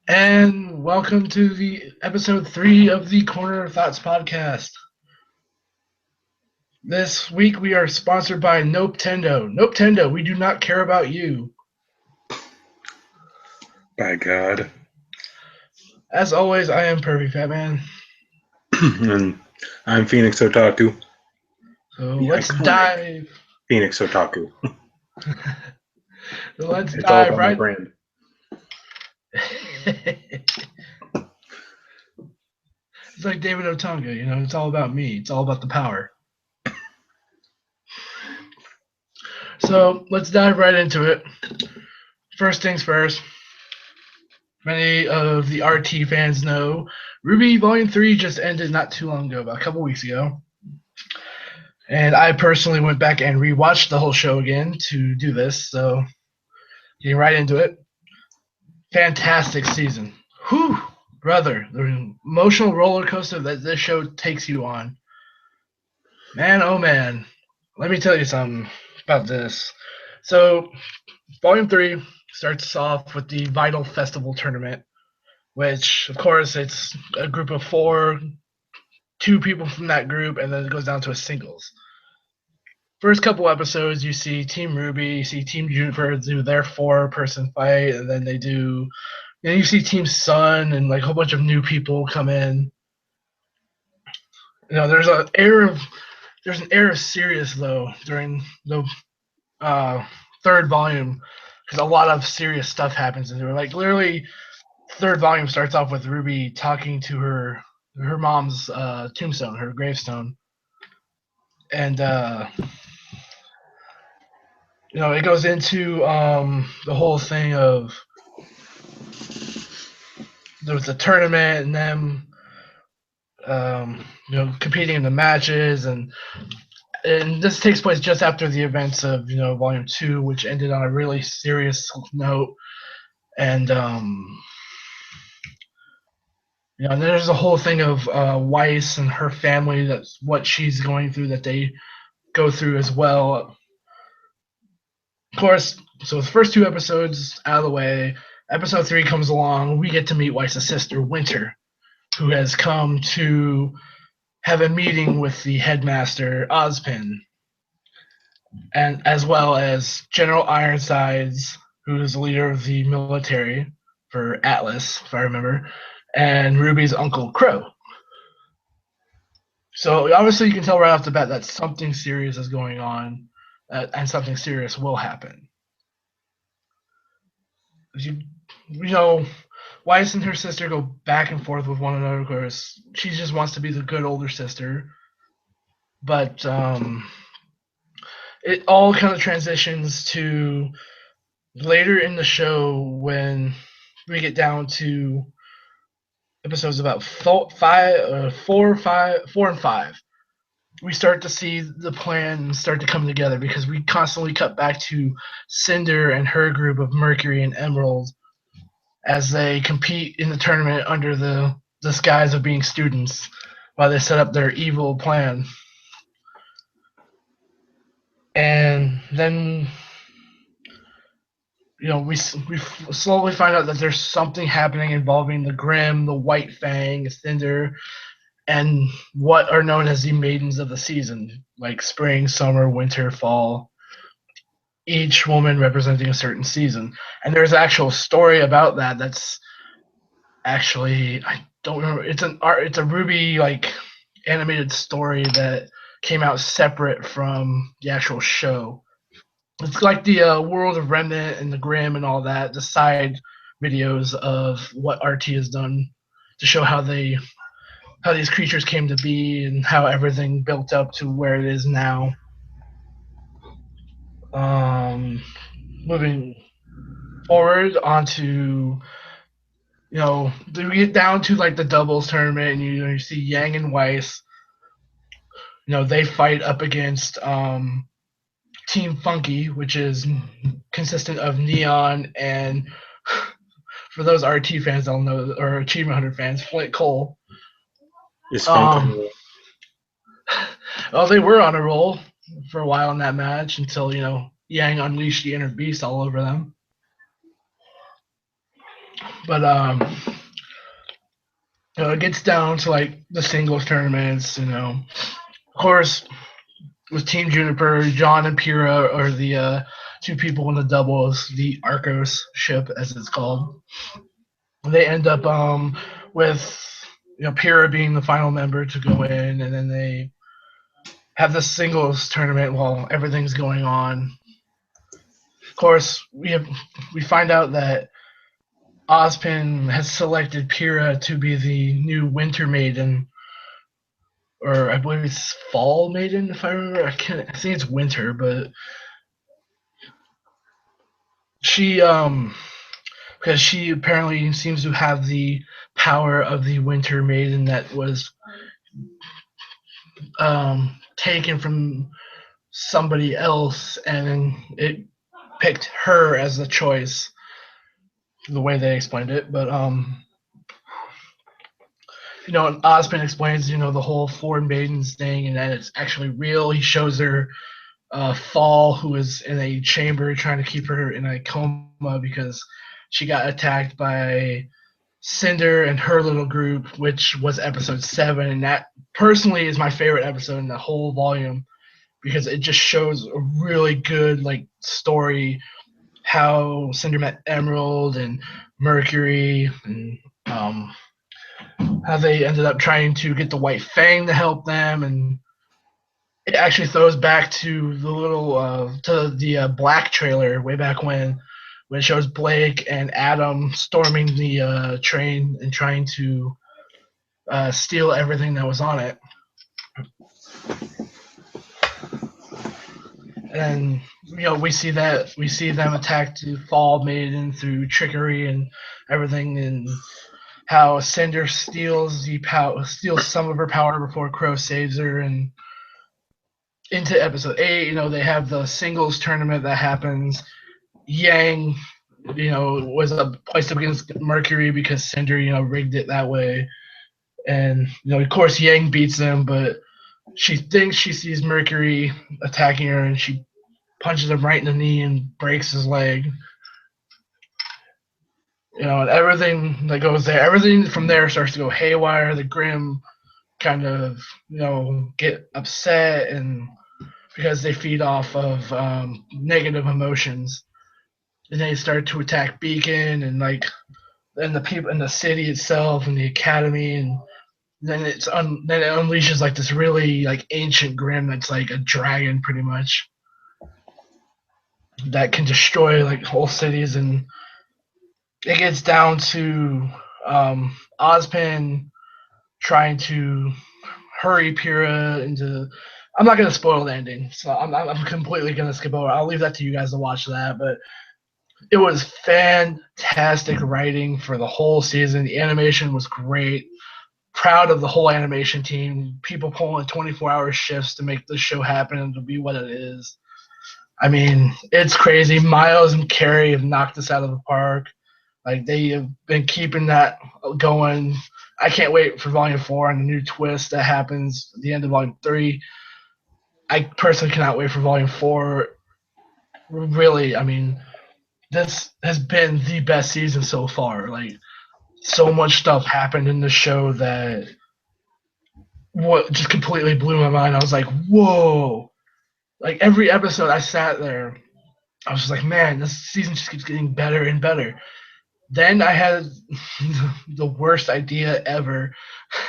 And welcome to the episode 3 of the Corner of Thoughts podcast. This week we are sponsored by Nopetendo. Nopetendo, we do not care about you. By God. As always, I am Pervy Fat Man. And I'm Phoenix Otaku. So The let's iconic dive. Phoenix Otaku. Let's It's all dive about my right. brand. It's like David Otunga, it's all about me. It's all about the power. So let's dive right into it. First things first. Many of the RT fans know RWBY Volume 3 just ended not too long ago, about a couple weeks ago. And I personally went back and rewatched the whole show again to do this, so getting right into it. Fantastic season. Whew, brother, the emotional roller coaster that this show takes you on. Man, oh man. Let me tell you something about this. So, Volume 3 starts off with the Vital Festival tournament, which, of course, it's a group of 4, 2 people from that group, and then it goes down to a singles. First couple episodes, you see Team RWBY, you see Team Juniper do their 4-person fight, and then they do. You see Team Sun and like a whole bunch of new people come in. There's an air of serious though during the third volume because a lot of serious stuff happens in there. Like literally, third volume starts off with RWBY talking to her mom's tombstone, her gravestone, and it goes into the whole thing of there was a tournament and them competing in the matches, and this takes place just after the events of volume 2, which ended on a really serious note. And there's a whole thing of Weiss and her family, that's what she's going through, that they go through as well. Of course, so the first 2 episodes out of the way, episode 3 comes along, we get to meet Weiss's sister, Winter, who has come to have a meeting with the headmaster, Ozpin, and as well as General Ironsides, who is the leader of the military for Atlas, if I remember, and RWBY's uncle, Crow. So obviously you can tell right off the bat that something serious is going on, and something serious will happen. Weiss and her sister go back and forth with one another. Of course, she just wants to be the good older sister, but it all kind of transitions to later in the show when we get down to episodes about 4, and 5. We start to see the plan start to come together because we constantly cut back to Cinder and her group of Mercury and Emerald as they compete in the tournament under the disguise of being students while they set up their evil plan. And then we slowly find out that there's something happening involving the Grim, the White Fang, Cinder, and what are known as the Maidens of the Season, like spring, summer, winter, fall. Each woman representing a certain season, and there's an actual story about that. That's actually, I don't remember. It's a RWBY like animated story that came out separate from the actual show. It's like the World of Remnant and the Grimm and all that, the side videos of what RT has done to show how these creatures came to be and how everything built up to where it is now. Moving forward onto, we get down to like the doubles tournament, and you see Yang and Weiss. They fight up against Team Funky, which is consistent of Neon and, for those RT fans, they'll know, or Achievement Hunter fans, Flint Cole. Is Funk Well, they were on a roll for a while in that match until Yang unleashed the inner beast all over them. But it gets down to like the singles tournaments. Of course, with Team Juniper, John and Pyrrha are the two people in the doubles, the Arcos ship as it's called. They end up with Pyrrha being the final member to go in, and then they have the singles tournament while everything's going on. Of course, we find out that Ozpin has selected Pyrrha to be the new Winter Maiden, or I believe it's Fall Maiden, if I remember. I think it's Winter, but she because she apparently seems to have the power of the Winter Maiden that was taken from somebody else, and it picked her as the choice. The way they explained it, but Ozpin explains the whole Foreign Maidens thing, and that it's actually real. He shows her Fall, who is in a chamber trying to keep her in a coma because she got attacked by Cinder and her little group, which was episode 7, and that personally is my favorite episode in the whole volume because it just shows a really good story how Cinder met Emerald and Mercury, and how they ended up trying to get the White Fang to help them, and it actually throws back to the Black trailer way back when it shows Blake and Adam storming the train and trying to steal everything that was on it. And we see them attack to Fall Maiden through trickery and everything, and how Cinder steals some of her power before Crow saves her. And into episode 8, they have the singles tournament that happens. Yang, was placed up against Mercury because Cinder, rigged it that way. And, of course, Yang beats them, but she thinks she sees Mercury attacking her, and she punches him right in the knee and breaks his leg. And everything that goes there, everything from there starts to go haywire. The Grimm kind of, get upset, and because they feed off of negative emotions, and they start to attack Beacon and the people in the city itself and the academy, and then it unleashes this really ancient Grimm that's like a dragon pretty much that can destroy whole cities. And it gets down to Ozpin trying to hurry Pyrrha into. I'm not going to spoil the ending, so I'm completely going to skip over. I'll leave that to you guys to watch that. But it was fantastic writing for the whole season. The animation was great. Proud of the whole animation team. People pulling 24-hour shifts to make this show happen and to be what it is. I mean, it's crazy. Miles and Carrie have knocked us out of the park. They have been keeping that going. I can't wait for Volume 4 and the new twist that happens at the end of Volume 3. I personally cannot wait for Volume 4. Really, I mean, this has been the best season so far. So much stuff happened in the show that what just completely blew my mind. I was like, whoa. Every episode I sat there, I was just like, man, this season just keeps getting better and better. Then I had the worst idea ever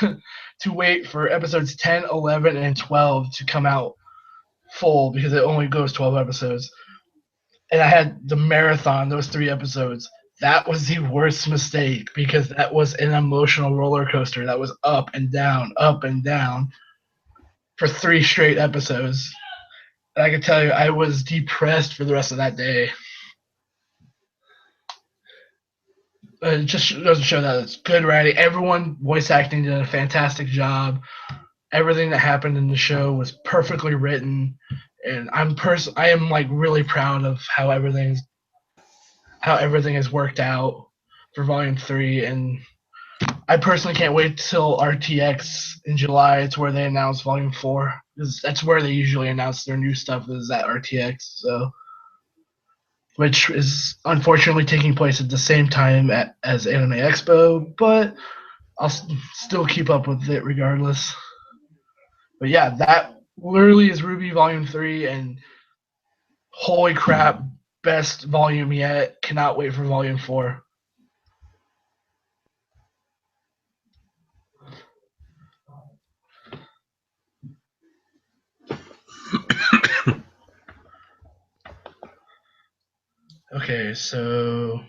to wait for episodes 10, 11, and 12 to come out full because it only goes 12 episodes. And I had the marathon, those 3 episodes. That was the worst mistake because that was an emotional roller coaster that was up and down for 3 straight episodes. And I can tell you, I was depressed for the rest of that day. It just goes to show that it's good writing. Everyone voice acting did a fantastic job. Everything that happened in the show was perfectly written, and I am really proud of how everything has worked out for Volume 3, and I personally can't wait till RTX in July. It's where they announce Volume 4. That's where they usually announce their new stuff, is at RTX. So which is unfortunately taking place at the same time as Anime Expo, but I'll still keep up with it regardless. But yeah, that literally is RWBY Volume 3, and holy crap, best volume yet. Cannot wait for Volume 4. Okay, so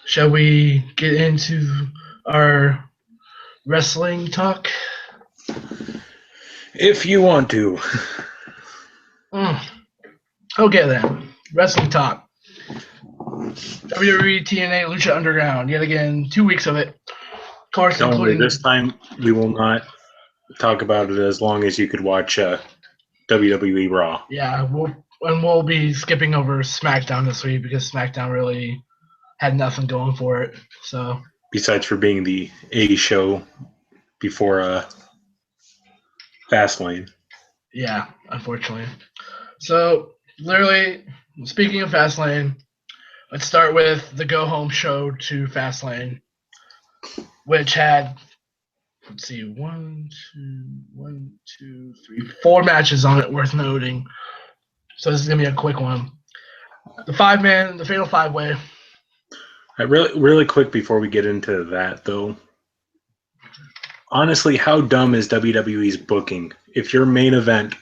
shall we get into our wrestling talk? If you want to. Okay then, wrestling talk. WWE TNA Lucha Underground, yet again, 2 weeks of it. Of course, Don't worry, including this time we will not talk about it as long as you could watch WWE Raw. yeah, we'll be skipping over SmackDown this week because SmackDown really had nothing going for it. So Besides for being the A show before Fastlane. yeah, unfortunately. So literally, speaking of Fastlane, let's start with the go home show to Fastlane, which had, let's see, 4 matches on it worth noting. So this is gonna be a quick one. The Fatal 5-Way. Really quick before we get into that, though. Honestly, how dumb is WWE's booking? If your main event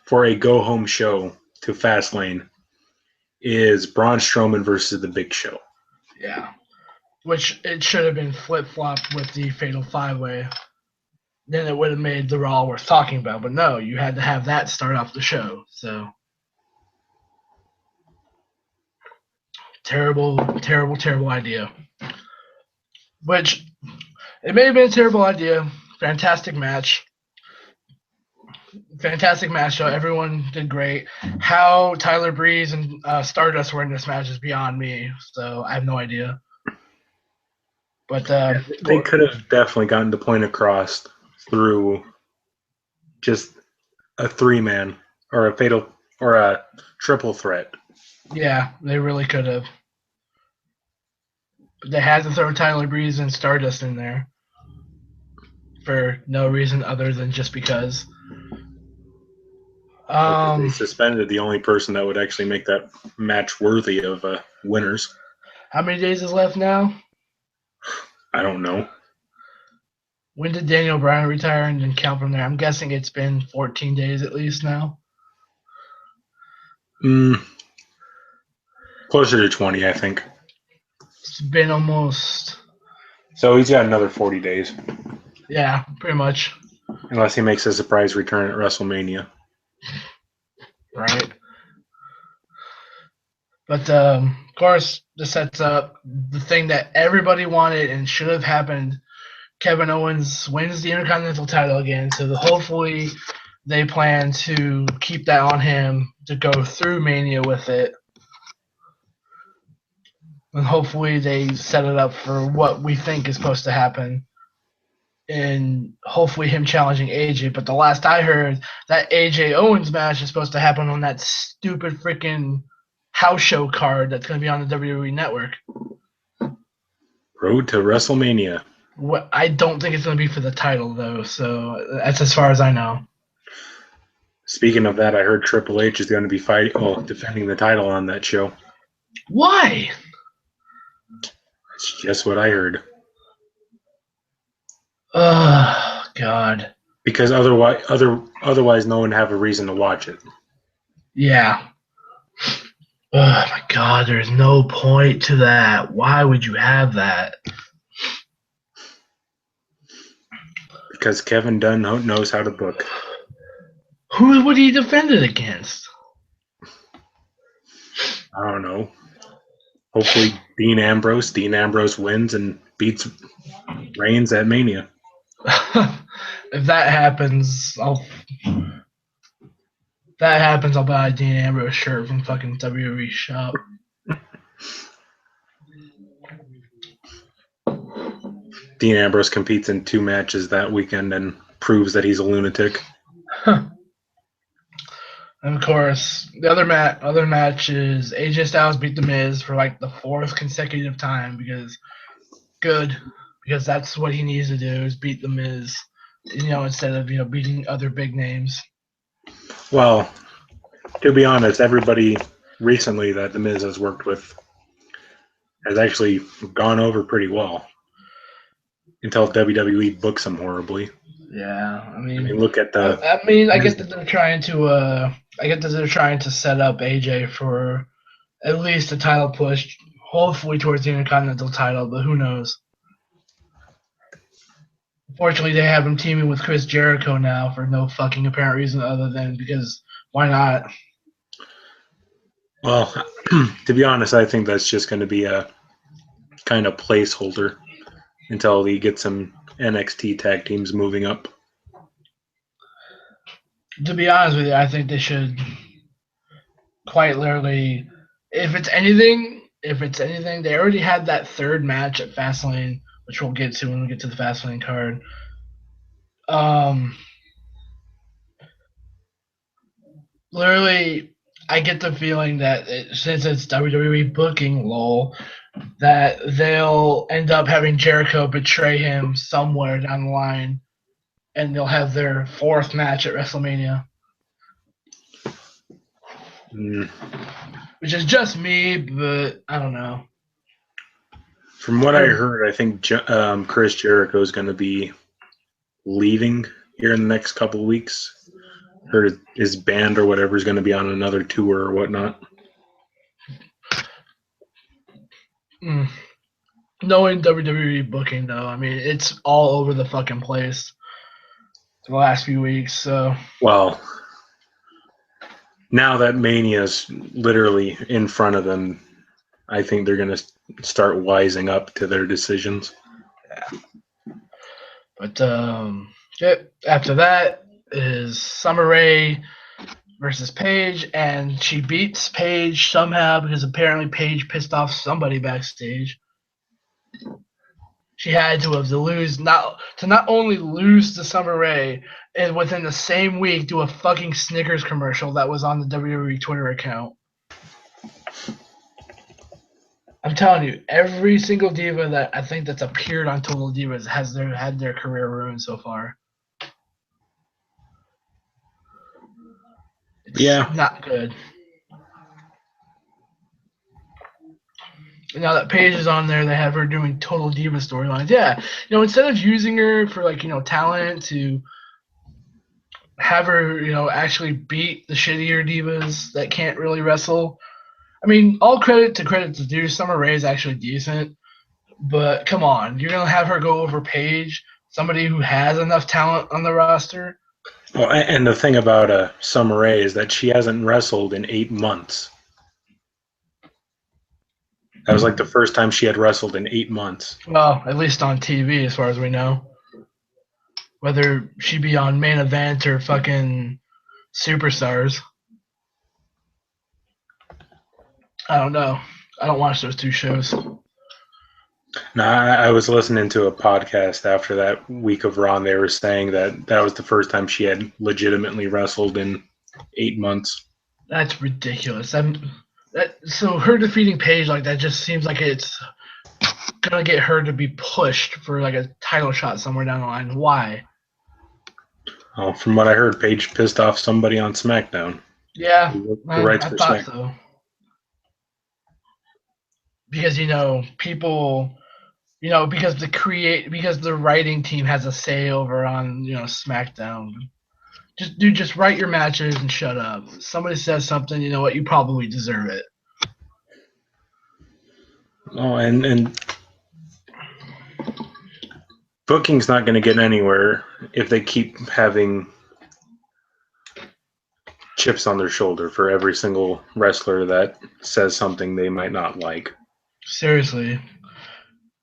for a go-home show to Fastlane is Braun Strowman versus The Big Show. Yeah. Which it should have been flip-flopped with the Fatal 5-Way. Then it would have made the Raw worth talking about. But no, you had to have that start off the show. So terrible, terrible, terrible idea. Which it may have been a terrible idea. Fantastic match. Fantastic match show. Everyone did great. How Tyler Breeze and Stardust were in this match is beyond me. So I have no idea. But they could have definitely gotten the point across through just a 3-man or a fatal or a triple threat. Yeah, they really could have. But they had to throw Tyler Breeze and Stardust in there for no reason other than just because. They suspended the only person that would actually make that match worthy of winners. How many days is left now? I don't know. When did Daniel Bryan retire and then count from there? I'm guessing it's been 14 days at least now. Closer to 20, I think. It's been almost. So he's got another 40 days. Yeah, pretty much. Unless he makes a surprise return at WrestleMania. Right. But of course, this sets up the thing that everybody wanted and should have happened. Kevin Owens wins the Intercontinental title again, so hopefully they plan to keep that on him to go through Mania with it. And hopefully they set it up for what we think is supposed to happen. And hopefully him challenging AJ. But the last I heard, that AJ Owens match is supposed to happen on that stupid freaking house show card that's going to be on the WWE Network. Road to WrestleMania. I don't think it's going to be for the title, though. So that's as far as I know. Speaking of that, I heard Triple H is going to be defending the title on that show. Why? That's just what I heard. Oh, God. Because otherwise no one would have a reason to watch it. Yeah. Oh, my God. There's no point to that. Why would you have that? Because Kevin Dunn knows how to book. Who would he defend it against? I don't know. Hopefully Dean Ambrose. Dean Ambrose wins and beats Reigns at Mania. If that happens, I'll buy a Dean Ambrose shirt from fucking WWE shop. Dean Ambrose competes in 2 matches that weekend and proves that he's a lunatic. And of course, the other match is AJ Styles beat The Miz for like the fourth consecutive time because that's what he needs to do is beat The Miz, instead of beating other big names. Well, to be honest, everybody recently that The Miz has worked with has actually gone over pretty well until WWE books him horribly. Yeah, I mean, look at the. I get that they're trying to. I get that they're trying to set up AJ for at least a title push, hopefully towards the Intercontinental title, but who knows? Unfortunately, they have him teaming with Chris Jericho now for no fucking apparent reason other than because why not? Well, to be honest, I think that's just going to be a kind of placeholder until he gets some NXT tag teams moving up. To be honest with you, I think they should quite literally, if it's anything, they already had that third match at Fastlane, which we'll get to when we get to the Fastlane card. Literally, I get the feeling that since it's WWE booking, lol, that they'll end up having Jericho betray him somewhere down the line, and they'll have their fourth match at WrestleMania. Which is just me, but I don't know. From what I heard, I think Chris Jericho is going to be leaving here in the next couple of weeks. Heard his band or whatever is going to be on another tour or whatnot. Knowing WWE booking, though, I mean, it's all over the fucking place the last few weeks. So, well, now that Mania's literally in front of them, I think they're going to start wising up to their decisions. Yeah. But after that is Summer Rae versus Paige, and she beats Paige somehow because apparently Paige pissed off somebody backstage. She had to have not only lose to Summer Rae and within the same week do a fucking Snickers commercial that was on the WWE Twitter account. I'm telling you, every single diva that I think that's appeared on Total Divas has had their career ruined so far. It's not good. Now that Paige is on there, they have her doing Total Diva storylines. Yeah, instead of using her for talent to have her actually beat the shittier divas that can't really wrestle. I mean, all credit's due. Summer Rae is actually decent, but come on, you're gonna have her go over Paige, somebody who has enough talent on the roster. Well, and the thing about Summer Rae is that she hasn't wrestled in 8 months. That was like the first time she had wrestled in 8 months. Well, at least on TV, as far as we know. Whether she be on Main Event or fucking Superstars. I don't know. I don't watch those two shows. No, I was listening to a podcast after that week of Raw, and they were saying that was the first time she had legitimately wrestled in 8 months. That's ridiculous. So her defeating Paige like that just seems like it's gonna get her to be pushed for like a title shot somewhere down the line. Why? Oh, from what I heard, Paige pissed off somebody on SmackDown. Yeah, I thought so. Because people, because the writing team has a say over on SmackDown. Just write your matches and shut up. If somebody says something, you know what? You probably deserve it. Oh, and booking's not going to get anywhere if they keep having chips on their shoulder for every single wrestler that says something they might not like. Seriously.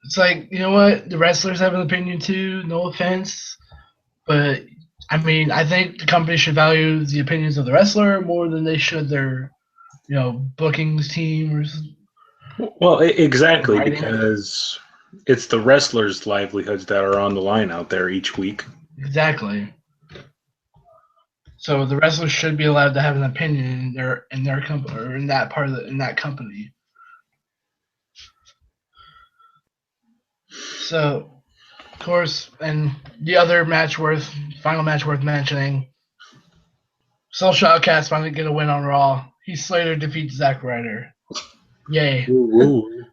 It's like, you know what? The wrestlers have an opinion too, no offense. But, I mean, I think the company should value the opinions of the wrestler more than they should their, bookings team. Well, exactly, because it's the wrestlers' livelihoods that are on the line out there each week. Exactly. So the wrestlers should be allowed to have an opinion in their company or in that part of in that company. So, of course, and the other final match worth mentioning, Social Outcast finally get a win on Raw. Heath Slater defeats Zack Ryder. Yay. Ooh.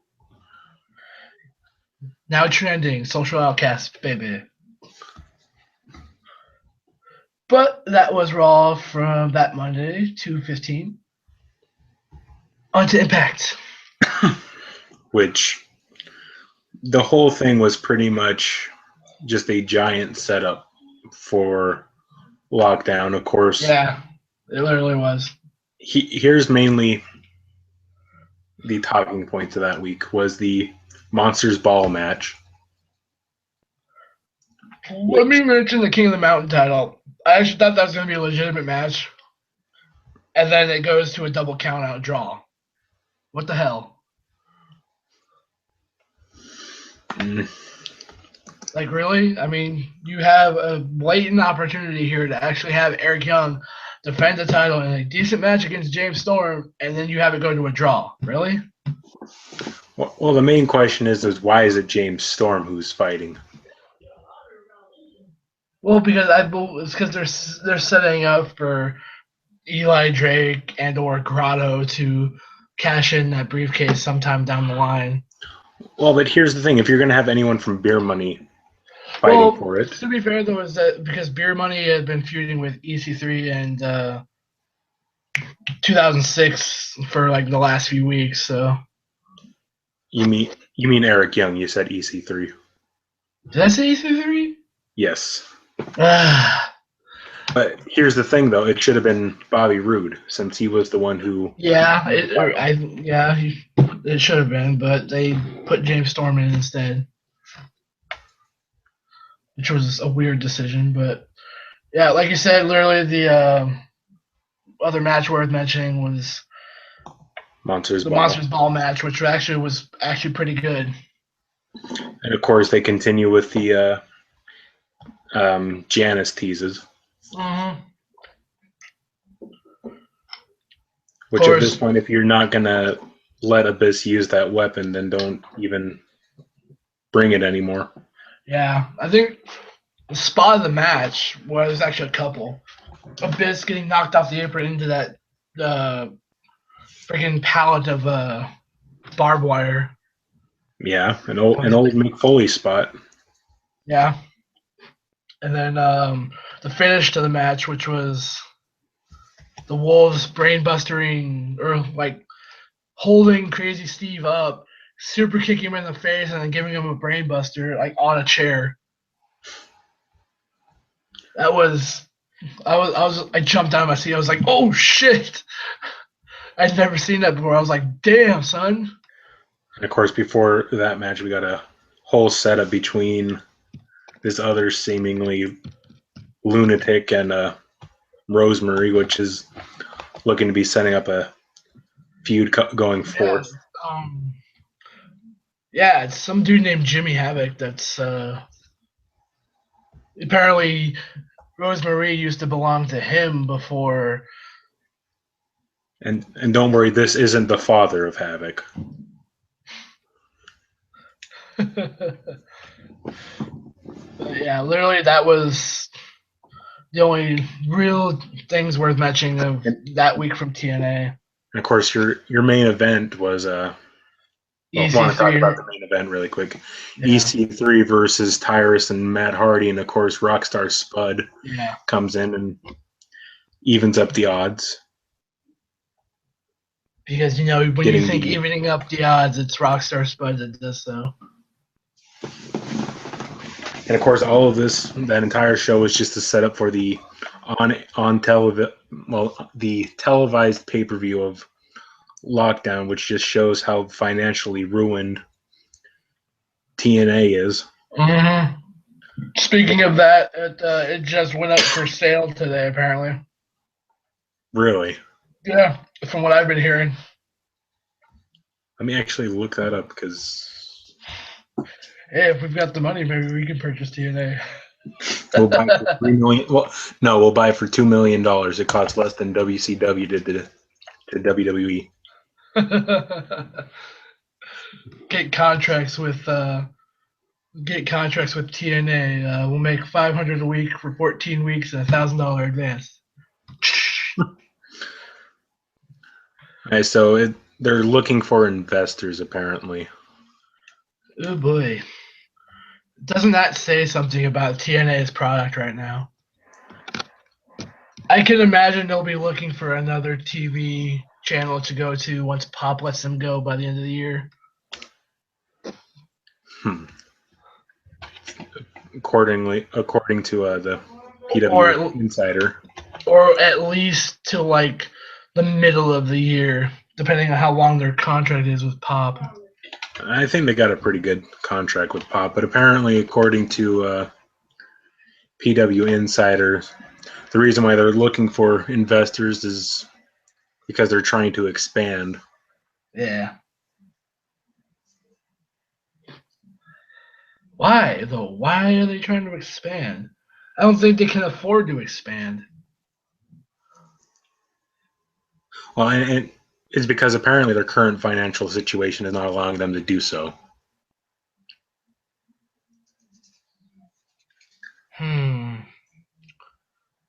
Now trending, Social Outcast, baby. But that was Raw from that Monday, 2/15. On to Impact. Which the whole thing was pretty much just a giant setup for Lockdown, of course. Yeah, it literally was. Here's mainly the talking points of that week was the Monsters Ball match. Let me mention the King of the Mountain title. I actually thought that was going to be a legitimate match. And then it goes to a double count-out draw. What the hell? Like, really? I mean, you have a blatant opportunity here to actually have Eric Young defend the title in a decent match against James Storm, and then you have it go to a draw. Really? Well, the main question is why is it James Storm who's fighting? Well, because it's because they're setting up for Eli Drake and or Grotto to cash in that briefcase sometime down the line. Well, but here's the thing: if you're going to have anyone from Beer Money fighting for it, to be fair though, is that because Beer Money had been feuding with EC3 and 2006 for like the last few weeks, so. You mean Eric Young? You said EC3. Did I say EC3? Yes. But here's the thing, though: it should have been Bobby Roode since he was the one who. Yeah, it should have been, but they put James Storm in instead, which was a weird decision. But yeah, like you said, literally the other match worth mentioning was Monsters Ball match, which was actually pretty good. And of course, they continue with the Janice teases. Mm-hmm. Which at this point, if you're not gonna let Abyss use that weapon, then don't even bring it anymore. Yeah, I think the spot of the match was actually a couple. Abyss getting knocked off the apron into that freaking pallet of barbed wire. Yeah, an old Mick Foley spot. Yeah. And then the finish to the match, which was the Wolves brainbustering or like holding Crazy Steve up, super kicking him in the face, and then giving him a brainbuster like on a chair. I jumped out of my seat. I was like, oh shit! I'd never seen that before. I was like, damn, son. And of course, before that match, we got a whole setup between this other seemingly lunatic and Rosemary, which is looking to be setting up a feud going forth. Yeah, it's some dude named Jimmy Havoc that's apparently Rosemary used to belong to him before. And don't worry, this isn't the father of Havoc. Yeah, literally that was the only real things worth mentioning of that week from TNA. And of course, your main event was I want to talk about the main event really quick. Yeah. EC3 versus Tyrus and Matt Hardy, and of course Rockstar Spud comes in and evens up the odds. Because when you think evening up the odds, it's Rockstar Spud that does so. And of course, all of that entire show is just a setup for the the televised pay-per-view of Lockdown, which just shows how financially ruined TNA is. Mm-hmm. Speaking of that, it just went up for sale today, apparently. Really? Yeah, from what I've been hearing. Let me actually look that up because. Hey, if we've got the money, maybe we can purchase TNA. We'll buy it for $3 million. Well, no, we'll buy it for $2 million. It costs less than WCW did to WWE. Get contracts with TNA. We'll make $500 a week for 14 weeks and $1,000 advance. Right, so they're looking for investors apparently. Oh boy. Doesn't that say something about TNA's product right now? I can imagine they'll be looking for another TV channel to go to once Pop lets them go by the end of the year. According to the PW Insider. Or at least to like the middle of the year, depending on how long their contract is with Pop. I think they got a pretty good contract with Pop, but apparently, according to PW Insider, the reason why they're looking for investors is because they're trying to expand. Yeah. Why, though? Why are they trying to expand? I don't think they can afford to expand. Well, and it's because apparently their current financial situation is not allowing them to do so.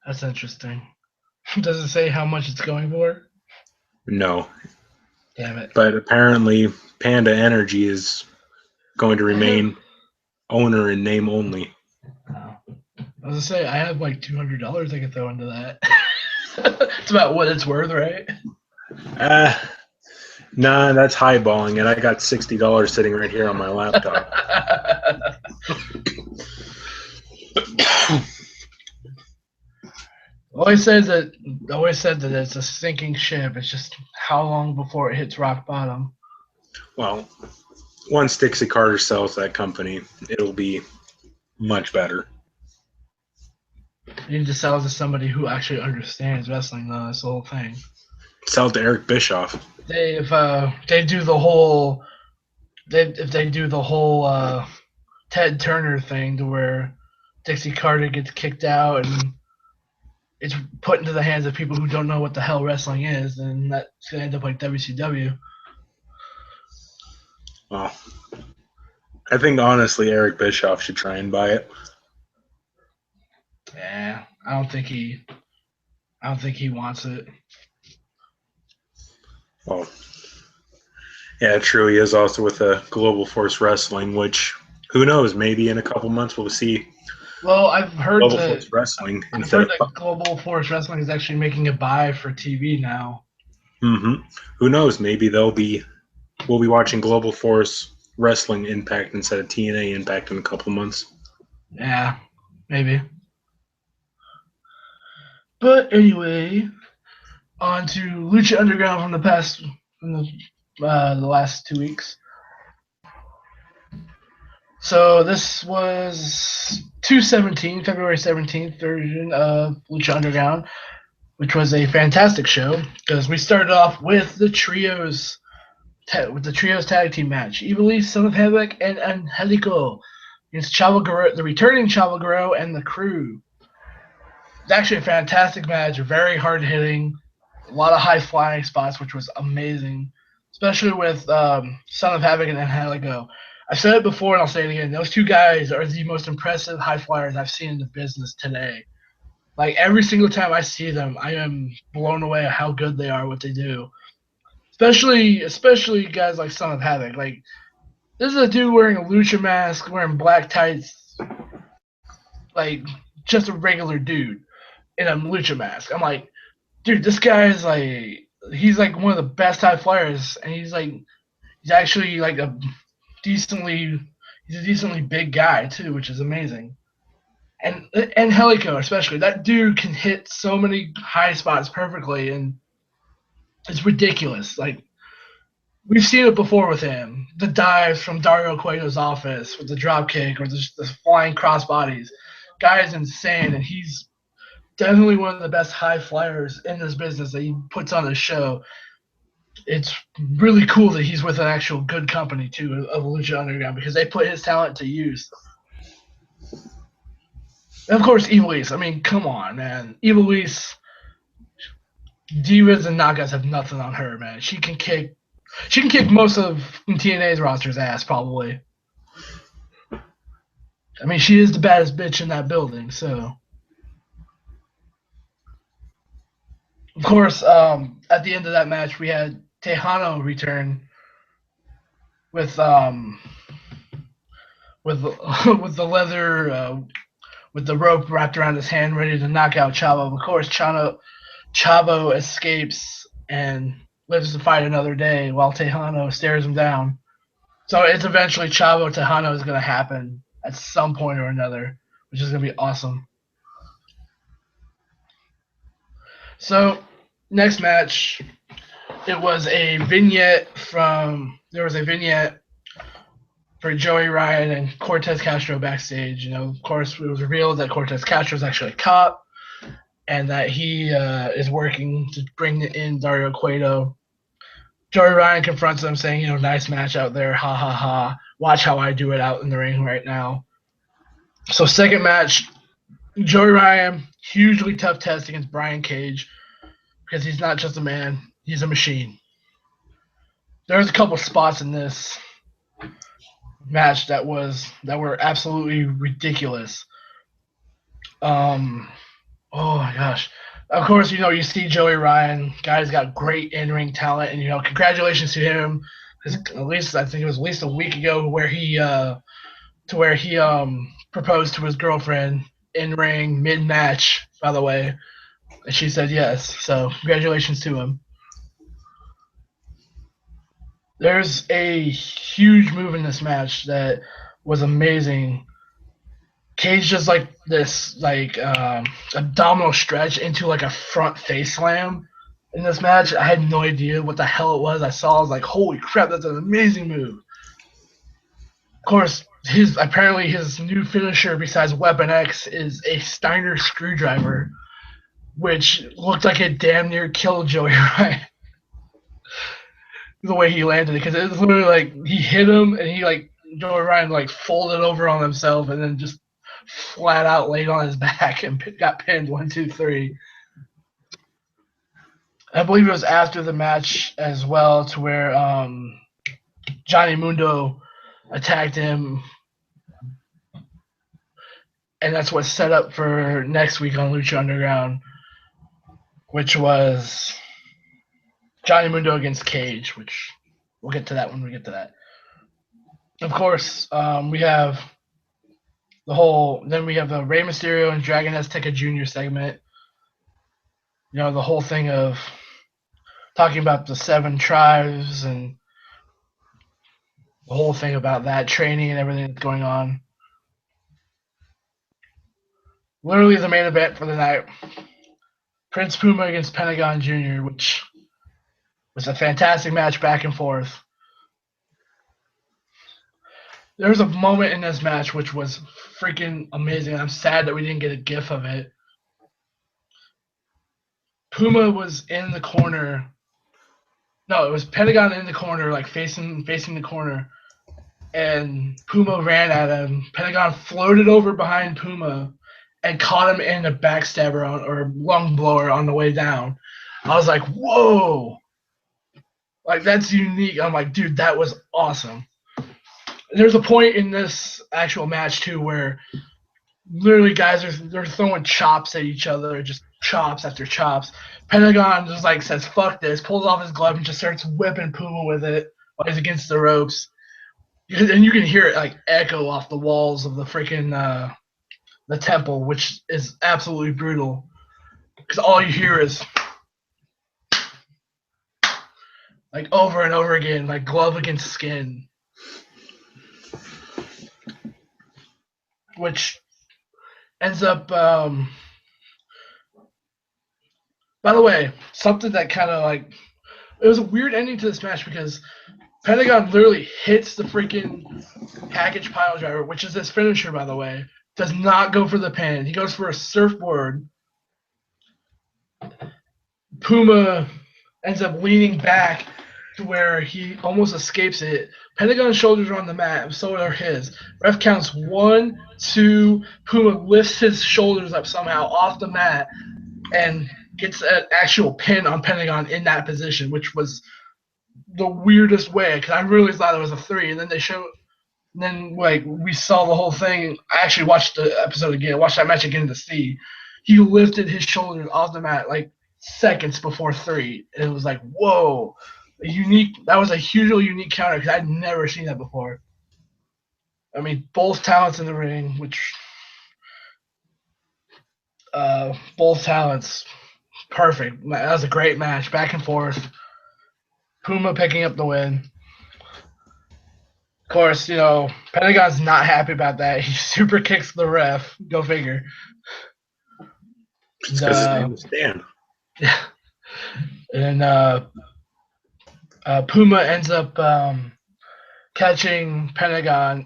That's interesting. Does it say how much it's going for? No. Damn it. But apparently Panda Energy is going to remain owner in name only. Oh. I was going to say, I have like $200 I could throw into that. It's about what it's worth, right? Nah, that's highballing it. I got $60 sitting right here on my laptop. Always said that it's a sinking ship. It's just how long before it hits rock bottom. Well, once Dixie Carter sells that company, it'll be much better. You need to sell it to somebody who actually understands wrestling, though. That's the whole thing. Sell it to Eric Bischoff. If they do the whole Ted Turner thing to where Dixie Carter gets kicked out and it's put into the hands of people who don't know what the hell wrestling is, then that's gonna end up like WCW. Well, I think honestly Eric Bischoff should try and buy it. Yeah, I don't think he wants it. Well, yeah, true. He is also with Global Force Wrestling, which who knows? Maybe in a couple months we'll see. Well, I've heard Global that Force Wrestling Global Force Wrestling is actually making a buy for TV now. Mm-hmm. Who knows? Maybe we'll be watching Global Force Wrestling Impact instead of TNA Impact in a couple months. Yeah, maybe. But anyway, on to Lucha Underground from the last 2 weeks. So this was February 17th version of Lucha Underground, which was a fantastic show because we started off with the trios tag team match: Ivelisse, Son of Havoc, and Angelico against Chavo Guerrero, the returning Chavo Guerrero, and the Crew. It's actually a fantastic match, very hard hitting, a lot of high flying spots, which was amazing, especially with Son of Havoc and Angelico. I've said it before and I'll say it again. Those two guys are the most impressive high flyers I've seen in the business today. Like every single time I see them, I am blown away at how good they are, what they do. Especially guys like Son of Havoc. Like this is a dude wearing a lucha mask, wearing black tights, like just a regular dude in a lucha mask. I'm like, dude, this guy is like, he's like one of the best high flyers, and he's actually like he's a decently big guy too, which is amazing. And Angelico especially, that dude can hit so many high spots perfectly, and it's ridiculous. Like we've seen it before with him, the dives from Dario Cueto's office with the drop kick or the flying crossbodies. Guy's insane, and he's definitely one of the best high flyers in this business that he puts on his show. It's really cool that he's with an actual good company too of Lucha Underground because they put his talent to use. And of course, Ivelisse. I mean, come on, man. Ivelisse, Divas and Knockouts have nothing on her, man. She can kick most of TNA's roster's ass, probably. I mean, she is the baddest bitch in that building, so. Of course, at the end of that match, we had Tejano return with with with the leather with the rope wrapped around his hand, ready to knock out Chavo. Of course, Chavo escapes and lives to fight another day, while Tejano stares him down. So it's eventually Chavo Tejano is going to happen at some point or another, which is going to be awesome. So next match, it was a vignette for Joey Ryan and Cortez Castro backstage. You know, of course, it was revealed that Cortez Castro is actually a cop and that he is working to bring in Dario Cueto. Joey Ryan confronts him, saying, you know, nice match out there, ha ha ha. Watch how I do it out in the ring right now. So second match, Joey Ryan, hugely tough test against Brian Cage because he's not just a man, he's a machine. There's a couple spots in this match that were absolutely ridiculous. Oh my gosh. Of course, you know, you see Joey Ryan, guy's got great in-ring talent, and you know, congratulations to him. At least I think it was at least a week ago where he proposed to his girlfriend in ring mid match, by the way. And she said yes. So congratulations to him. There's a huge move in this match that was amazing. Cage just like this abdominal stretch into like a front face slam in this match. I had no idea what the hell it was. I was like, holy crap, that's an amazing move. Of course, his new finisher besides Weapon X is a Steiner screwdriver, which looked like it damn near killed Joey Ryan. The way he landed it, because it was literally like he hit him and he like Joey Ryan like folded over on himself and then just flat out laid on his back and got pinned 1, 2, 3. I believe it was after the match as well, to where Johnny Mundo attacked him, and that's what set up for next week on Lucha Underground, which was Johnny Mundo against Cage, which we'll get to that when we get to that. Of course, we have then we have the Rey Mysterio and Dragon Azteca Jr. segment. You know, the whole thing of talking about the 7 tribes and the whole thing about that training and everything that's going on. Literally the main event for the night, Prince Puma against Pentagon Jr., which was a fantastic match back and forth. There was a moment in this match which was freaking amazing. I'm sad that we didn't get a GIF of it. Puma was in the corner. No, it was Pentagon in the corner, like facing the corner. And Puma ran at him. Pentagon floated over behind Puma and caught him in a backstabber or lung blower on the way down. I was like, whoa. Like, that's unique. I'm like, dude, that was awesome. There's a point in this actual match, too, where literally guys they're throwing chops at each other, just chops after chops. Pentagon just like says, fuck this, pulls off his glove and just starts whipping Puma with it while he's against the ropes. And you can hear it like echo off the walls of the freaking the temple, which is absolutely brutal. Because all you hear is like over and over again, like glove against skin. Which ends up by the way, something that kind of like it was a weird ending to this match because Pentagon literally hits the freaking package pile driver, which is his finisher, by the way. Does not go for the pin. He goes for a surfboard. Puma ends up leaning back to where he almost escapes it. Pentagon's shoulders are on the mat, so are his. Ref counts 1, 2. Puma lifts his shoulders up somehow off the mat and gets an actual pin on Pentagon in that position, which was the weirdest way because I really thought it was a 3, and then they showed. Then like we saw the whole thing. I actually watched the episode again, watched that match again to see. He lifted his shoulders off the mat like seconds before 3. It was like, whoa, that was a hugely unique counter because I'd never seen that before. I mean, both talents in the ring, which both talents, perfect. That was a great match, back and forth. Puma picking up the win. Of course, Pentagon's not happy about that. He super kicks the ref. Go figure. It's because his name is Stan. Yeah. And Puma ends up catching Pentagon.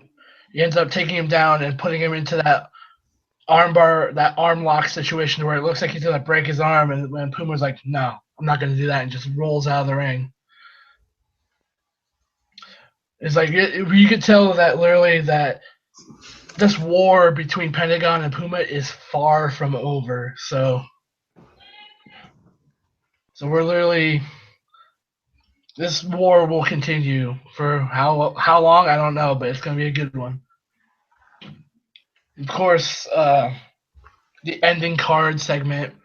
He ends up taking him down and putting him into that armbar, that arm lock situation where it looks like he's going to break his arm. And when Puma's like, no, I'm not going to do that, and just rolls out of the ring. It's like you could tell that literally that this war between Pentagon and Puma is far from over. So we're literally, this war will continue for how long, I don't know, but it's going to be a good one. Of course, the ending card segment,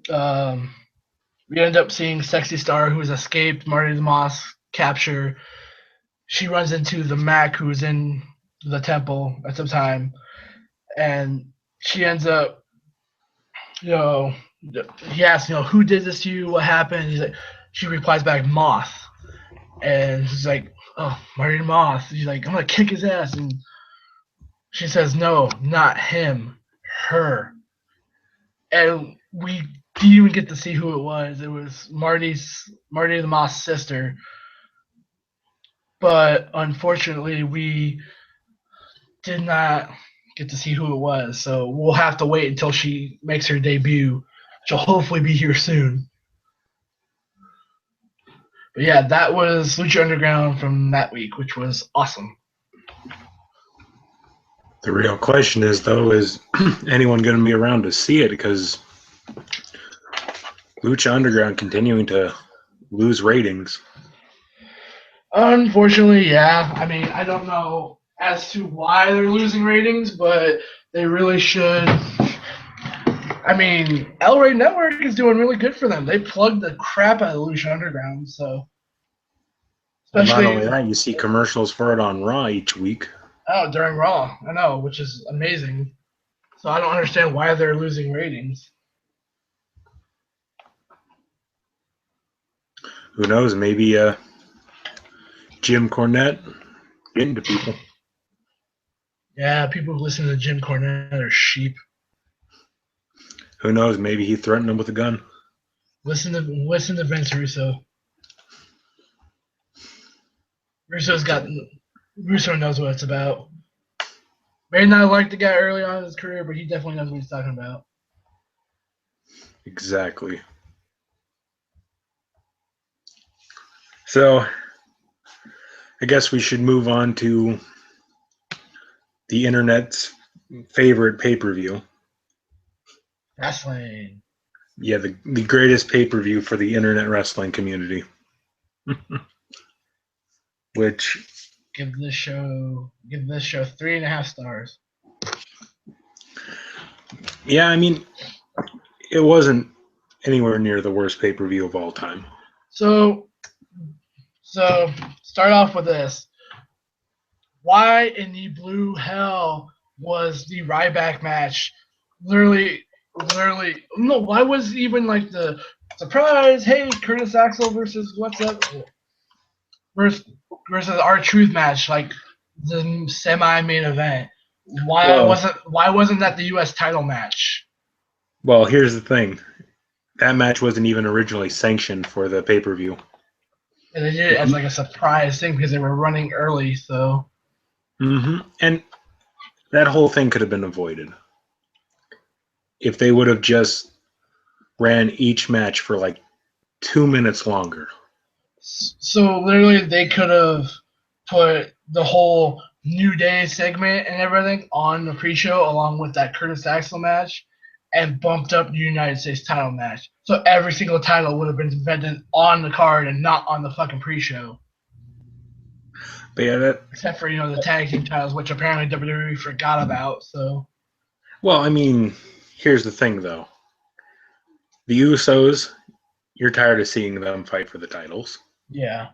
we end up seeing Sexy Star, who has escaped Marty the Moss capture. She runs into the Mac, who's in the temple at some time, and she ends up, he asks, who did this to you? What happened? He's like, she replies back, Moth. And he's like, oh, Marty the Moth. He's like, I'm going to kick his ass. And she says, no, not him, her. And we didn't even get to see who it was. It was Marty the Moss sister. But unfortunately, we did not get to see who it was. So we'll have to wait until she makes her debut. She'll hopefully be here soon. But yeah, that was Lucha Underground from that week, which was awesome. The real question is, though, is anyone going to be around to see it? Because Lucha Underground continuing to lose ratings. Unfortunately, yeah. I mean, I don't know as to why they're losing ratings, but they really should. I mean, El Rey Network is doing really good for them. They plugged the crap out of Lucha Underground, so. Especially, not only that, you see commercials for it on Raw each week. Oh, during Raw, I know, which is amazing. So I don't understand why they're losing ratings. Who knows? Maybe Jim Cornette getting to people. Yeah, people who listen to Jim Cornette are sheep. Who knows? Maybe he threatened them with a gun. Listen to Vince Russo. Russo knows what it's about. May not like the guy early on in his career, but he definitely knows what he's talking about. Exactly. So, I guess we should move on to the internet's favorite pay-per-view. Fastlane. Yeah, the greatest pay-per-view for the internet wrestling community. Which give this show 3.5 stars. Yeah, I mean, it wasn't anywhere near the worst pay-per-view of all time. So start off with this. Why in the blue hell was the Ryback match literally no, why was even like the surprise, hey, Curtis Axel versus what's up versus R-Truth match, like the semi-main event? Why wasn't that the US title match? Well, here's the thing. That match wasn't even originally sanctioned for the pay-per-view. And they did it as like a surprise thing because they were running early, so. Mm-hmm. And that whole thing could have been avoided if they would have just ran each match for like 2 minutes longer. So literally, they could have put the whole New Day segment and everything on the pre-show along with that Curtis Axel match, and bumped up the United States title match. So every single title would have been invented on the card and not on the fucking pre-show. But yeah, Except for the tag team titles, which apparently WWE forgot about. So. Well, I mean, here's the thing, though. The Usos, you're tired of seeing them fight for the titles. Yeah.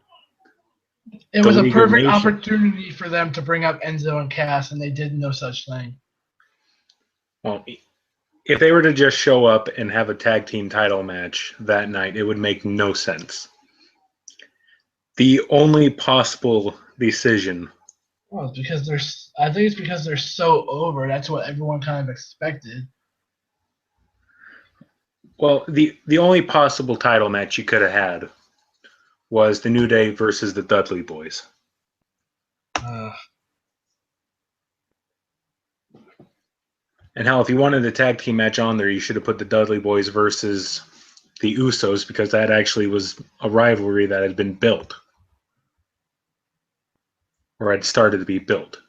It The was a League of perfect Nations. opportunity for them to bring up Enzo and Cass, and they did no such thing. Well, if they were to just show up and have a tag team title match that night, it would make no sense. The only possible decision. Well, it's because I think it's because they're so over. That's what everyone kind of expected. Well, the only possible title match you could have had was the New Day versus the Dudley Boys. And hell, if you wanted a tag team match on there, you should have put the Dudley Boys versus the Usos, because that actually was a rivalry that had been built. Or had started to be built.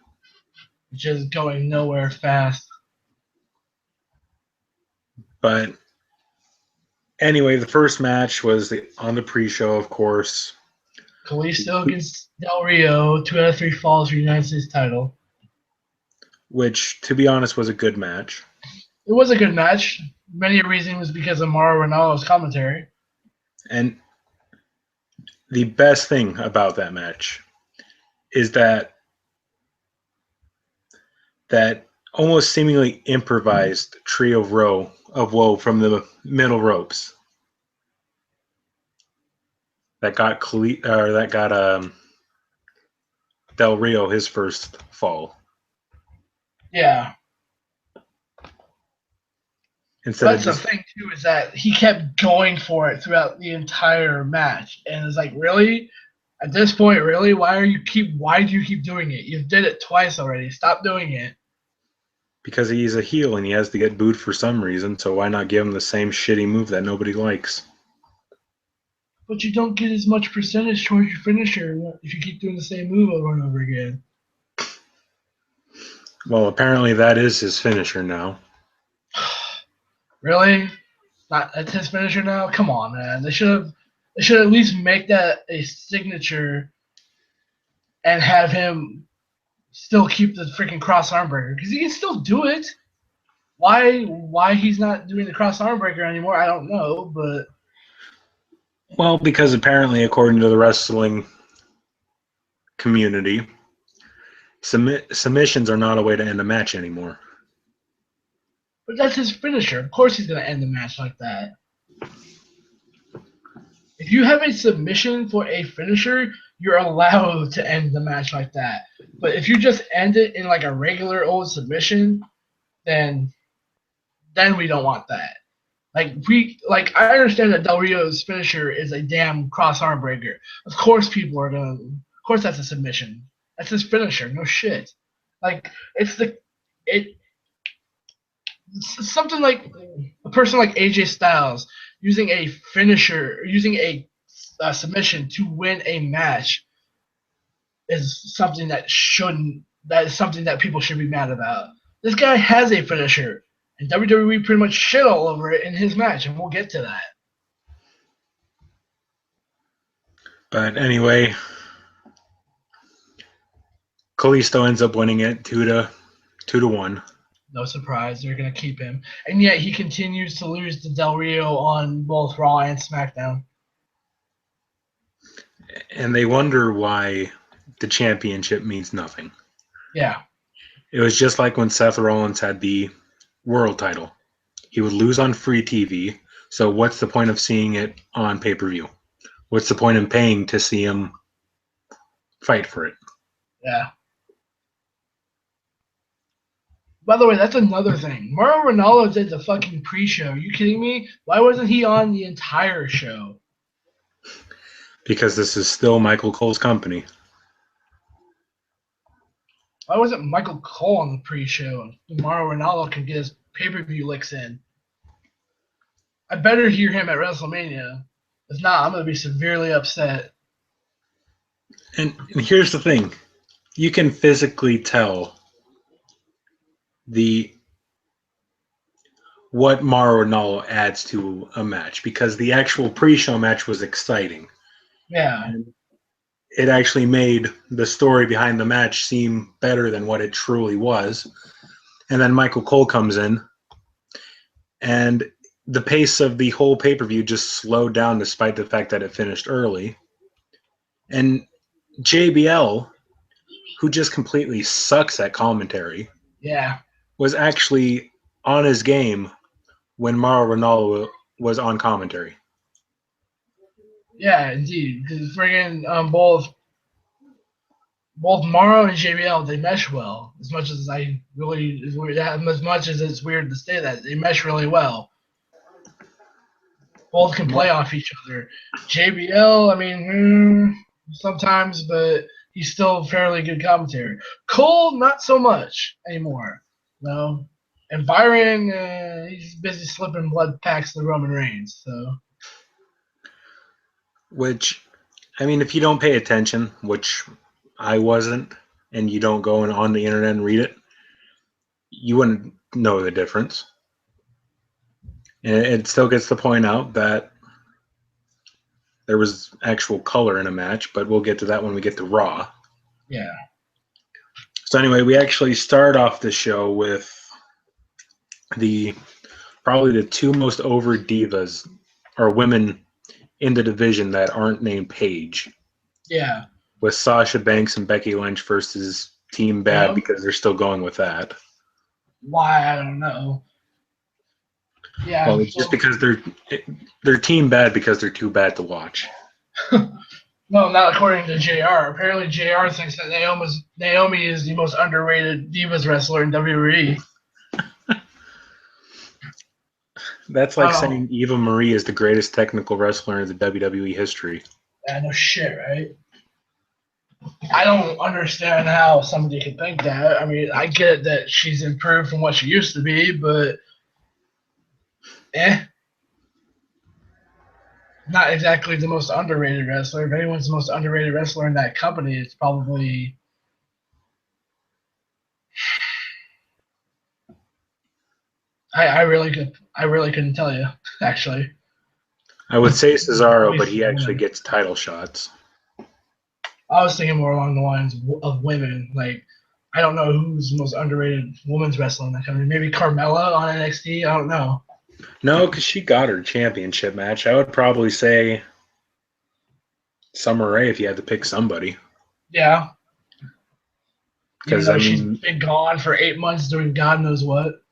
Just going nowhere fast. But anyway, the first match was on the pre-show, of course. Kalisto against Del Rio, 2 out of 3 falls for United States title. Which, to be honest, was a good match. It was a good match. Many reasons was because of Mauro Ranallo's commentary. And the best thing about that match is that almost seemingly improvised trio of woe from the middle ropes that got Del Rio his first fall. Yeah. Instead That's the thing too, is that he kept going for it throughout the entire match, and it's like, really, at this point, really, why do you keep doing it? You've did it twice already. Stop doing it. Because he's a heel and he has to get booed for some reason, so why not give him the same shitty move that nobody likes? But you don't get as much percentage towards your finisher if you keep doing the same move over and over again. Well, apparently that is his finisher now. Really? That's his finisher now? Come on, man. They should at least make that a signature and have him still keep the freaking cross arm breaker, because he can still do it. Why he's not doing the cross arm breaker anymore, I don't know, but well, because apparently, according to the wrestling community, submissions are not a way to end a match anymore. But that's his finisher. Of course he's going to end the match like that. If you have a submission for a finisher, you're allowed to end the match like that. But if you just end it in like a regular old submission, then we don't want that. I understand that Del Rio's finisher is a damn cross arm breaker. Of course that's a submission. That's his finisher. No shit. It's something like a person like AJ Styles using a finisher, using a submission to win a match is something that is something that people should be mad about. This guy has a finisher, and WWE pretty much shit all over it in his match, and we'll get to that. But anyway, Kalisto ends up winning it 2-1. No surprise, they're gonna keep him, and yet he continues to lose to Del Rio on both Raw and SmackDown. And they wonder why the championship means nothing. Yeah. It was just like when Seth Rollins had the world title. He would lose on free TV, so what's the point of seeing it on pay-per-view? What's the point in paying to see him fight for it? Yeah. By the way, that's another thing. Mauro Ranallo did the fucking pre-show. Are you kidding me? Why wasn't he on the entire show? Because this is still Michael Cole's company. Why wasn't Michael Cole on the pre-show? Mauro Ranallo can get his pay-per-view licks in. I better hear him at WrestleMania. If not, I'm going to be severely upset. And here's the thing. You can physically tell what Mauro Ranallo adds to a match because the actual pre-show match was exciting. Yeah. And it actually made the story behind the match seem better than what it truly was. And then Michael Cole comes in, and the pace of the whole pay-per-view just slowed down despite the fact that it finished early. And JBL, who just completely sucks at commentary, Yeah. was actually on his game when Mauro Ranallo was on commentary. Yeah, indeed. Because friggin' both Morrow and JBL, they mesh well. As much as as much as it's weird to say that, they mesh really well. Both can play off each other. JBL, I mean, sometimes, but he's still fairly good commentary. Cole, not so much anymore. No. And Byron, he's busy slipping blood packs to Roman Reigns. So. Which, I mean, if you don't pay attention, which I wasn't, and you don't go on the internet and read it, you wouldn't know the difference. And it still gets to point out that there was actual color in a match, but we'll get to that when we get to Raw. Yeah. So anyway, we actually start off the show with probably the two most over divas or women in the division that aren't named Paige. Yeah. With Sasha Banks and Becky Lynch versus Team Bad because they're still going with that. Why, I don't know. Yeah. Well, it's just because they're Team Bad because they're too bad to watch. No, not according to JR. Apparently, JR thinks that Naomi is the most underrated Divas wrestler in WWE. That's like saying Eva Marie is the greatest technical wrestler in the WWE history. Yeah, no shit, right? I don't understand how somebody could think that. I mean, I get that she's improved from what she used to be, but not exactly the most underrated wrestler. If anyone's the most underrated wrestler in that company, it's probably I really couldn't tell you, actually. I would say Cesaro, but he actually gets title shots. I was thinking more along the lines of women. Like, I don't know who's the most underrated women's wrestler in that company. Maybe Carmella on NXT. I don't know. No, because she got her championship match. I would probably say Summer Rae if you had to pick somebody. Yeah. Because she's been gone for 8 months doing God knows what.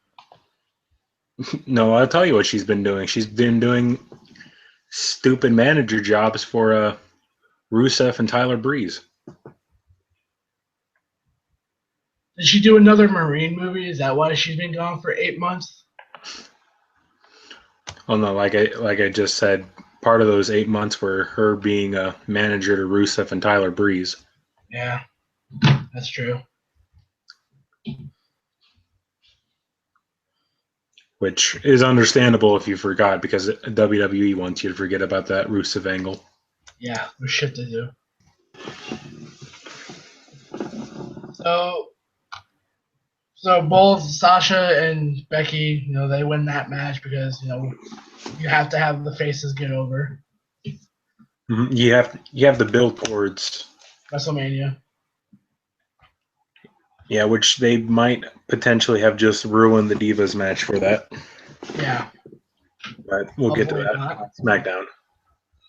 No, I'll tell you what she's been doing. She's been doing stupid manager jobs for Rusev and Tyler Breeze. Did she do another Marine movie? Is that why she's been gone for 8 months? Oh no, like I just said, part of those 8 months were her being a manager to Rusev and Tyler Breeze. Yeah, that's true. Which is understandable if you forgot, because WWE wants you to forget about that Rusev angle. Yeah, there's shit to do. So both Sasha and Becky, they win that match because, you have to have the faces get over. Mm-hmm. You have the build towards WrestleMania. Yeah, which they might potentially have just ruined the Divas match for that. Yeah. But we'll get to that. Not. SmackDown.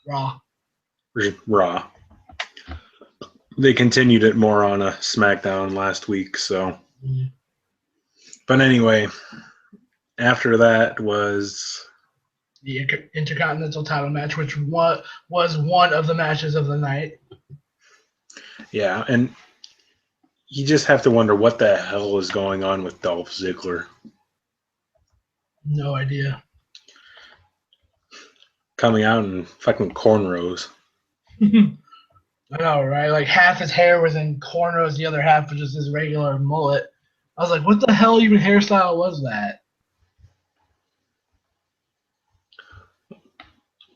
Raw. They continued it more on a SmackDown last week, so. Mm-hmm. But anyway, after that was the Intercontinental title match, which was one of the matches of the night. Yeah, and you just have to wonder what the hell is going on with Dolph Ziggler. No idea. Coming out in fucking cornrows. I know, right? Like half his hair was in cornrows, the other half was just his regular mullet. I was like, what the hell even hairstyle was that?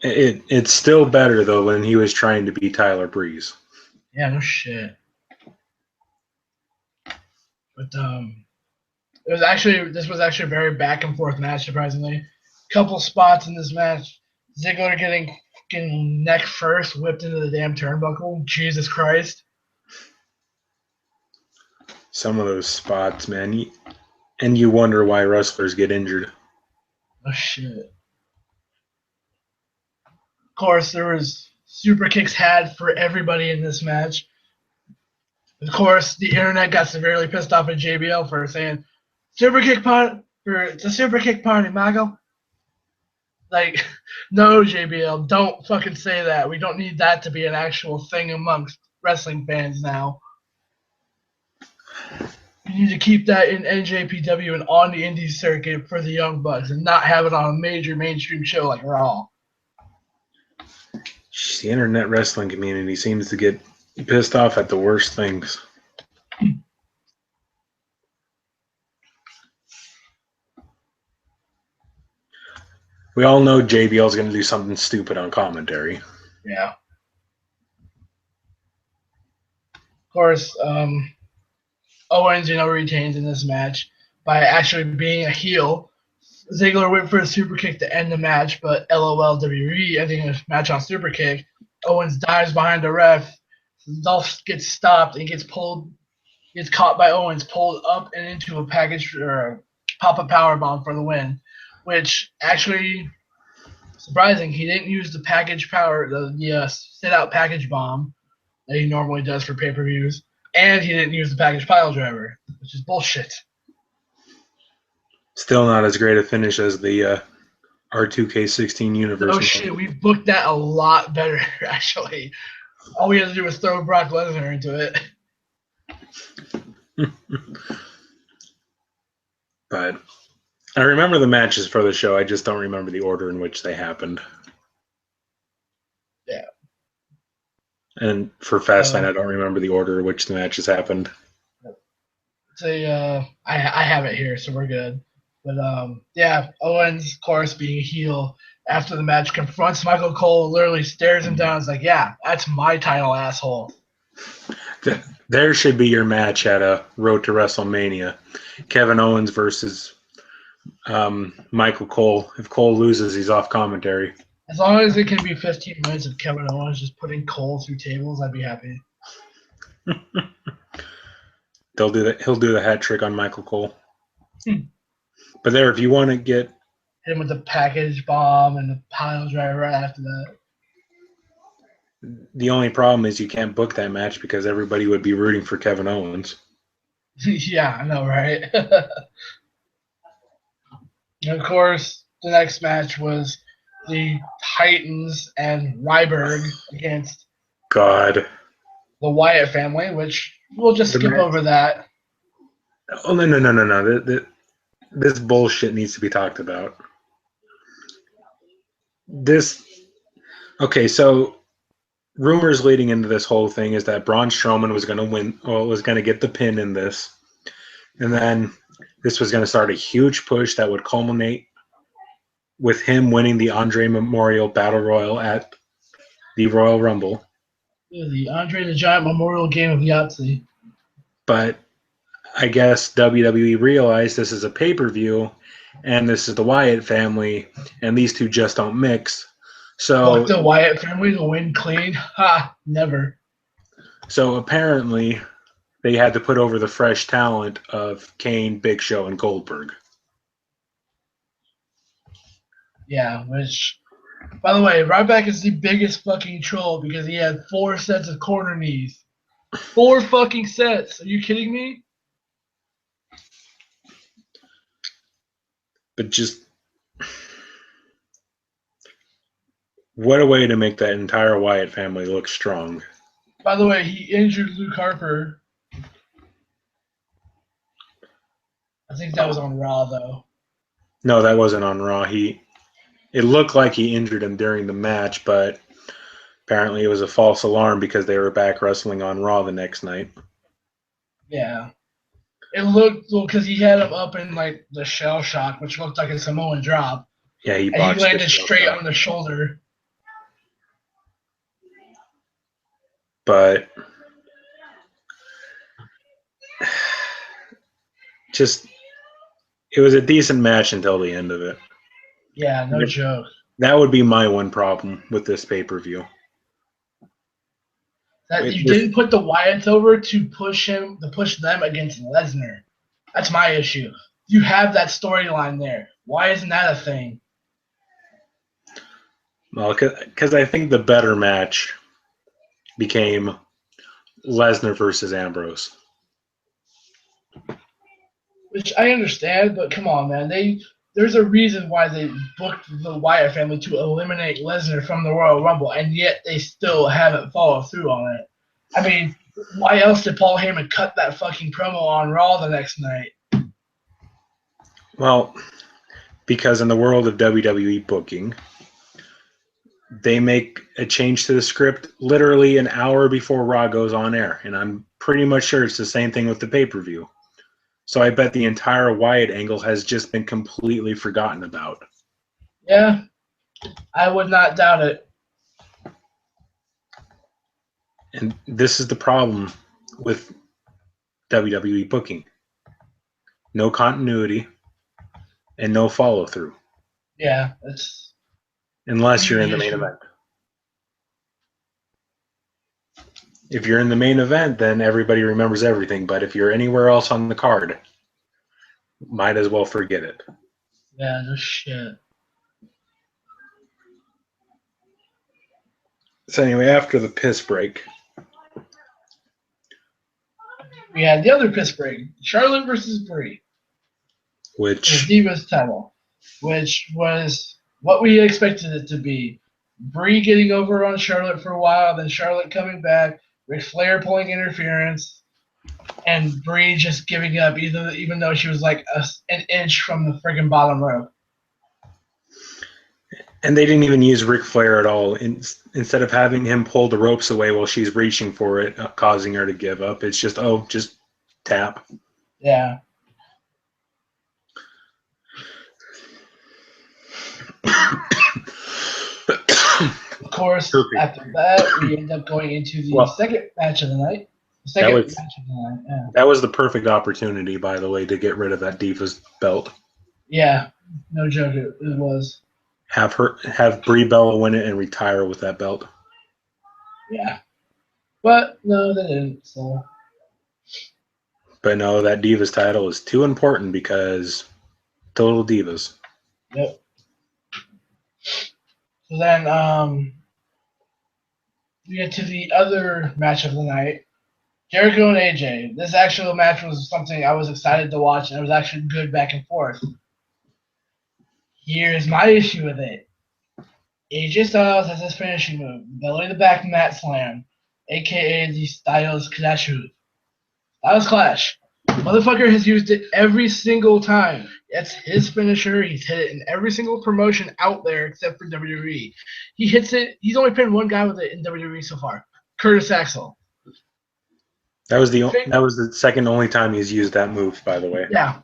It's still better, though, when he was trying to be Tyler Breeze. Yeah, no shit. But this was actually a very back and forth match. Surprisingly, couple spots in this match. Ziggler getting fucking neck first whipped into the damn turnbuckle. Jesus Christ. Some of those spots, man, and you wonder why wrestlers get injured. Oh shit. Of course, there was super kicks had for everybody in this match. Of course, the internet got severely pissed off at JBL for saying super kick party. It's a super kick party, Mago. Like, no, JBL, don't fucking say that. We don't need that to be an actual thing amongst wrestling fans now. You need to keep that in NJPW and on the indie circuit for the Young Bucks and not have it on a major mainstream show like Raw. The internet wrestling community seems to get pissed off at the worst things. We all know JBL is going to do something stupid on commentary. Yeah. Of course, Owens, retains in this match by actually being a heel. Ziggler went for a super kick to end the match, but LOL WWE ending the match on super kick. Owens dives behind the ref. Dolph gets stopped and gets caught by Owens, pulled up and into a package or a pop-up powerbomb for the win, which actually surprising. He didn't use the package power, the sit-out package bomb that he normally does for pay-per-views, and he didn't use the package pile driver, which is bullshit. Still not as great a finish as the R2K16 universe. Oh shit, we booked that a lot better, actually. All we had to do was throw Brock Lesnar into it. But I remember the matches for the show. I just don't remember the order in which they happened. Yeah. And for Fastlane, I don't remember the order in which the matches happened. I have it here, so we're good. But yeah, Owens, of course, being a heel after the match, confronts Michael Cole, literally stares him down. It's like, yeah, that's my title, asshole. There should be your match at a Road to WrestleMania. Kevin Owens versus Michael Cole. If Cole loses, he's off commentary. As long as it can be 15 minutes of Kevin Owens just putting Cole through tables, I'd be happy. He'll do the hat trick on Michael Cole. But there, if you want to get hit him with the package bomb and the pile driver right after that. The only problem is you can't book that match because everybody would be rooting for Kevin Owens. Yeah, I know, right? And of course, the next match was the Titans and RWBY against the Wyatt family, which we'll just skip over that. Oh, no. This bullshit needs to be talked about. Okay, so rumors leading into this whole thing is that Braun Strowman was going to win, or was going to get the pin in this. And then this was going to start a huge push that would culminate with him winning the Andre Memorial Battle Royal at the Royal Rumble. Yeah, the Andre the Giant Memorial Game of Yahtzee. But I guess WWE realized this is a pay-per-view and this is the Wyatt family, and these two just don't mix. So fuck the Wyatt family to win clean? Ha, never. So apparently they had to put over the fresh talent of Kane, Big Show, and Goldberg. Yeah, which, by the way, Ryback is the biggest fucking troll because he had 4 sets of corner knees. 4 fucking sets. Are you kidding me? But just what a way to make that entire Wyatt family look strong. By the way, he injured Luke Harper. I think that was on Raw, though. No, that wasn't on Raw. It looked like he injured him during the match, but apparently it was a false alarm because they were back wrestling on Raw the next night. Yeah. It looked, well, because he had him up in, like, the shell shock, which looked like a Samoan drop. Yeah, he landed straight on the shoulder. But it was a decent match until the end of it. Yeah, no joke. That would be my one problem with this pay-per-view. That you didn't put the Wyatts over to push them against Lesnar. That's my issue. You have that storyline there. Why isn't that a thing? Well, because I think the better match became Lesnar versus Ambrose. Which I understand, but come on, man. There's a reason why they booked the Wyatt family to eliminate Lesnar from the Royal Rumble, and yet they still haven't followed through on it. I mean, why else did Paul Heyman cut that fucking promo on Raw the next night? Well, because in the world of WWE booking, they make a change to the script literally an hour before Raw goes on air, and I'm pretty much sure it's the same thing with the pay-per-view. So I bet the entire Wyatt angle has just been completely forgotten about. Yeah, I would not doubt it. And this is the problem with WWE booking. No continuity and no follow-through. Yeah, it's unless you're in the main event. If you're in the main event, then everybody remembers everything. But if you're anywhere else on the card, might as well forget it. Yeah, no shit. So anyway, after the piss break, we had the other piss break, Charlotte versus Brie. which the Divas title, which was what we expected it to be. Brie getting over on Charlotte for a while, then Charlotte coming back, Ric Flair pulling interference, and Brie just giving up, even though she was like an inch from the friggin' bottom rope. and they didn't even use Ric Flair at all. Instead of having him pull the ropes away while she's reaching for it, causing her to give up, it's just tap. Yeah. Of course, after that, we end up going into the second match of the night. That was the perfect opportunity, by the way, to get rid of that Divas belt. Yeah, no joke, it was. Have Brie Bella win it and retire with that belt. Yeah, but no, they didn't. So. But no, that Divas title is too important because Total Divas. Yep. So then, we get to the other match of the night. Jericho and AJ. This actual match was something I was excited to watch, and it was actually good back and forth. Here's my issue with it. AJ Styles has his finishing move, belly to back mat slam, aka the Styles Clash. Styles Clash. Motherfucker has used it every single time. It's his finisher. He's hit it in every single promotion out there except for WWE. He hits it. He's only pinned one guy with it in WWE so far, Curtis Axel. That was the second only time he's used that move, by the way. Yeah.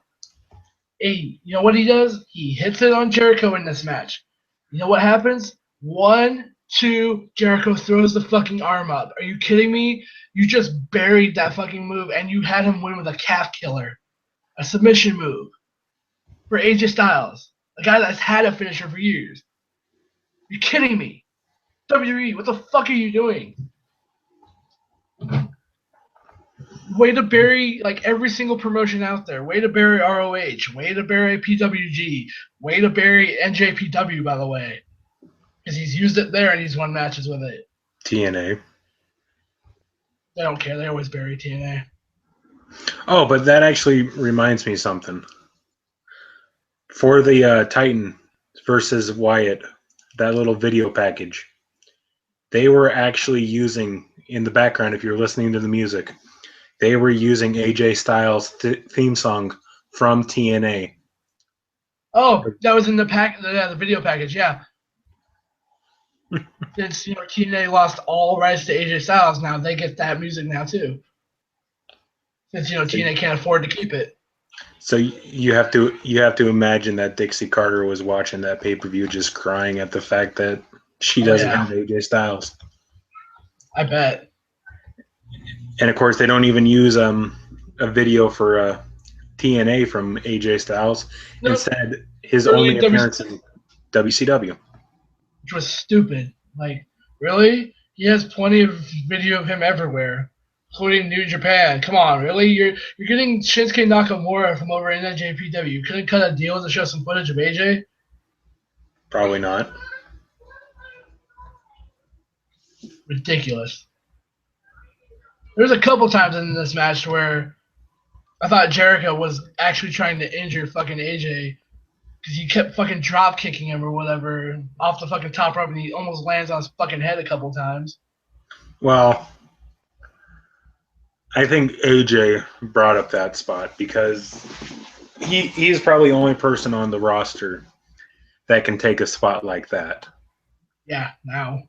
Hey, you know what he does? He hits it on Jericho in this match. You know what happens? 1, 2, Jericho throws the fucking arm up. Are you kidding me? You just buried that fucking move, and you had him win with a calf killer. A submission move. For AJ Styles. A guy that's had a finisher for years. You're kidding me. WWE, what the fuck are you doing? Way to bury like every single promotion out there. Way to bury ROH. Way to bury PWG. Way to bury NJPW, by the way. Because he's used it there and he's won matches with it. TNA. They don't care. They always bury TNA. Oh, but that actually reminds me of something. For the Titan versus Wyatt, that little video package, they were actually using, in the background, if you're listening to the music, they were using AJ Styles' theme song from TNA. Oh, that was in the video package, yeah. Since TNA lost all rights to AJ Styles, now they get that music now too. Since TNA can't afford to keep it. So you have to imagine that Dixie Carter was watching that pay-per-view just crying at the fact that she doesn't have AJ Styles. I bet. And of course, they don't even use a video for TNA from AJ Styles. Nope. Instead, his Really, only appearance in WCW. Which was stupid. Like, really? He has plenty of video of him everywhere, including New Japan. Come on, really? You're getting Shinsuke Nakamura from over in NJPW. You couldn't cut a deal to show some footage of AJ? Probably not. Ridiculous. There's a couple times in this match where I thought Jericho was actually trying to injure fucking AJ because he kept fucking drop kicking him or whatever off the fucking top rope, and he almost lands on his fucking head a couple times. Well, I think AJ brought up that spot because he's probably the only person on the roster that can take a spot like that. Yeah, now.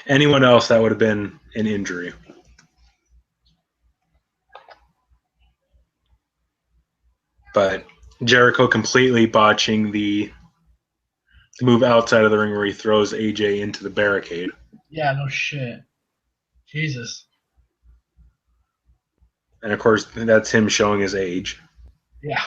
Anyone else, that would have been an injury. But Jericho completely botching the move outside of the ring where he throws AJ into the barricade. Yeah, no shit. Jesus. And of course, that's him showing his age. Yeah.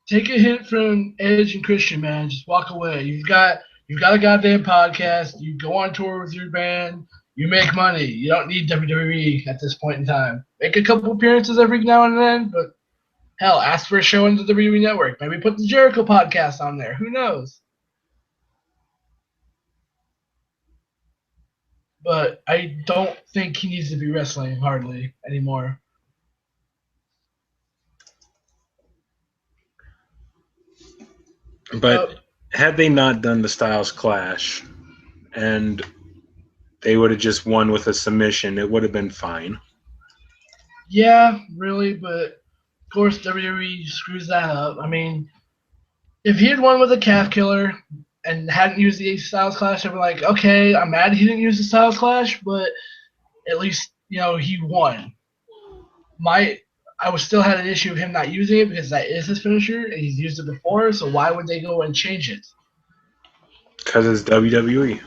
Take a hint from Edge and Christian, man. Just walk away. You've got a goddamn podcast. You go on tour with your band. You make money. You don't need WWE at this point in time. Make a couple appearances every now and then, but hell, ask for a show on the WWE Network. Maybe put the Jericho podcast on there. Who knows? But I don't think he needs to be wrestling hardly anymore. But had they not done the Styles Clash and they would have just won with a submission, it would have been fine. Yeah, really, but of course WWE screws that up. I mean, if he had won with a calf killer and hadn't used the Styles Clash, I'd be like, okay, I'm mad he didn't use the Styles Clash, but at least, he won. I was still had an issue of him not using it because that is his finisher and he's used it before, so why would they go and change it? Because it's WWE.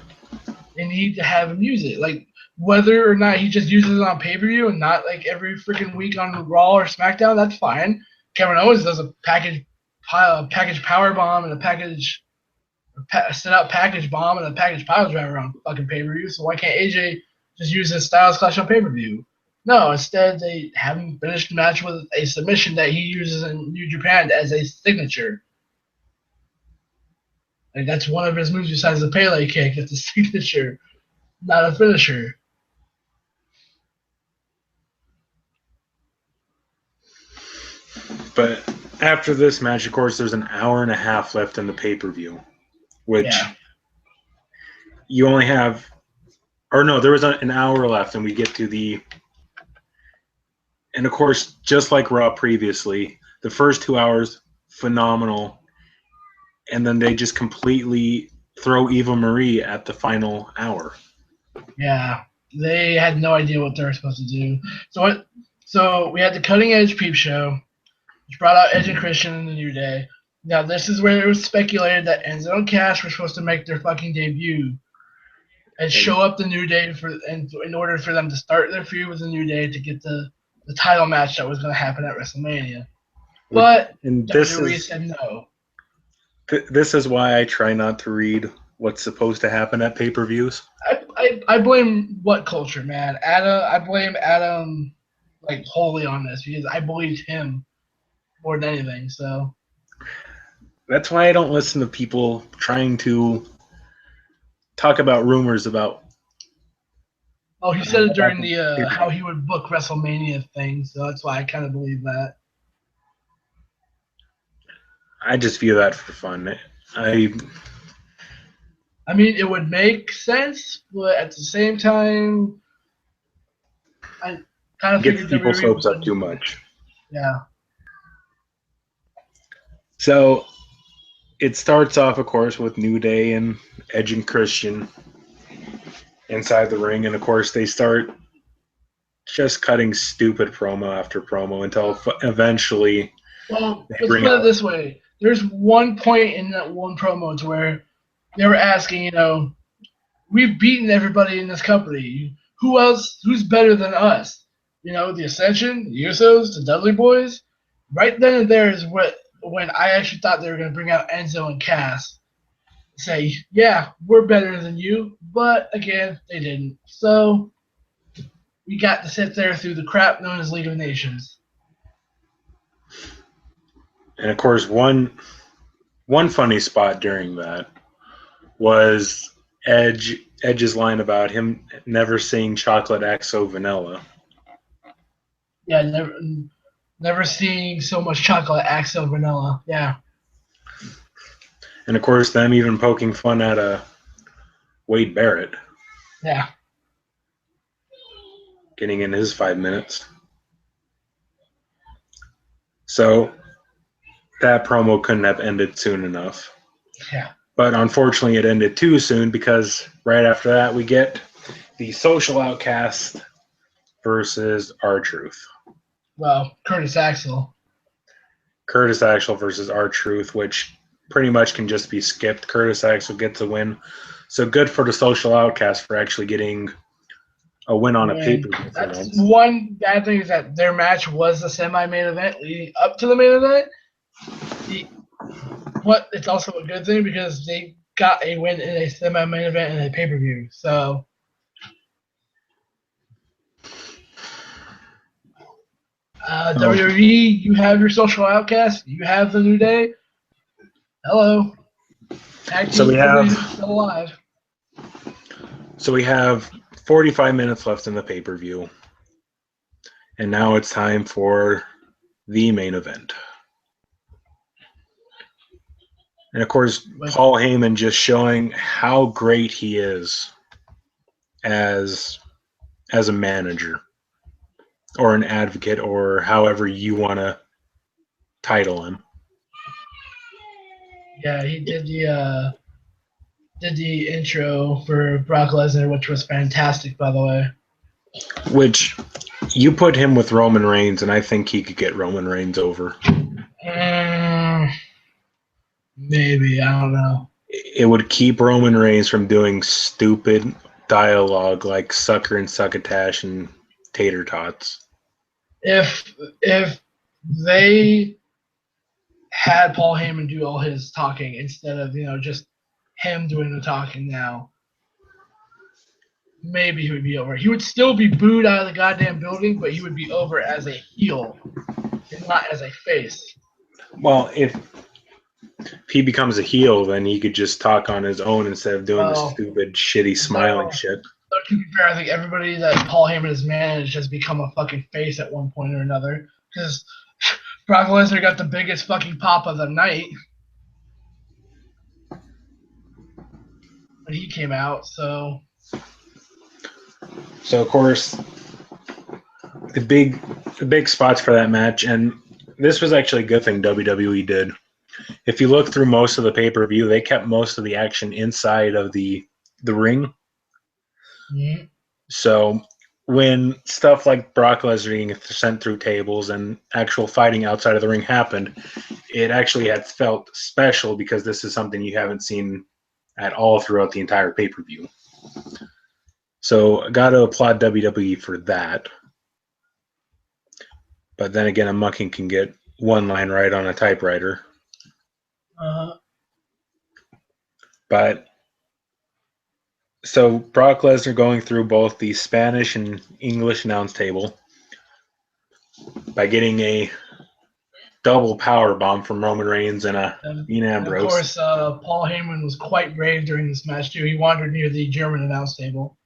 They need to have him use it. Like, whether or not he just uses it on pay-per-view and not like every freaking week on Raw or SmackDown, that's fine. Kevin Owens does a package power bomb and a set out package bomb and a package pile driver on fucking pay-per-view. So why can't AJ just use his Styles Clash on pay-per-view? No, instead they have him finish the match with a submission that he uses in New Japan as a signature. Like, that's one of his moves besides the Pele kick. It's a signature, not a finisher. But after this match, of course, there's an hour and a half left in the pay-per-view, which you only have, or no, there was an hour left, and we get to the, and of course, just like Raw previously, the first 2 hours, phenomenal, and then they just completely throw Eva Marie at the final hour. Yeah, they had no idea what they were supposed to do. So we had the Cutting Edge Peep Show, which brought out Edge and Christian in the New Day. Now, this is where it was speculated that Enzo and Cash were supposed to make their fucking debut and show up the New Day in order for them to start their feud with the New Day to get the title match that was going to happen at WrestleMania. But WWE said no. This is why I try not to read what's supposed to happen at pay-per-views. I blame what culture, man. I blame Adam like wholly on this because I believed him more than anything. So that's why I don't listen to people trying to talk about rumors about. Oh, he said it during the how he would book WrestleMania thing, so that's why I kind of believe that. I just view that for fun. I mean, it would make sense, but at the same time, I kind of gets people's hopes up too much. Yeah. So it starts off, of course, with New Day and Edge and Christian inside the ring, and of course they start just cutting stupid promo after promo until eventually. Well, let's put it this way: there's one point in that one promo to where they were asking, we've beaten everybody in this company. Who else? Who's better than us? the Ascension, the Usos, the Dudley Boys. Right then and there is when I actually thought they were going to bring out Enzo and Cass. Say, yeah, we're better than you, but again, they didn't. So we got to sit there through the crap known as League of Nations. And of course, one funny spot during that was Edge's line about him never seeing chocolate act so vanilla. Yeah, never seeing so much chocolate act so vanilla. Yeah. And of course, them even poking fun at Wade Barrett. Yeah. Getting in his 5 minutes. So that promo couldn't have ended soon enough. Yeah. But unfortunately, it ended too soon because right after that, we get the Social Outcast versus R-Truth. Well, Curtis Axel. Curtis Axel versus R-Truth, which pretty much can just be skipped. Curtis Axel gets a win. So good for the Social Outcast for actually getting a win on a pay-per-view. That's one bad thing is that their match was the semi-main event leading up to the main event. But it's also a good thing because they got a win in a semi-main event and a pay-per-view. So WWE, you have your Social Outcast. You have the New Day. Hello. So we have still alive. So we have 45 minutes left in the pay-per-view. And now it's time for the main event. And of course, Paul Heyman just showing how great he is as a manager or an advocate or however you want to title him. Yeah, he did the intro for Brock Lesnar, which was fantastic, by the way. Which you put him with Roman Reigns, and I think he could get Roman Reigns over. Maybe, I don't know. It would keep Roman Reigns from doing stupid dialogue like sucker and succotash and tater tots. If they had Paul Heyman do all his talking instead of just him doing the talking now, maybe he would be over. He would still be booed out of the goddamn building, but he would be over as a heel and not as a face. Well, if he becomes a heel, then he could just talk on his own instead of doing the stupid, shitty, smiling shit. To be fair, I think everybody that Paul Heyman has managed has become a fucking face at one point or another. Because Brock Lesnar got the biggest fucking pop of the night when he came out. So of course, the big spots for that match, and this was actually a good thing WWE did. If you look through most of the pay-per-view, they kept most of the action inside of the ring. Mm-hmm. So when stuff like Brock Lesnar being sent through tables and actual fighting outside of the ring happened, it actually had felt special because this is something you haven't seen at all throughout the entire pay-per-view. So I got to applaud WWE for that. But then again, a mucking can get one line right on a typewriter. But so Brock Lesnar going through both the Spanish and English announce table by getting a double power bomb from Roman Reigns and Dean Ambrose. Of course, Paul Heyman was quite brave during this match too. He wandered near the German announce table.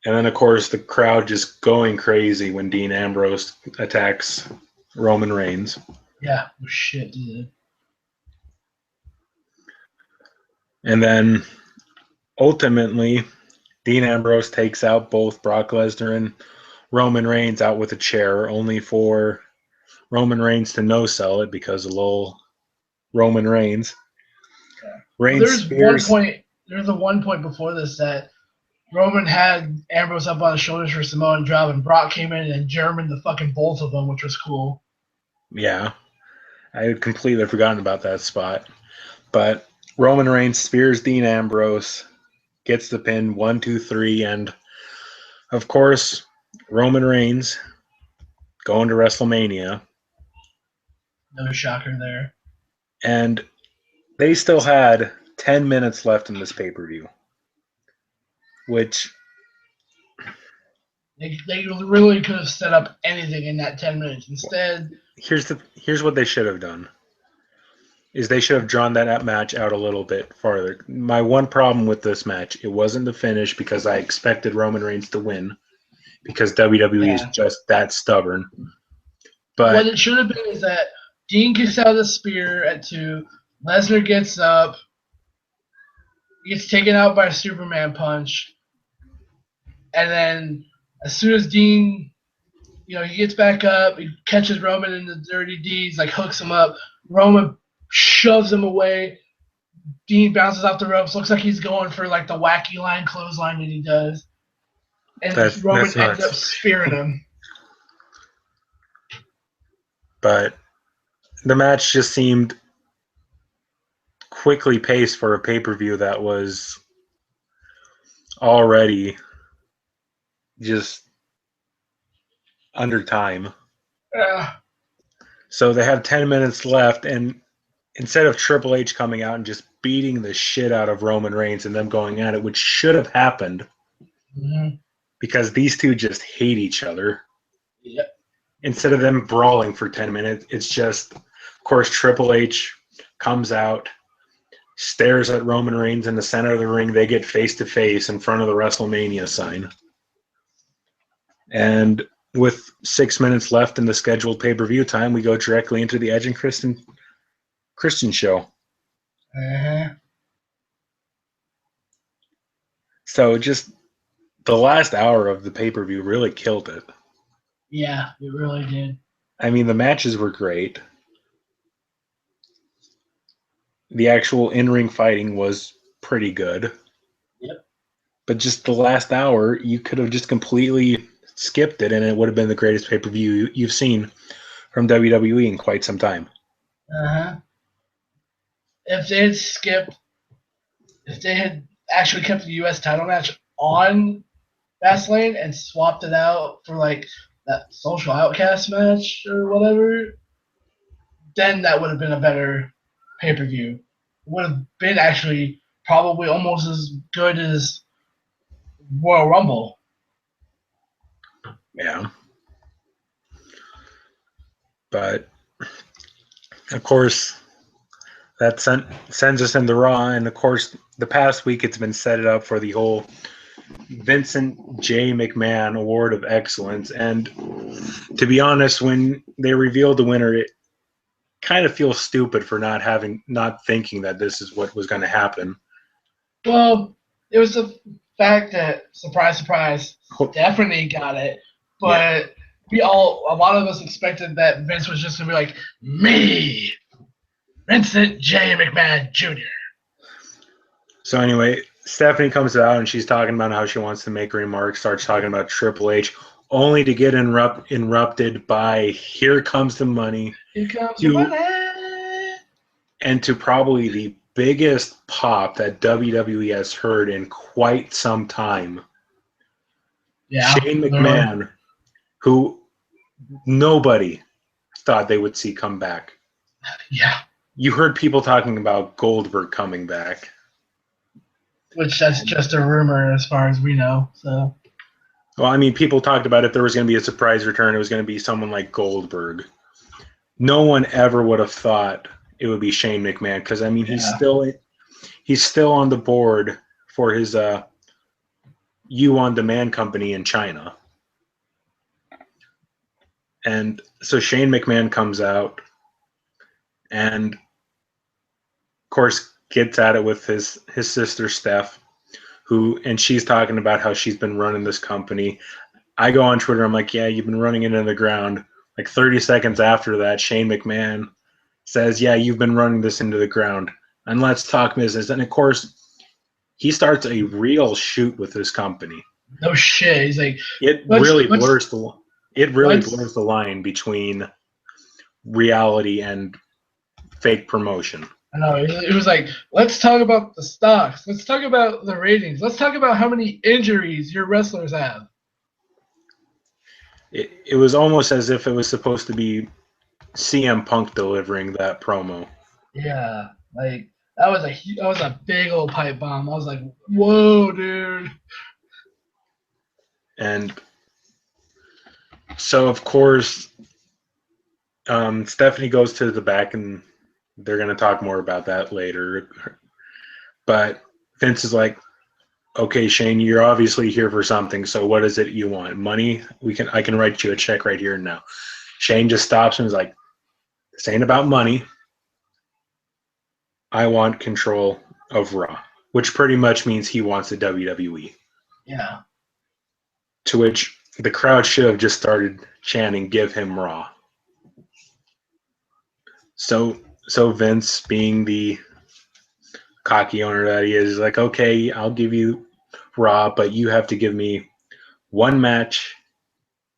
And then, of course, the crowd just going crazy when Dean Ambrose attacks Roman Reigns. Yeah, shit, dude. And then, ultimately, Dean Ambrose takes out both Brock Lesnar and Roman Reigns out with a chair, only for Roman Reigns to no-sell it because of little Roman Reigns. Yeah. Reigns there's the one point before this that Roman had Ambrose up on his shoulders for Samoan drop, and Brock came in and Germaned the fucking both of them, which was cool. Yeah. I had completely forgotten about that spot. But Roman Reigns spears Dean Ambrose, gets the pin 1, 2, 3, and Of course, Roman Reigns going to WrestleMania, No shocker there. and they still had 10 minutes left in this pay-per-view, which They really could have set up anything in that 10 minutes. Instead, here's what they should have done. Is they should have drawn that match out a little bit farther. My one problem with this match, it wasn't the finish because I expected Roman Reigns to win because WWE is just that stubborn. But what it should have been is that Dean kicks out the spear at 2, Lesnar gets up, gets taken out by a Superman punch, and then as soon as Dean, he gets back up, he catches Roman in the dirty deeds, like hooks him up. Roman shoves him away. Dean bounces off the ropes. Looks like he's going for like the wacky line clothesline that he does. And Roman ends up spearing him. But the match just seemed quickly paced for a pay-per-view that was already just under time. So they have 10 minutes left, and instead of Triple H coming out and just beating the shit out of Roman Reigns and them going at it, which should have happened because these two just hate each other. Yep. Instead of them brawling for 10 minutes, it's just, of course, Triple H comes out, stares at Roman Reigns in the center of the ring. They get face-to-face in front of the WrestleMania sign. And with 6 minutes left in the scheduled pay-per-view time, we go directly into the Edge and Christian show. So just the last hour of the pay-per-view really killed it. Yeah, it really did. I mean, the matches were great. The actual in-ring fighting was pretty good. Yep. But just the last hour, you could have just completely skipped it, and it would have been the greatest pay-per-view you've seen from WWE in quite some time. If they had actually kept the U.S. title match on Fastlane and swapped it out for like that Social Outcast match or whatever, then that would have been a better pay-per-view. It would have been actually probably almost as good as Royal Rumble. Yeah. But, of course, that sends us into Raw. And, of course, the past week it's been set up for the whole Vincent J. McMahon Award of Excellence. And to be honest, when they revealed the winner, it kind of feels stupid for not thinking that this is what was going to happen. Well, it was the fact that, surprise, surprise, Stephanie got it. But a lot of us expected that Vince was just going to be like, me, Vincent J. McMahon Jr. So anyway, Stephanie comes out and she's talking about how she wants to make remarks, starts talking about Triple H, only to get interrupted by "Here comes the money." Here comes the money. And to probably the biggest pop that WWE has heard in quite some time. Yeah, Shane McMahon, who nobody thought they would see come back. Yeah. You heard people talking about Goldberg coming back. Which that's just a rumor as far as we know. So. Well, I mean, people talked about if there was going to be a surprise return, it was going to be someone like Goldberg. No one ever would have thought it would be Shane McMahon because, I mean, he's still on the board for his You On Demand company in China. And so Shane McMahon comes out and, of course, gets at it with his sister, Steph, and she's talking about how she's been running this company. I go on Twitter, I'm like, yeah, you've been running it into the ground. Like 30 seconds after that, Shane McMahon says, yeah, you've been running this into the ground. And let's talk business. And, of course, he starts a real shoot with this company. No shit. He's like, it really blurs the line between reality and fake promotion. I know. It was like, let's talk about the stocks. Let's talk about the ratings. Let's talk about how many injuries your wrestlers have. it was almost as if it was supposed to be CM Punk delivering that promo. Yeah, like that was a big old pipe bomb. I was like, whoa, dude. And so, of course, Stephanie goes to the back, and they're going to talk more about that later. But Vince is like, okay, Shane, you're obviously here for something. So what is it you want? Money? I can write you a check right here and now. Shane just stops and is like, this ain't about money. I want control of Raw, which pretty much means he wants the WWE. Yeah. To which the crowd should have just started chanting, give him Raw. So Vince, being the cocky owner that he is like, okay, I'll give you Raw, but you have to give me one match.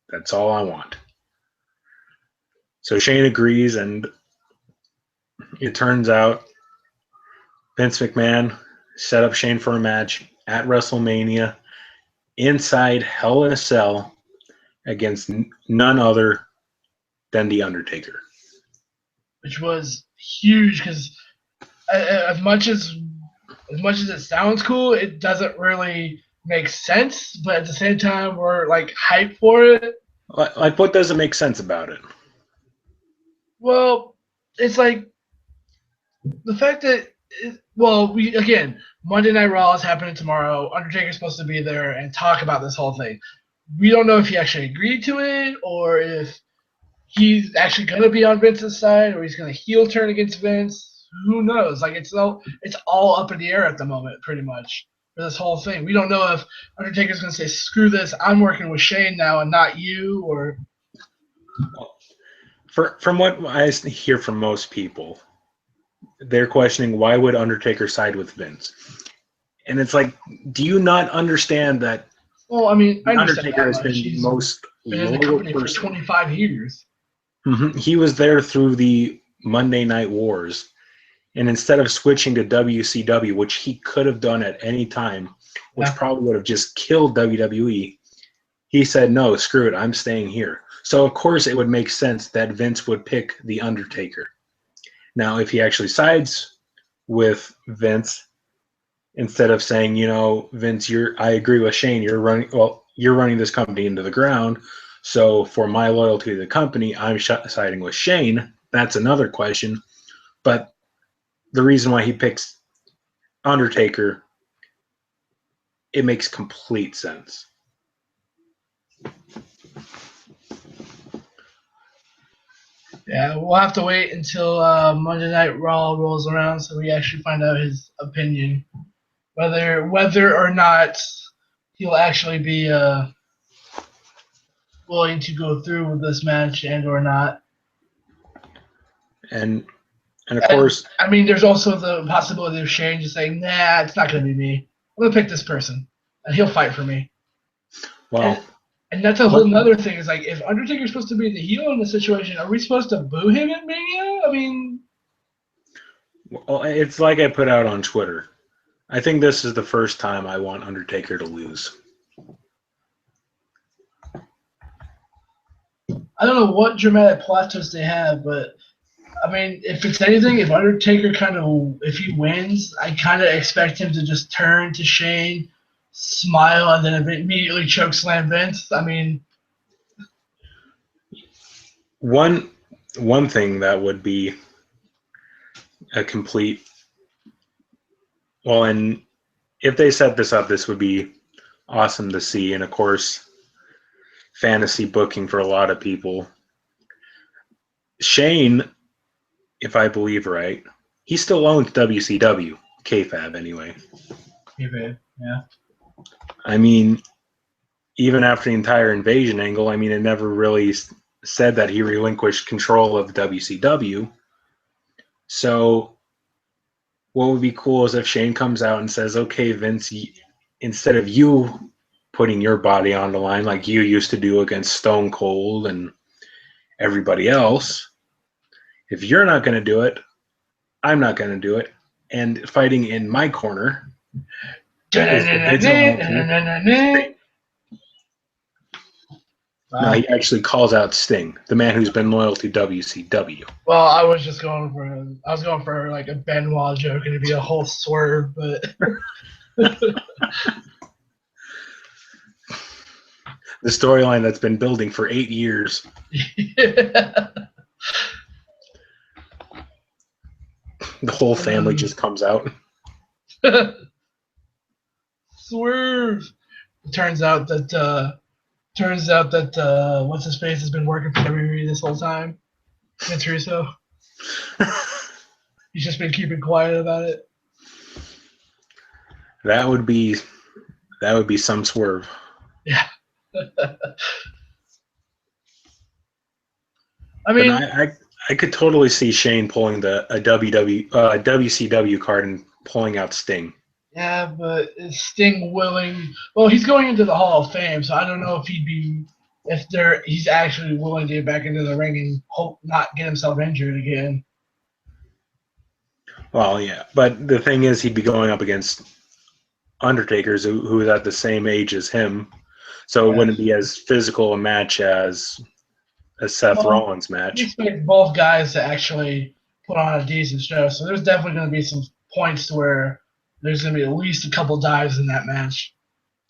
That's all I want. So Shane agrees, and it turns out Vince McMahon set up Shane for a match at WrestleMania inside Hell in a Cell against none other than The Undertaker. Which was huge because as much as it sounds cool, it doesn't really make sense. But at the same time, we're like hyped for it. Like, what doesn't make sense about it? Well, it's like the fact that we again Monday Night Raw is happening tomorrow. Undertaker's supposed to be there and talk about this whole thing. We don't know if he actually agreed to it or if he's actually going to be on Vince's side or he's going to heel turn against Vince. Who knows? Like it's all up in the air at the moment, pretty much for this whole thing. We don't know if Undertaker's going to say, "Screw this! I'm working with Shane now and not you," or. From what I hear from most people, they're questioning why would Undertaker side with Vince, and it's like, do you not understand that? Well, I mean, I understand Undertaker that has much. been the He's most been in the loyal company for person. 25 years. Mm-hmm. He was there through the Monday Night Wars, and instead of switching to WCW, which he could have done at any time, which probably would have just killed WWE, he said, no, screw it, I'm staying here. So, of course, it would make sense that Vince would pick The Undertaker. Now, if he actually sides with Vince, instead of saying, Vince, I agree with Shane, you're running this company into the ground, so for my loyalty to the company, I'm siding with Shane. That's another question. But the reason why he picks Undertaker, it makes complete sense. Yeah, we'll have to wait until Monday Night Raw rolls around so we actually find out his opinion, whether or not he'll actually be willing to go through with this match and or not. And of course, I mean, there's also the possibility of Shane just saying, "Nah, it's not going to be me. I'm going to pick this person, and he'll fight for me." Well, and that's a whole nother thing. Is like, if Undertaker's supposed to be the heel in the situation, are we supposed to boo him at Mania? I mean, well, it's like I put out on Twitter. I think this is the first time I want Undertaker to lose. I don't know what dramatic plot twist they have, but I mean, if it's anything, if Undertaker if he wins, I kind of expect him to just turn to Shane, smile, and then immediately chokeslam Vince. I mean, one thing that would be a complete and if they set this up, this would be awesome to see, and of course, fantasy booking for a lot of people. Shane, if I believe right, he still owns WCW, kayfabe anyway. yeah. I mean, even after the entire invasion angle, I mean, it never really said that he relinquished control of WCW. So what would be cool is if Shane comes out and says, okay, Vince, instead of you putting your body on the line like you used to do against Stone Cold and everybody else, if you're not going to do it, I'm not going to do it. And fighting in my corner is the No, he actually calls out Sting, the man who's been loyal to WCW. Well, I was going for like a Benoit joke and it'd be a whole swerve, but The storyline that's been building for 8 years. yeah. The whole family just comes out. Swerve. It turns out that what's his face has been working for WWE this whole time. Vince Russo. He's just been keeping quiet about it. That would be some swerve. Yeah. I mean, I could totally see Shane pulling a WCW card and pulling out Sting. yeah, but is Sting willing? Well, he's going into the Hall of Fame, so I don't know if he's actually willing to get back into the ring and hope not get himself injured again. Well, yeah, but the thing is, he'd be going up against Undertaker's, who is at the same age as him, so it wouldn't be as physical a match as a Seth Rollins match. We expect both guys to actually put on a decent show, so there's definitely going to be some points to where there's going to be at least a couple dives in that match.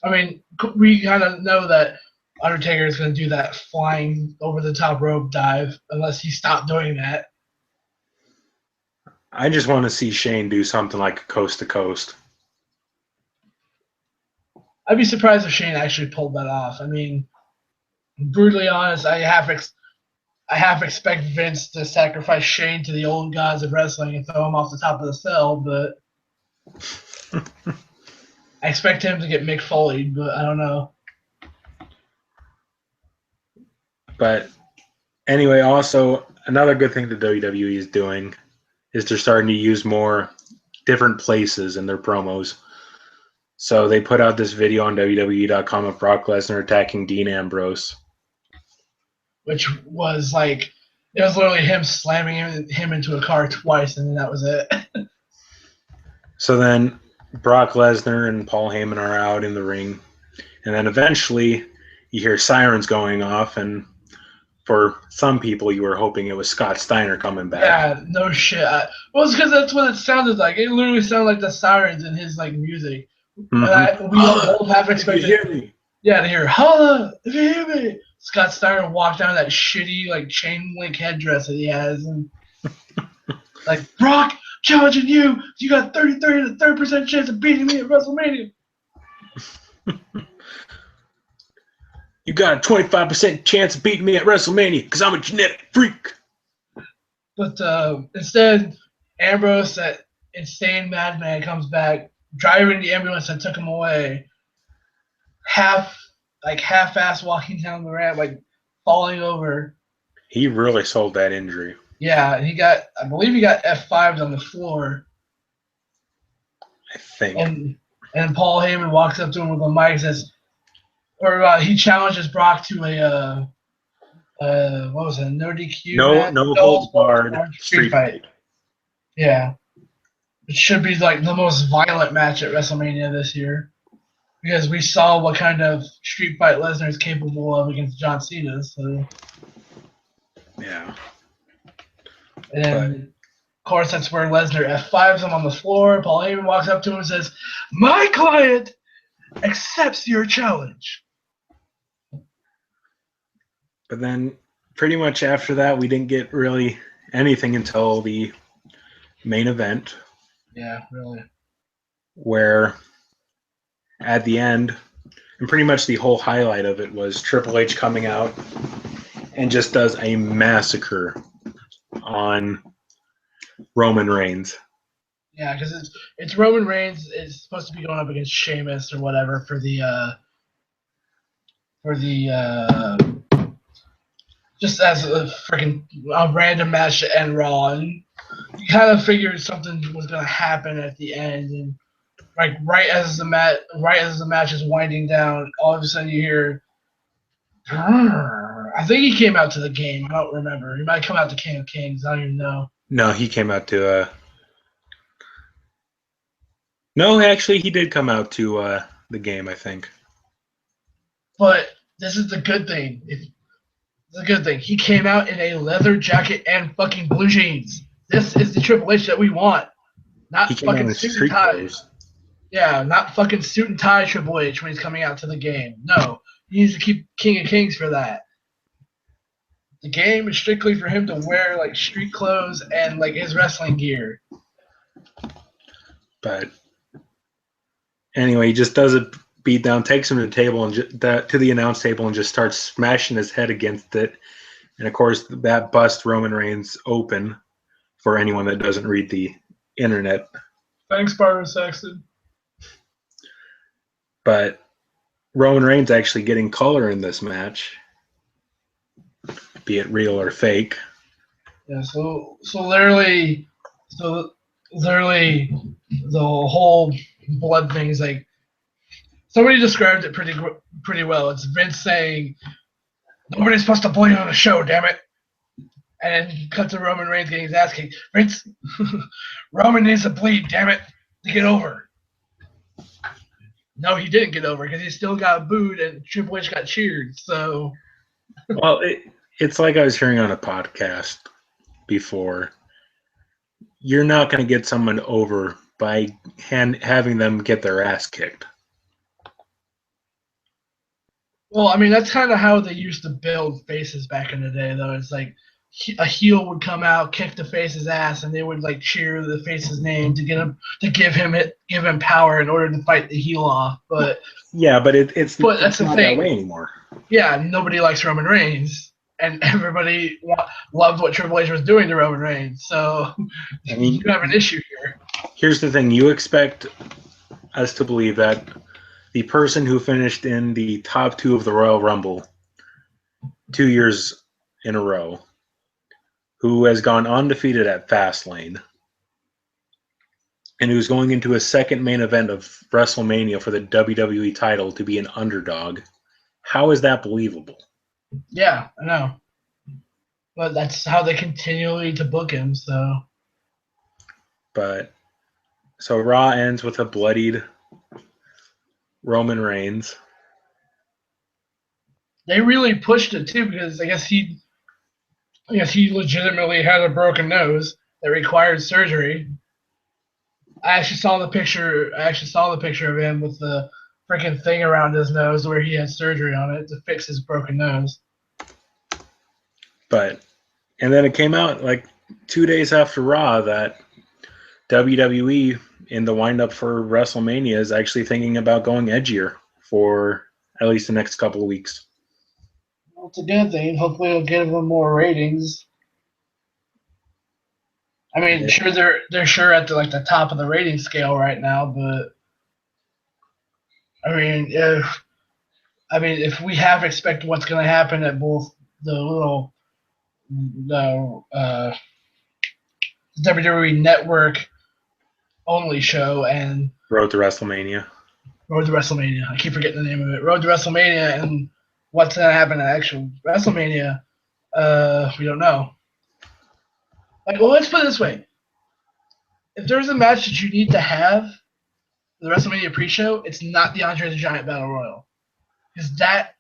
I mean, we kind of know that Undertaker is going to do that flying over the top rope dive unless he stopped doing that. I just want to see Shane do something like coast to coast. I'd be surprised if Shane actually pulled that off. I mean, brutally honest, I half expect Vince to sacrifice Shane to the old gods of wrestling and throw him off the top of the cell, but I expect him to get Mick Foley, but I don't know. But anyway, also another good thing that WWE is doing is they're starting to use more different places in their promos. So they put out this video on WWE.com of Brock Lesnar attacking Dean Ambrose. Which was like, it was literally him slamming him into a car twice, and then that was it. So then Brock Lesnar and Paul Heyman are out in the ring. And then eventually you hear sirens going off, and for some people you were hoping it was Scott Steiner coming back. Yeah, no shit. Well, it's because that's what it sounded like. It literally sounded like the sirens in his like music. Mm-hmm. And we all have expected. You hear me? Yeah, to hear "Holla, if you hear me." Scott Steiner walked down that shitty like chain link headdress that he has, and like, Brock, challenging you. You got 30% chance of beating me at WrestleMania. You got a 25% chance of beating me at WrestleMania because I'm a genetic freak. But instead, Ambrose, that insane madman, comes back, driving the ambulance that took him away, half-ass walking down the ramp, like falling over. He really sold that injury. Yeah, I believe he got F5'd on the floor. I think. And Paul Heyman walks up to him with a mic and says, he challenges Brock to a what was it? No DQ. No holds barred street fight. Yeah, it should be like the most violent match at WrestleMania this year, because we saw what kind of street fight Lesnar is capable of against John Cena. So yeah. And of course, that's where Lesnar F5s him on the floor. Paul Heyman walks up to him and says, "My client accepts your challenge." But then pretty much after that, we didn't get really anything until the main event. Yeah, really. Where at the end, and pretty much the whole highlight of it was Triple H coming out and just does a massacre on Roman Reigns. Yeah, because it's Roman Reigns is supposed to be going up against Sheamus or whatever for the just as a freaking random match to end Raw, and you kind of figured something was going to happen at the end, and like right as the match is winding down, all of a sudden you hear. I think he came out to the game. I don't remember. He might come out to King of Kings. I don't even know. No, he came out to. No, actually, he did come out to the game, I think. But this is the good thing. It's a good thing. He came out in a leather jacket and fucking blue jeans. This is the Triple H that we want. He Not came out fucking in suit and street tie. clothes. Yeah, not fucking suit and tie Triple H when he's coming out to the game. No. He needs to keep King of Kings for that. The game is strictly for him to wear like street clothes and like his wrestling gear. But anyway, he just does a beat down, takes him to the table and to the announce table and just starts smashing his head against it. And of course, that busts Roman Reigns open for anyone that doesn't read the internet. Thanks, Byron Saxton. But Roman Reigns actually getting color in this match, be it real or fake. Yeah, so literally the whole blood thing is like somebody described it pretty well. It's Vince saying nobody's supposed to bleed on the show, damn it. And then cut to Roman Reigns getting his ass kicked. Vince, Roman needs to bleed, damn it, to get over. No, he didn't get over because he still got booed and Triple H got cheered. So, well, it's like I was hearing on a podcast before. You're not going to get someone over by having them get their ass kicked. well, I mean, that's kind of how they used to build faces back in the day, though. It's like a heel would come out, kick the face's ass, and they would like cheer the face's name to give him power in order to fight the heel off. But yeah, but it's that's the not thing. that way anymore. Yeah, nobody likes Roman Reigns, and everybody loved what Triple H was doing to Roman Reigns. So I mean, you have an issue here. Here's the thing: you expect us to believe that the person who finished in the top 2 of the Royal Rumble 2 years in a row, who has gone undefeated at Fastlane, and who's going into a second main event of WrestleMania for the WWE title to be an underdog, how is that believable? Yeah, I know. But that's how they continually to book him, so. But so Raw ends with a bloodied Roman Reigns. They really pushed it too because I guess he legitimately had a broken nose that required surgery. I actually saw the picture of him with the freaking thing around his nose where he had surgery on it to fix his broken nose. And then it came out like 2 days after Raw that WWE in the windup for WrestleMania is actually thinking about going edgier for at least the next couple of weeks. Well, it's a good thing. Hopefully, it'll give them more ratings. I mean, sure they're sure at the top of the rating scale right now, but I mean if we have expected what's going to happen at both the WWE Network only show and Road to WrestleMania. Road to WrestleMania. I keep forgetting the name of it. Road to WrestleMania and what's going to happen at actual WrestleMania, we don't know. Like, well, let's put it this way: if there's a match that you need to have the WrestleMania pre-show, it's not the Andre the Giant Battle Royal, because that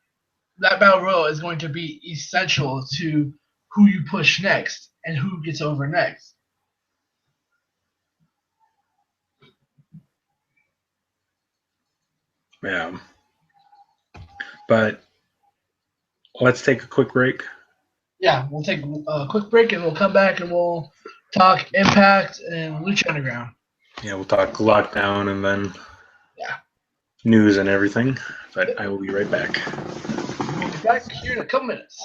Battle Royal is going to be essential to who you push next and who gets over next. Yeah. But let's take a quick break. Yeah, we'll take a quick break and we'll come back and we'll talk Impact and Lucha Underground. Yeah, we'll talk lockdown and then Yeah. news and everything. But I will be right back. We'll be back here in a couple minutes.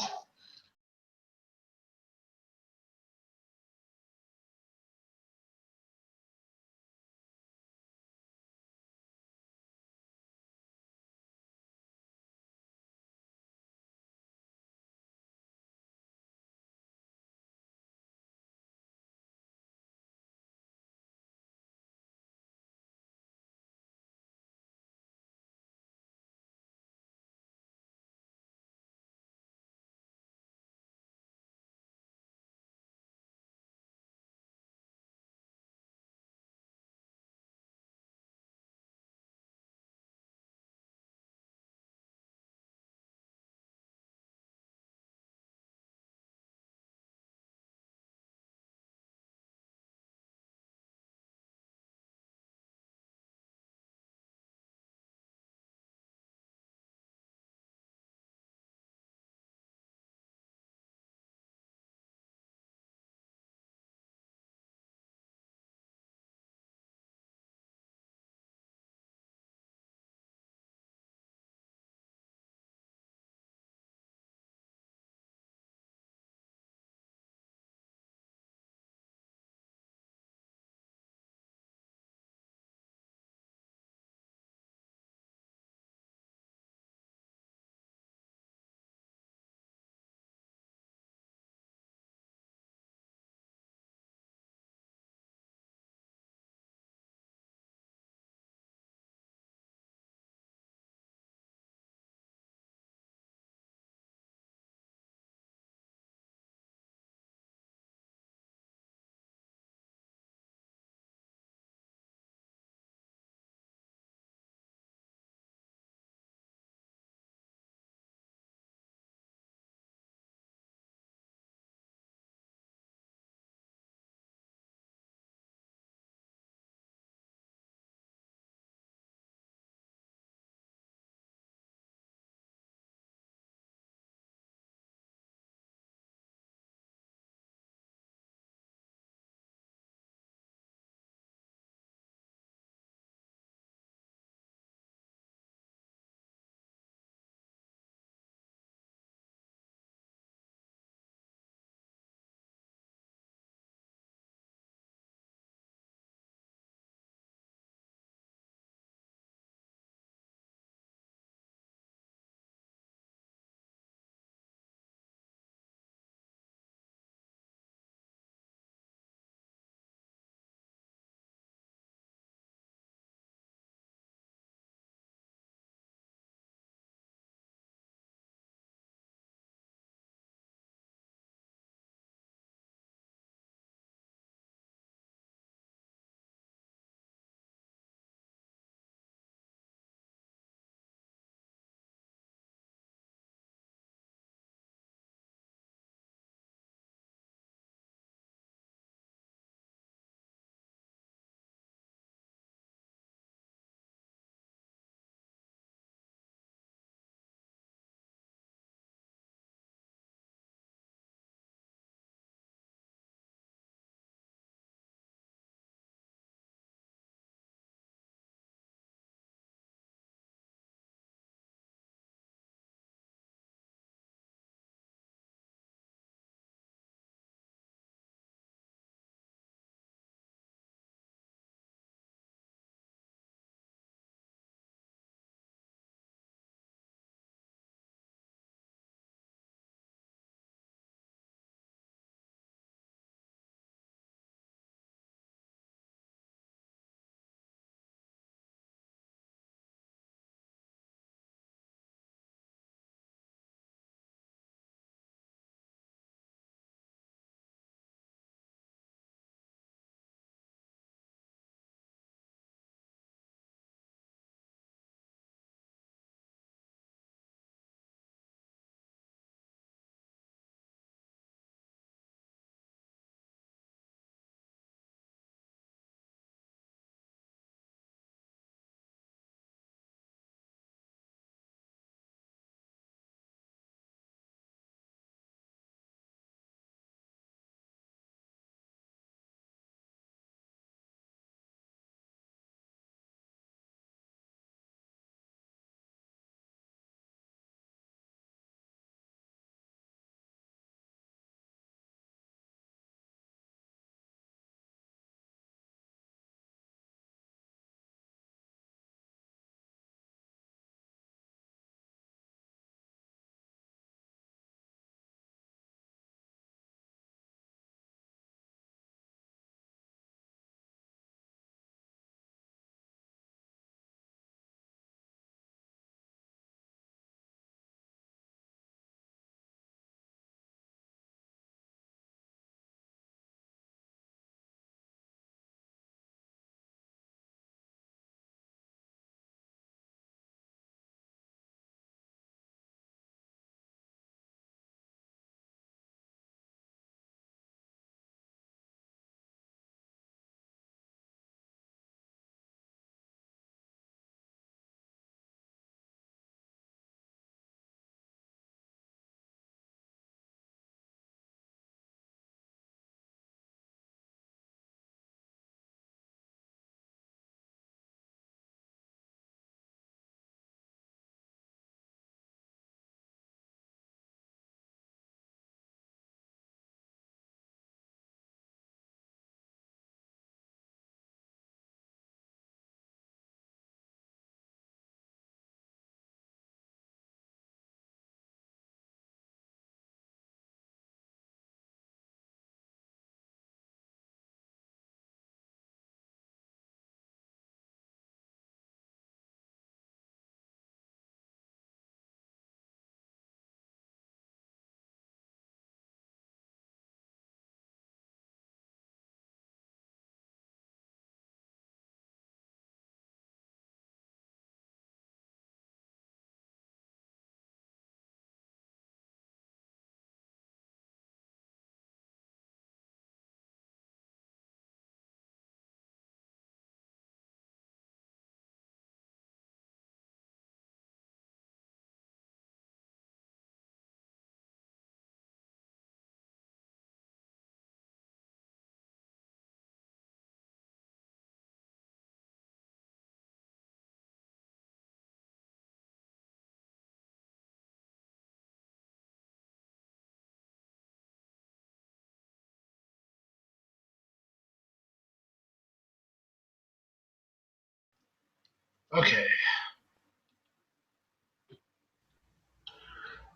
Okay.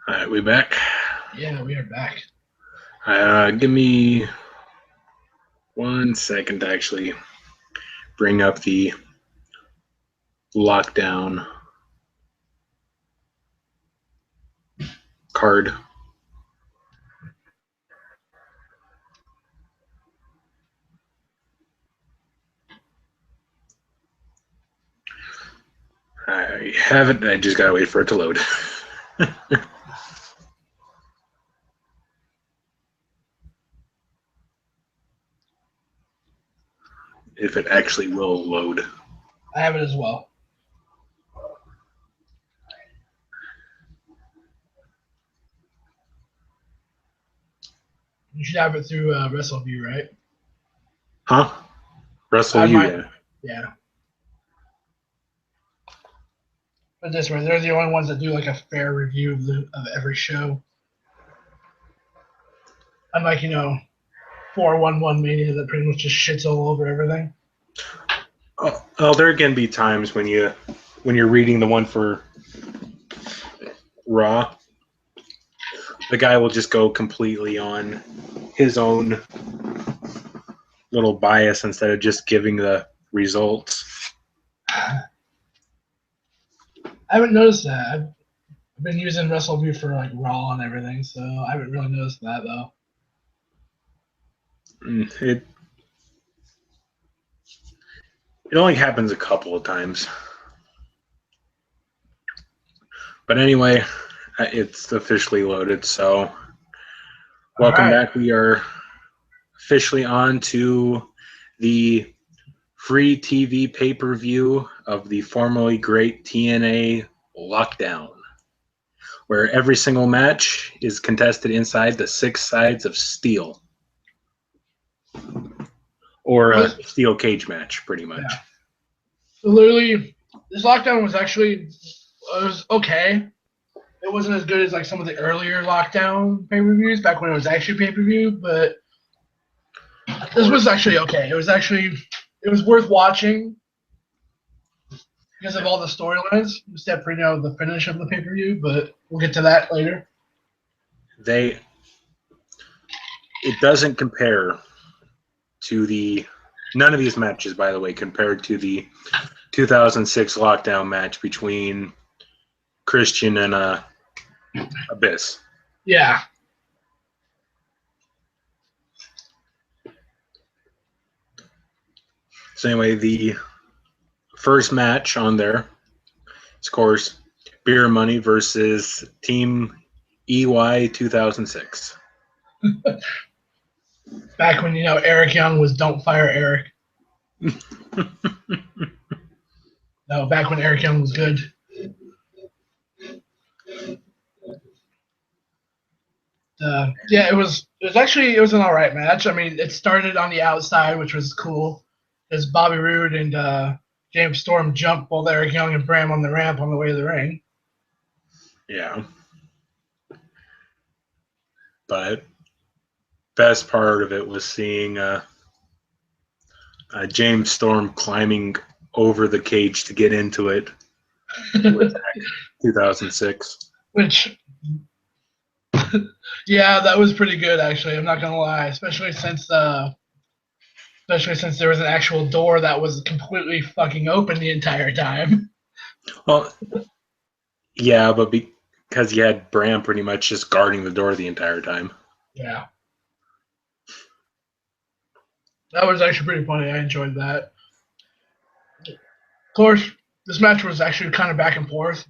All right, we back. Yeah, we are back. Give me 1 second to actually bring up the lockdown card. I have it. I just gotta wait for it to load. If it actually will load. I have it as well. You should have it through WrestleView, right? Huh? Russell, yeah. Yeah. But this way, they're the only ones that do like a fair review of every show. Unlike 411 Mania that pretty much just shits all over everything. Oh, there can be times when you're reading the one for Raw, the guy will just go completely on his own little bias instead of just giving the results. I haven't noticed that. I've been using WrestleView for like Raw and everything, so I haven't really noticed that though. It only happens a couple of times. But anyway, it's officially loaded, so welcome back. We are officially on to the free TV pay-per-view of the formerly great TNA Lockdown, where every single match is contested inside the 6 sides of steel. Or a steel cage match, pretty much. Yeah. So literally, this Lockdown was okay. It wasn't as good as like some of the earlier Lockdown pay-per-views back when it was actually pay-per-view, but this was actually okay. It was worth watching because of all the storylines, except for the finish of the pay-per-view, but we'll get to that later. It doesn't compare to none of these matches, by the way, compared to the 2006 Lockdown match between Christian and Abyss. Yeah. So anyway, the first match on there is, of course, Beer Money versus Team EY 2006. Back when Eric Young was "Don't Fire Eric." No, back when Eric Young was good. It was an all right match. I mean, it started on the outside, which was cool, as Bobby Roode and James Storm jumped both Eric Young and Bram on the ramp on the way to the ring. Yeah. But best part of it was seeing James Storm climbing over the cage to get into it with 2006. Which, yeah, that was pretty good, actually. I'm not going to lie, especially since there was an actual door that was completely fucking open the entire time. Well, yeah, but because you had Bram pretty much just guarding the door the entire time. Yeah. That was actually pretty funny. I enjoyed that. Of course, this match was actually kind of back and forth,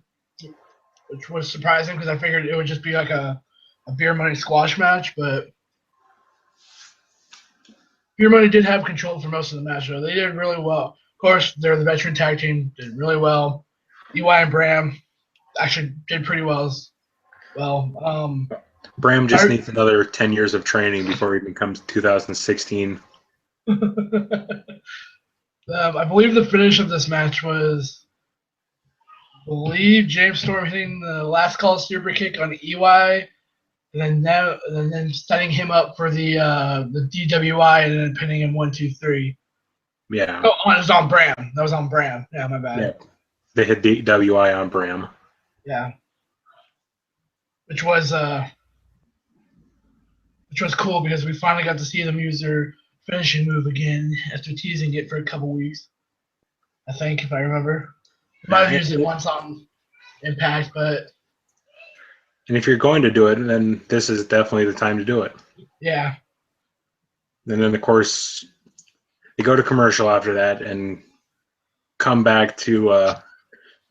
which was surprising because I figured it would just be like a Beer Money squash match, but Beer Money did have control for most of the match, though. They did really well. Of course, they're the veteran tag team, did really well. EY and Bram actually did pretty well as well. Bram just needs another 10 years of training before he becomes 2016. I believe the finish of this match was, James Storm hitting the last call super kick on EY, and then setting him up for the DWI, and then pinning him 1, 2, 3. Yeah. Oh, it was on Bram. That was on Bram. Yeah, my bad. Yeah. They hit the WI on Bram. Yeah. Which was cool because we finally got to see them use their finishing move again after teasing it for a couple weeks. I think, if I remember. They might have used it once on Impact, but and if you're going to do it, then this is definitely the time to do it. yeah. And then, of course, they go to commercial after that and come back to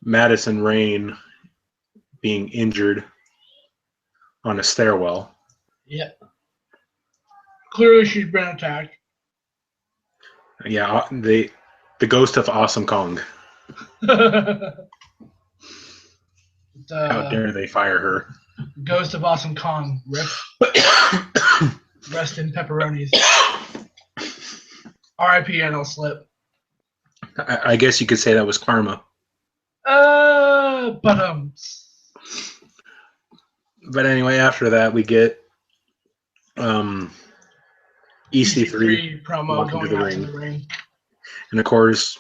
Madison Rayne being injured on a stairwell. Yep. Clearly, she's been attacked. Yeah, the ghost of Awesome Kong. How dare they fire her? Ghost of Awesome Kong. Rip. Rest in pepperonis. R.I.P. NL Slip. I guess you could say that was karma. But But anyway, after that we get EC3 promo going out to the ring. And of course,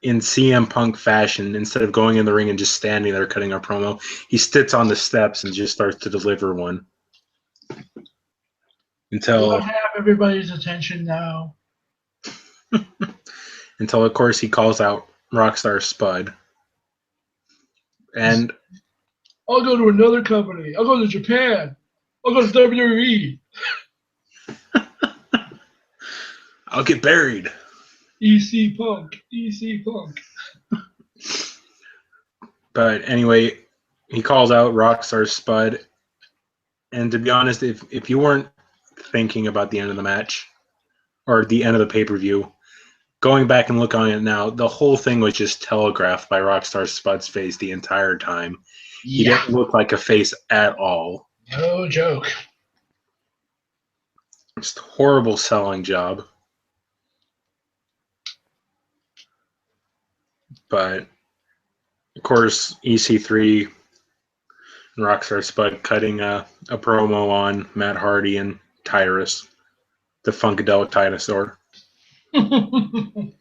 in CM Punk fashion, instead of going in the ring and just standing there cutting a promo, he sits on the steps and just starts to deliver one. Until have everybody's attention now. Until, of course, he calls out Rockstar Spud. And I'll go to another company. I'll go to Japan. I'll go to WWE. I'll get buried. EC Punk. EC Punk. But anyway, he calls out Rockstar Spud. And to be honest, if you weren't thinking about the end of the match or the end of the pay-per-view, going back and looking on it now, the whole thing was just telegraphed by Rockstar Spud's face the entire time. He didn't look like a face at all. No joke. Just horrible selling job. But, of course, EC3 and Rockstar Spud cutting a promo on Matt Hardy and Tyrus, the Funkadelic Dinosaur. And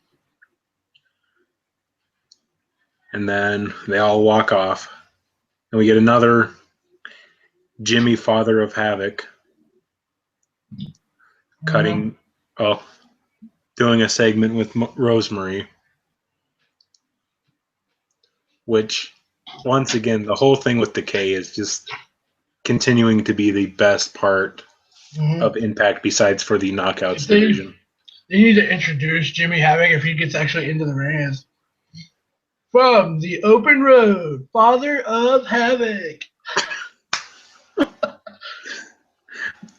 then they all walk off. And we get another Jimmy, Father of Havoc, doing a segment with Rosemary. Which, once again, the whole thing with Decay is just continuing to be the best part of Impact besides for the Knockouts division. They need to introduce Jimmy Havoc if he gets actually into the ring. From the open road, Father of Havoc.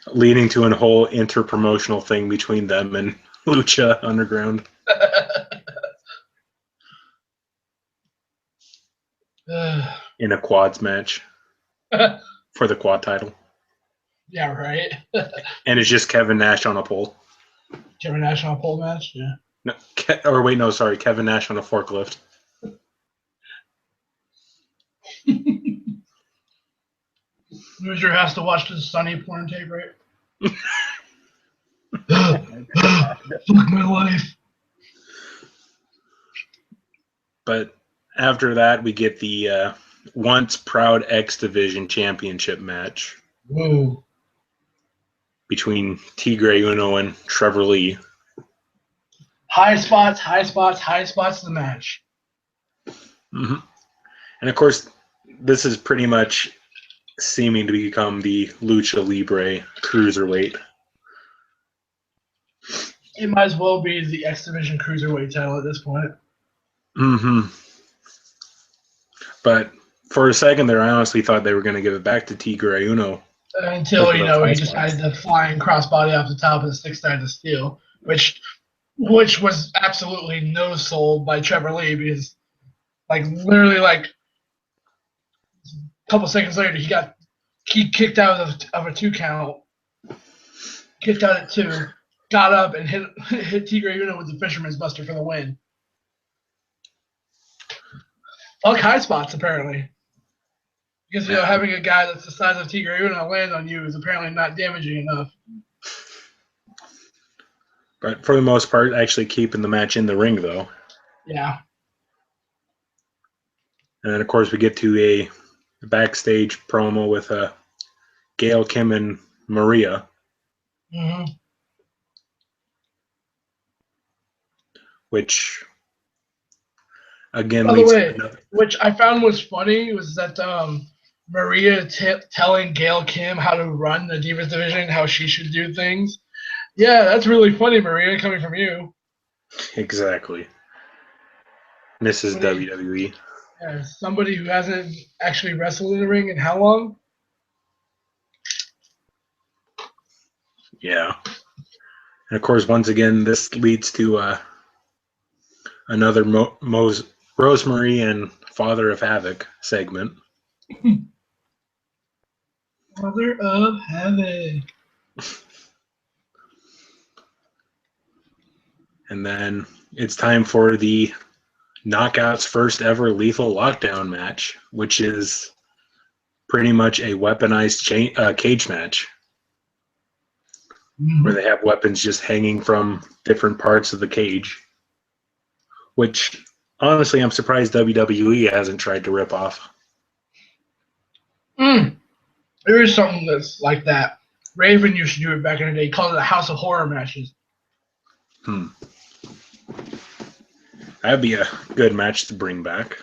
Leading to a whole inter-promotional thing between them and Lucha Underground. In a quads match for the quad title. Yeah, right. And it's just Kevin Nash on a pole. Kevin Nash on a pole match? Yeah. No, Kevin Nash on a forklift. Loser has to watch the Sunny porn tape, right? Fuck my life. But after that, we get the once proud X Division Championship match. Whoa. Between Tigre Uno and Trevor Lee. High spots of the match. Mm-hmm. And of course, this is pretty much seeming to become the Lucha Libre Cruiserweight. It might as well be the X Division Cruiserweight title at this point. Mm-hmm. But for a second there, I honestly thought they were going to give it back to Tigre Uno. Until, he decided to flying crossbody off the top of the six-sided of steel, which was absolutely no sold by Trevor Lee because, literally, a couple seconds later, he kicked out of a 2 count, kicked out at 2, got up and hit Tigre Uno with the Fisherman's Buster for the win. Fuck high spots, apparently. Because, having a guy that's the size of Tigre Uno land on you is apparently not damaging enough. But for the most part, actually keeping the match in the ring, though. Yeah. And then, of course, we get to a backstage promo with Gail, Kim, and Maria. Mm-hmm. Which, again, By the leads to way, another. which I found was funny was that Maria telling Gail Kim how to run the Divas division, how she should do things. Yeah, that's really funny, Maria, coming from you. Exactly. Mrs. Somebody, WWE. somebody who hasn't actually wrestled in the ring in how long? Yeah. And of course, once again, this leads to another Rosemary and Father of Havoc segment. Mother of Havoc. And then it's time for the Knockout's first ever Lethal Lockdown match, which is pretty much a weaponized cage match where they have weapons just hanging from different parts of the cage, which honestly I'm surprised WWE hasn't tried to rip off. There is something that's like that. Raven used to do it back in the day. He called it the House of Horror matches. That'd be a good match to bring back.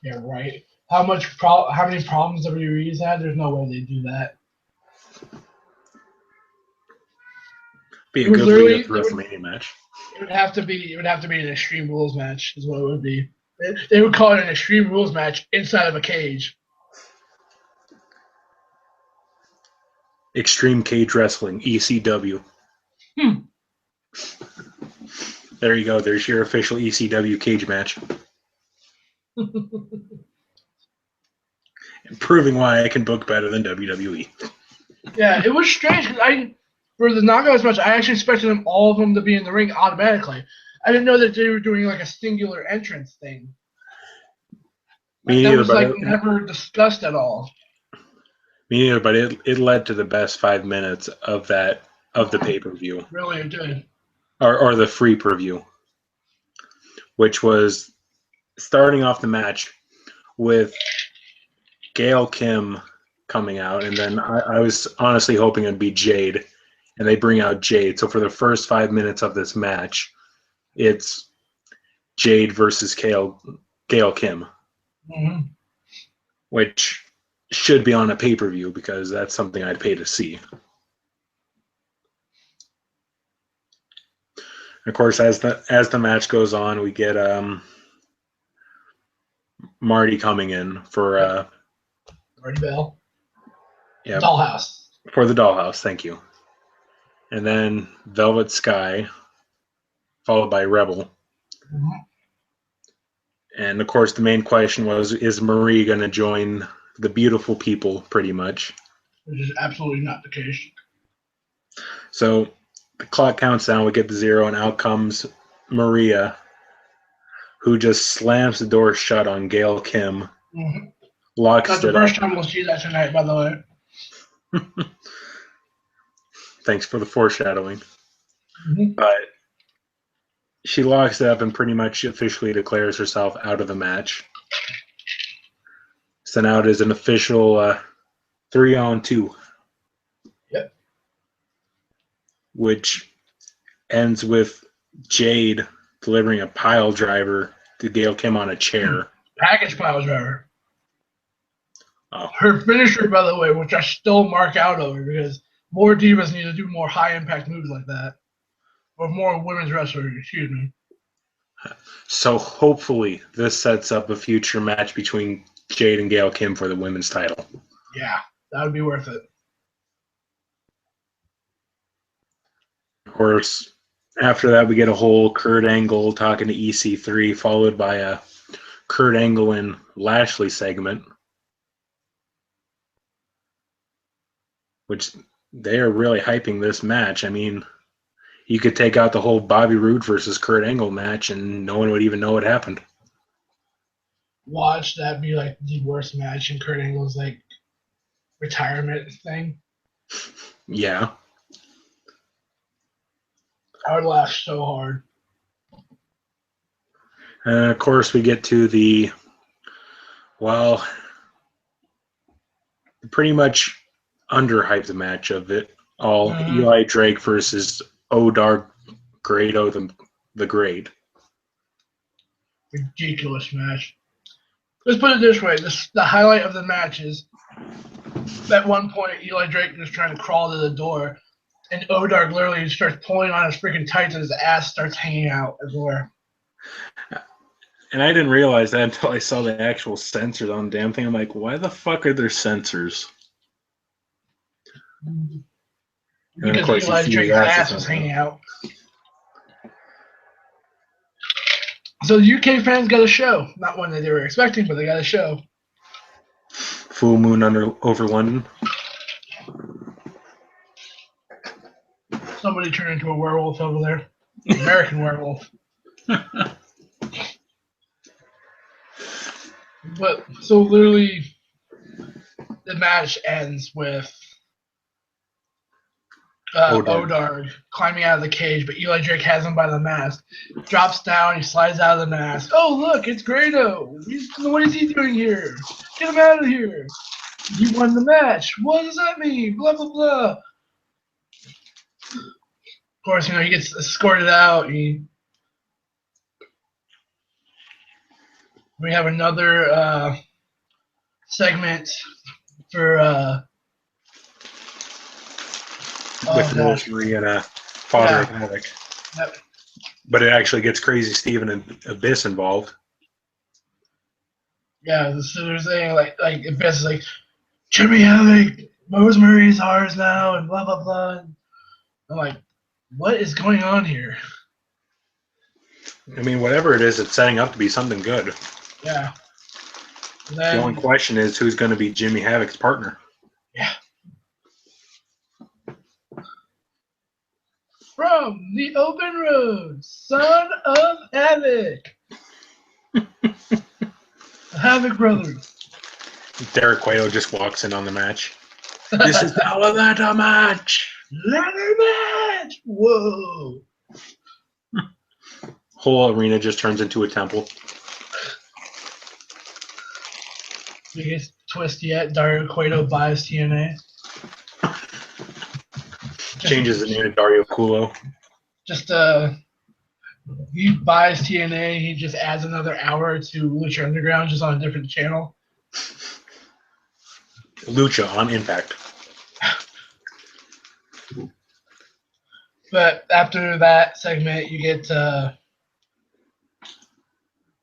Yeah, right. How many problems WWE's had? There's no way they'd do that. Be a It was good lead literally up to WrestleMania match. it would have to be an Extreme Rules match is what it would be. They would call it an Extreme Rules match inside of a cage. Extreme Cage Wrestling, ECW. There you go. There's your official ECW cage match. Proving why I can book better than WWE. Yeah, it was strange because for the knockouts match, I actually expected all of them to be in the ring automatically. I didn't know that they were doing like a singular entrance thing. Me That neither, was but like never discussed at all. it led to the best 5 minutes of the pay-per-view. Really, it did. Or the free preview, which was starting off the match with Gail Kim coming out, and then I was honestly hoping it'd be Jade, and they bring out Jade. So for the first 5 minutes of this match, it's Jade versus Gail Kim, which should be on a pay-per-view because that's something I'd pay to see. Of course, as the match goes on, we get Marty coming in for Marty Bell. yeah, Dollhouse. for the Dollhouse. Thank you. And then Velvet Sky, followed by Rebel. And of course, the main question was: is Marie going to join the beautiful people? Pretty much. Which is absolutely not the case. So the clock counts down. We get to 0, and out comes Maria, who just slams the door shut on Gail Kim. Locks Not the it first up. time we'll see that tonight, by the way. Thanks for the foreshadowing. But she locks it up and pretty much officially declares herself out of the match. So now it is an official 3-on-2. Yep. Which ends with Jade delivering a pile driver to Gail Kim on a chair. Package pile driver. Oh. Her finisher, by the way, which I still mark out over because more divas need to do more high impact moves like that. Or more women's wrestlers, excuse me. So hopefully this sets up a future match between Jade and Gail Kim for the women's title. Yeah, that would be worth it. Of course, after that we get a whole Kurt Angle talking to EC3, followed by a Kurt Angle and Lashley segment, which they are really hyping this match. I mean, you could take out the whole Bobby Roode versus Kurt Angle match and no one would even know what happened. Watch that be like the worst match in Kurt Angle's like retirement thing. Yeah. I would laugh so hard. And of course we get to the Well, pretty much underhyped match of it all. Eli Drake versus Odar Grado the Great. Ridiculous match. Let's put it this way: the highlight of the match is at one point Eli Drake is trying to crawl to the door, and Odark literally starts pulling on his freaking tights, and his ass starts hanging out everywhere. And I didn't realize that until I saw the actual sensors on the damn thing. I'm like, why the fuck are there sensors? Because Eli Drake's ass was hanging out. So the UK fans got a show. Not one that they were expecting, but they got a show. Full moon over London. Somebody turned into a werewolf over there. American werewolf. But so literally the match ends with Odar climbing out of the cage, but Eli Drake has him by the mask. Drops down, he slides out of the mask. Oh, look, it's Grado. What is he doing here? Get him out of here. He won the match. What does that mean? Blah, blah, blah. Of course, he gets escorted out. We have another segment for with Rosemary and a Father of Havoc. Yep. But it actually gets Crazy Steve and Abyss involved. Yeah, so they're saying like Abyss is like, Jimmy Havoc, Rosemary's ours now, and blah blah blah. And I'm like, what is going on here? I mean, whatever it is, it's setting up to be something good. Yeah. The only question is who's going to be Jimmy Havoc's partner. Yeah. From the open road, son of Havoc. The Havoc brothers. Derek Cueto just walks in on the match. This is the ladder match. Ladder match. Whoa. Whole arena just turns into a temple. Biggest twist yet, Dario Cueto buys TNA. Changes the name to Dario Culo. Just he buys TNA, he just adds another hour to Lucha Underground just on a different channel. Lucha on Impact. But after that segment, you get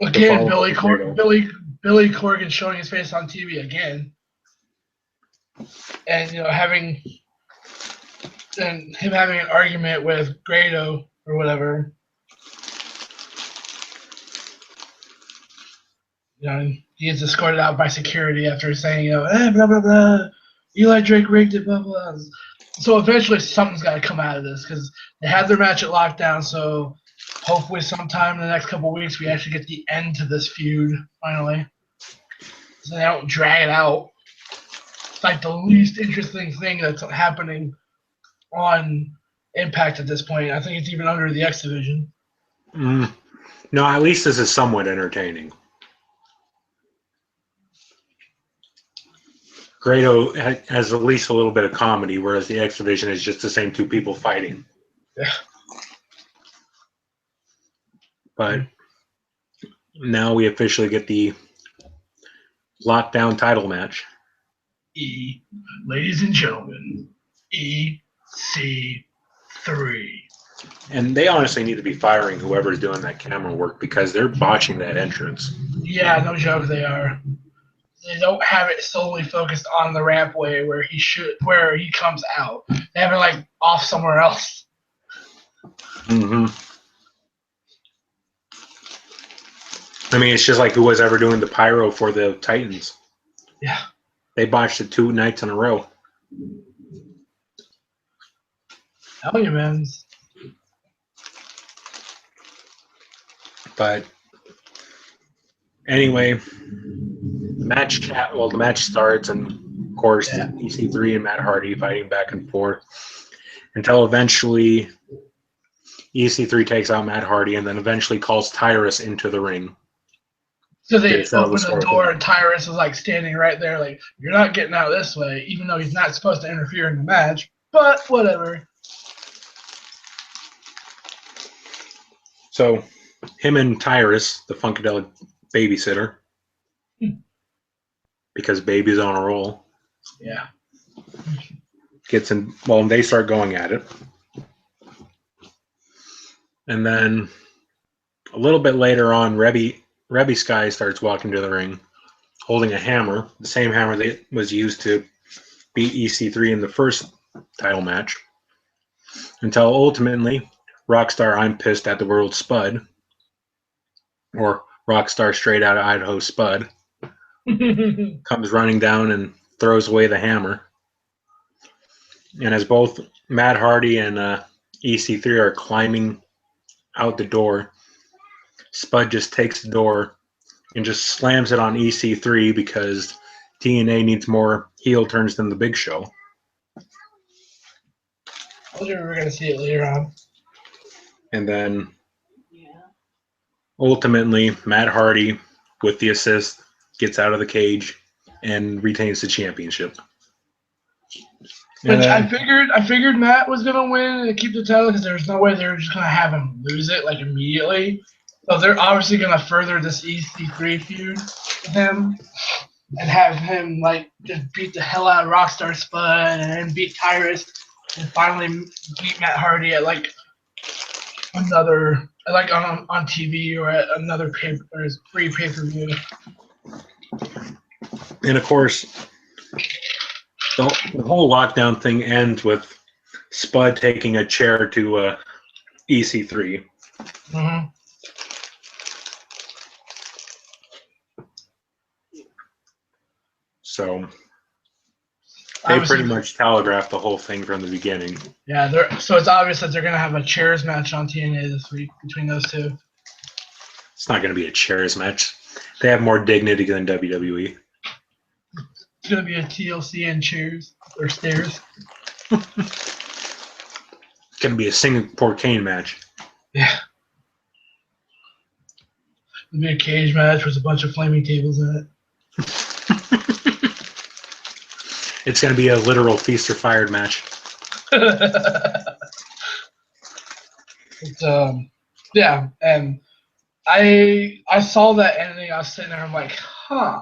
again Billy Corgan showing his face on TV again, and having him having an argument with Grado or whatever. He gets escorted out by security after saying, blah blah blah, Eli Drake rigged it, blah blah. So eventually something's got to come out of this because they had their match at Lockdown. So hopefully sometime in the next couple of weeks we actually get the end to this feud finally, so they don't drag it out. It's like the least interesting thing that's happening on Impact at this point. I think it's even under the X Division. No, at least this is somewhat entertaining. Grado has at least a little bit of comedy, whereas the X Division is just the same two people fighting. Yeah. But now we officially get the Lockdown title match. Ladies and gentlemen, EC3. And they honestly need to be firing whoever's doing that camera work because they're botching that entrance. Yeah, no joke, they are. They don't have it solely focused on the rampway where he comes out. They have it off somewhere else. Mm-hmm. I mean, it's just like who was ever doing the pyro for the Titans. Yeah. They botched it 2 nights in a row. Hell yeah, man. But anyway, the match starts, and of course, EC3 and Matt Hardy fighting back and forth until eventually EC3 takes out Matt Hardy and then eventually calls Tyrus into the ring. So they Get settled opened with the Scorpio. door and Tyrus was like standing right there, like, you're not getting out this way, even though he's not supposed to interfere in the match. But whatever. So him and Tyrus, the Funkadelic babysitter, because baby's on a roll, Yeah. gets in. Well, they start going at it. And then a little bit later on, RWBY Sky starts walking to the ring holding a hammer, the same hammer that was used to beat EC3 in the first title match, until ultimately Rockstar I'm Pissed at the World Spud, or Rockstar Straight Out of Idaho Spud, comes running down and throws away the hammer. And as both Matt Hardy and EC3 are climbing out the door, Spud just takes the door and just slams it on EC3 because TNA needs more heel turns than the Big Show. I wonder if we're going to see it later on. And then ultimately, Matt Hardy, with the assist, gets out of the cage and retains the championship. Which I figured Matt was gonna win and keep the title because there's no way they were just gonna have him lose it like immediately. So they're obviously gonna further this EC3 feud with him and have him like just beat the hell out of Rockstar Spud and then beat Tyrus and finally beat Matt Hardy at like another like on TV or at another free pay-per-view. And of course, the whole lockdown thing ends with Spud taking a chair to EC3. Mm-hmm. So they pretty much telegraphed the whole thing from the beginning. Yeah, so it's obvious that they're going to have a chairs match on TNA this week between those two. It's not going to be a chairs match. They have more dignity than WWE. It's going to be a TLC and chairs or stairs. It's going to be a Singapore cane match. Yeah. It'll be a cage match with a bunch of flaming tables in it. It's going to be a literal feast or fired match. Yeah, and I saw that ending. I was sitting there. I'm like, huh.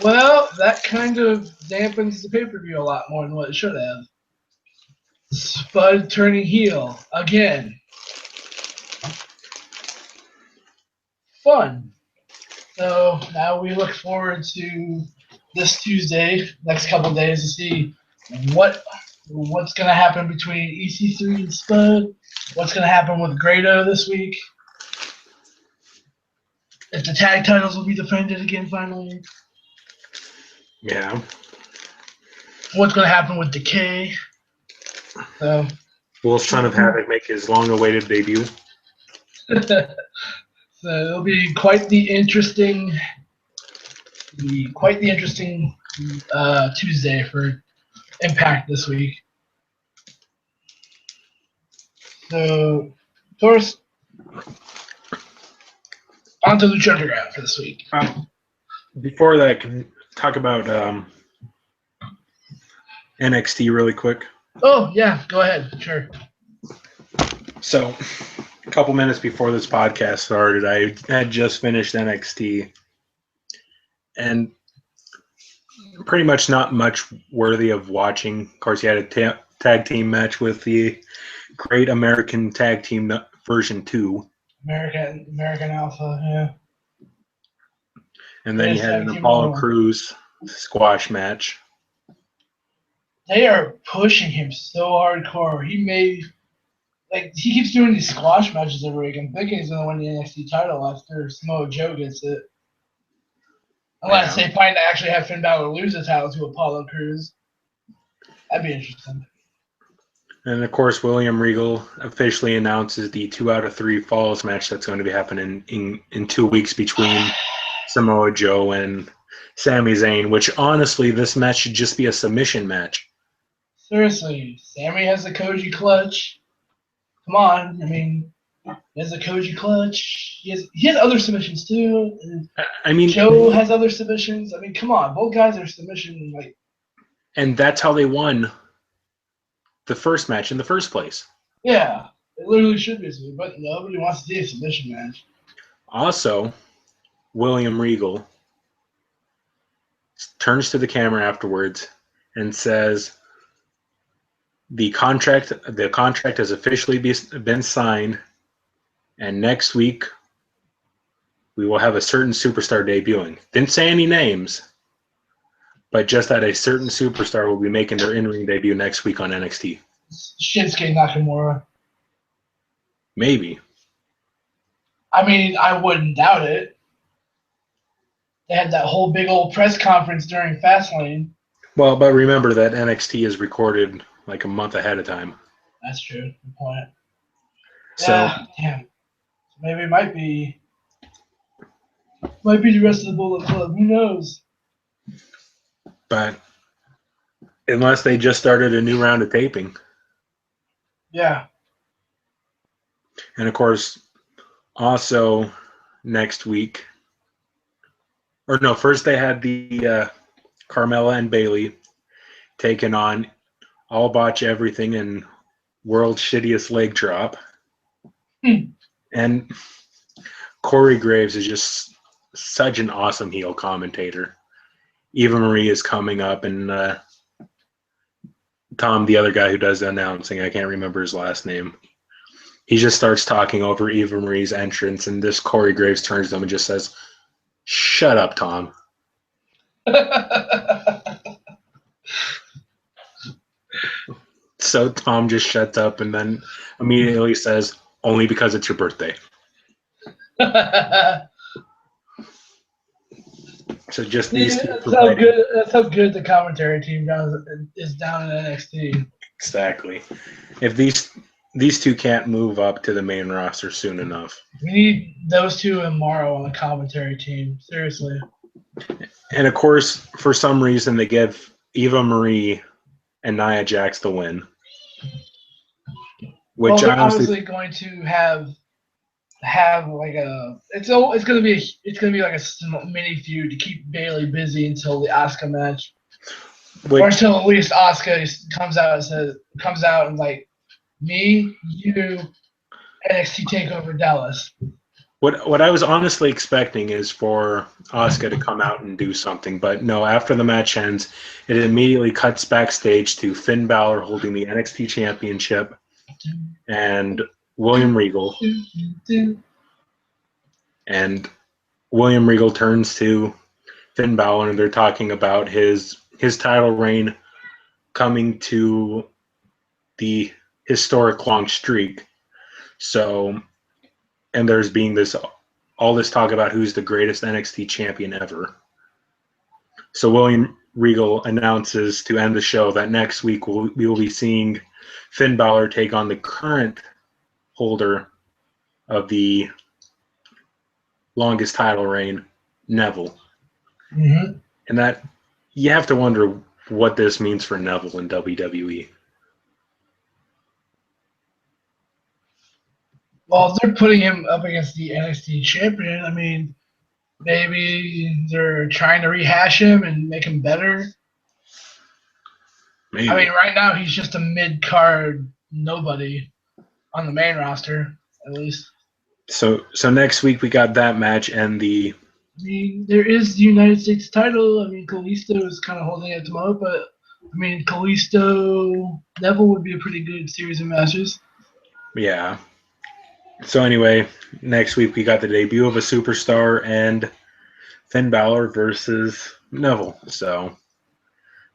Well, that kind of dampens the pay-per-view a lot more than what it should have. Spud turning heel again. Fun. So now we look forward to this Tuesday, next couple of days, to see what's going to happen between EC3 and Spud. What's going to happen with Grado this week? If the tag titles will be defended again finally. Yeah. What's going to happen with Decay? So, Will Son of Havoc make his long-awaited debut? so it'll be quite the interesting Tuesday for Impact this week. So, Taurus, on to Lucha Underground for this week. Before that, can we talk about NXT really quick? Oh, yeah, go ahead. Sure. So, a couple minutes before this podcast started, I had just finished NXT, and pretty much not much worthy of watching. Of course, you had a tag team match with the Great American Tag Team version 2. American Alpha, yeah. And then you had an Apollo Crews squash match. They are pushing him so hardcore. He keeps doing these squash matches every week. I'm thinking he's going to win the NXT title after Samoa Joe gets it. Unless they find to actually have Finn Balor lose the title to Apollo Crews. That'd be interesting. And of course, William Regal officially announces the 2 out of 3 falls match that's going to be happening in 2 weeks between Samoa Joe and Sami Zayn, which honestly, this match should just be a submission match. Seriously, Sami has the Koji clutch. Come on, I mean, He has a Koji clutch. He has other submissions too. And I mean, Joe has other submissions. I mean, come on, both guys are submission like. and that's how they won the first match in the first place. Yeah, it literally should be a submission, but nobody wants to see a submission match. Also, William Regal turns to the camera afterwards and says, the contract has officially been signed, and next week we will have a certain superstar debuting. Didn't say any names, but just that a certain superstar will be making their in-ring debut next week on NXT. Shinsuke Nakamura. Maybe. I mean, I wouldn't doubt it. They had that whole big old press conference during Fastlane. Well, but remember that NXT is recorded like a month ahead of time. That's true. Good point. So, yeah, damn. Maybe it might be the rest of the Bullet Club. Who knows? but unless they just started a new round of taping. Yeah. And of course, also next week, or no, first they had the Carmella and Bayley taking on All Botch Everything and World's Shittiest Leg Drop. And Corey Graves is just such an awesome heel commentator. Eva Marie is coming up, and Tom, the other guy who does the announcing, I can't remember his last name. He just starts talking over Eva Marie's entrance, and this Corey Graves turns to him and just says, "Shut up, Tom." So Tom just shuts up and then immediately says, "Only because it's your birthday." So just these two providing. That's how good the commentary team is down in NXT. Exactly. If these two can't move up to the main roster soon enough. We need those two and Morrow on the commentary team. Seriously. And of course, for some reason, they give Eva Marie and Nia Jax the win. Which they're honestly, obviously going to have like it's gonna be like a mini feud to keep Bayley busy until the Asuka match, or until at least Asuka comes out and like, me, you, NXT Takeover Dallas. What I was honestly expecting is for Asuka to come out and do something, but no. After the match ends, it immediately cuts backstage to Finn Balor holding the NXT Championship and William Regal. And William Regal turns to Finn Balor, and they're talking about his title reign coming to the historic long streak. So, and there's being all this talk about who's the greatest NXT champion ever. So William Regal announces to end the show that next week we will be seeing Finn Balor take on the current holder of the longest title reign, Neville. Mm-hmm. And that you have to wonder what this means for Neville in WWE. Well, if they're putting him up against the NXT champion, I mean, maybe they're trying to rehash him and make him better. Maybe. I mean, right now he's just a mid-card nobody on the main roster, at least. So next week we got that match and the. I mean, there is the United States title. I mean, Kalisto is kind of holding it at the moment, but I mean, Kalisto Neville would be a pretty good series of matches. Yeah. So anyway, next week we got the debut of a superstar and Finn Balor versus Neville. So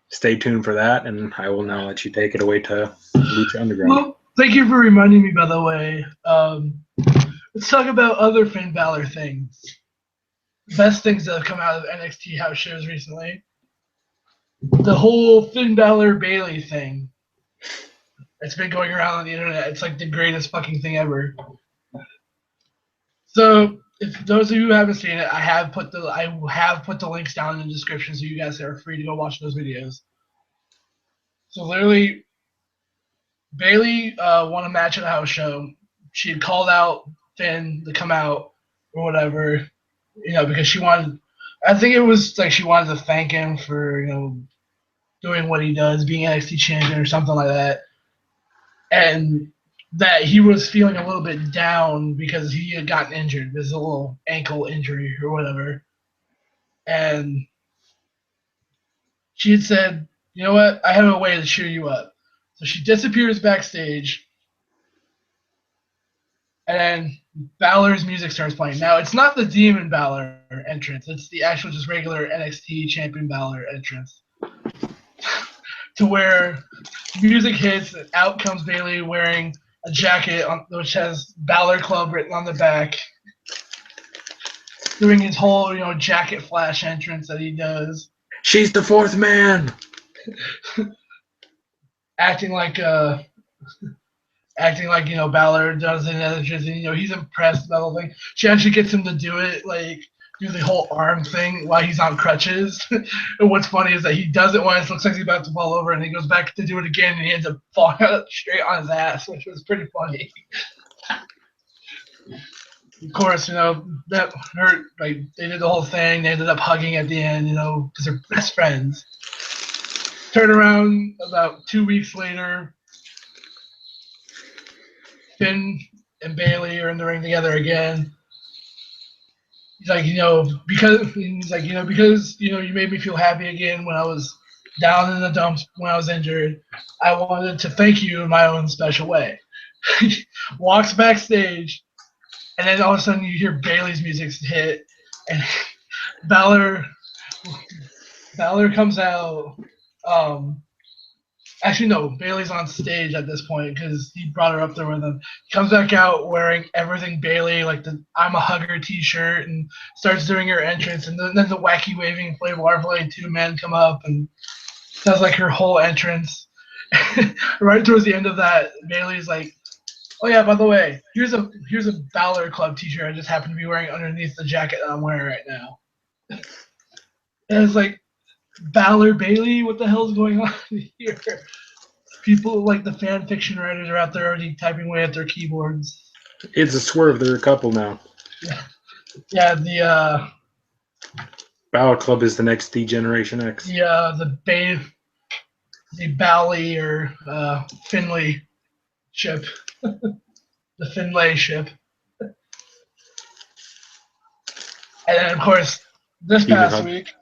stay tuned for that, and I will now let you take it away to Lucha Underground. Well, thank you for reminding me, by the way. Let's talk about other Finn Balor things. Best things that have come out of NXT house shows recently. The whole Finn Balor Bayley thing. It's been going around on the internet. It's like the greatest fucking thing ever. So, if those of you who haven't seen it, I have put the links down in the description, so you guys are free to go watch those videos. So literally, Bayley won a match at a house show, she had called out Finn to come out or whatever, because she wanted. I think it was like she wanted to thank him for doing what he does, being NXT champion or something like that, and that he was feeling a little bit down because he had gotten injured. There's a little ankle injury or whatever, and she had said, "You know what? I have a way to cheer you up." So she disappears backstage, and then Balor's music starts playing. Now it's not the Demon Balor entrance; it's the actual just regular NXT Champion Balor entrance. To where music hits, and out comes Bailey wearing a jacket which has Balor Club written on the back, doing his whole jacket flash entrance that he does. She's the fourth man. acting like Balor does in entrance, and he's impressed by the whole thing. She actually gets him to do it, like do the whole arm thing while he's on crutches. And what's funny is that he does it once, looks like he's about to fall over, and he goes back to do it again, and he ends up falling out straight on his ass, which was pretty funny. Of course, that hurt. Like they did the whole thing. They ended up hugging at the end, because they're best friends. Turn around about 2 weeks later. Finn and Bailey are in the ring together again. He's like, because you made me feel happy again when I was down in the dumps when I was injured. I wanted to thank you in my own special way. Walks backstage, and then all of a sudden you hear Bailey's music hit, and Balor comes out. Actually, no, Bailey's on stage at this point because he brought her up there with him. He comes back out wearing everything Bailey, like the I'm a Hugger t-shirt, and starts doing her entrance. And then the wacky waving Flavor Warfare 2 men come up and does like her whole entrance. Right towards the end of that, Bailey's like, "Oh yeah, by the way, here's a Balor Club t-shirt I just happen to be wearing underneath the jacket that I'm wearing right now." And it's like, Balor Bailey, what the hell's going on here? People like the fan fiction writers are out there already typing away at their keyboards. It's a swerve. They're a couple now. Yeah, the Balor Club is the next D-Generation X. Yeah, the Bally or Finlay ship. The Finlay ship. And then, of course, this past week.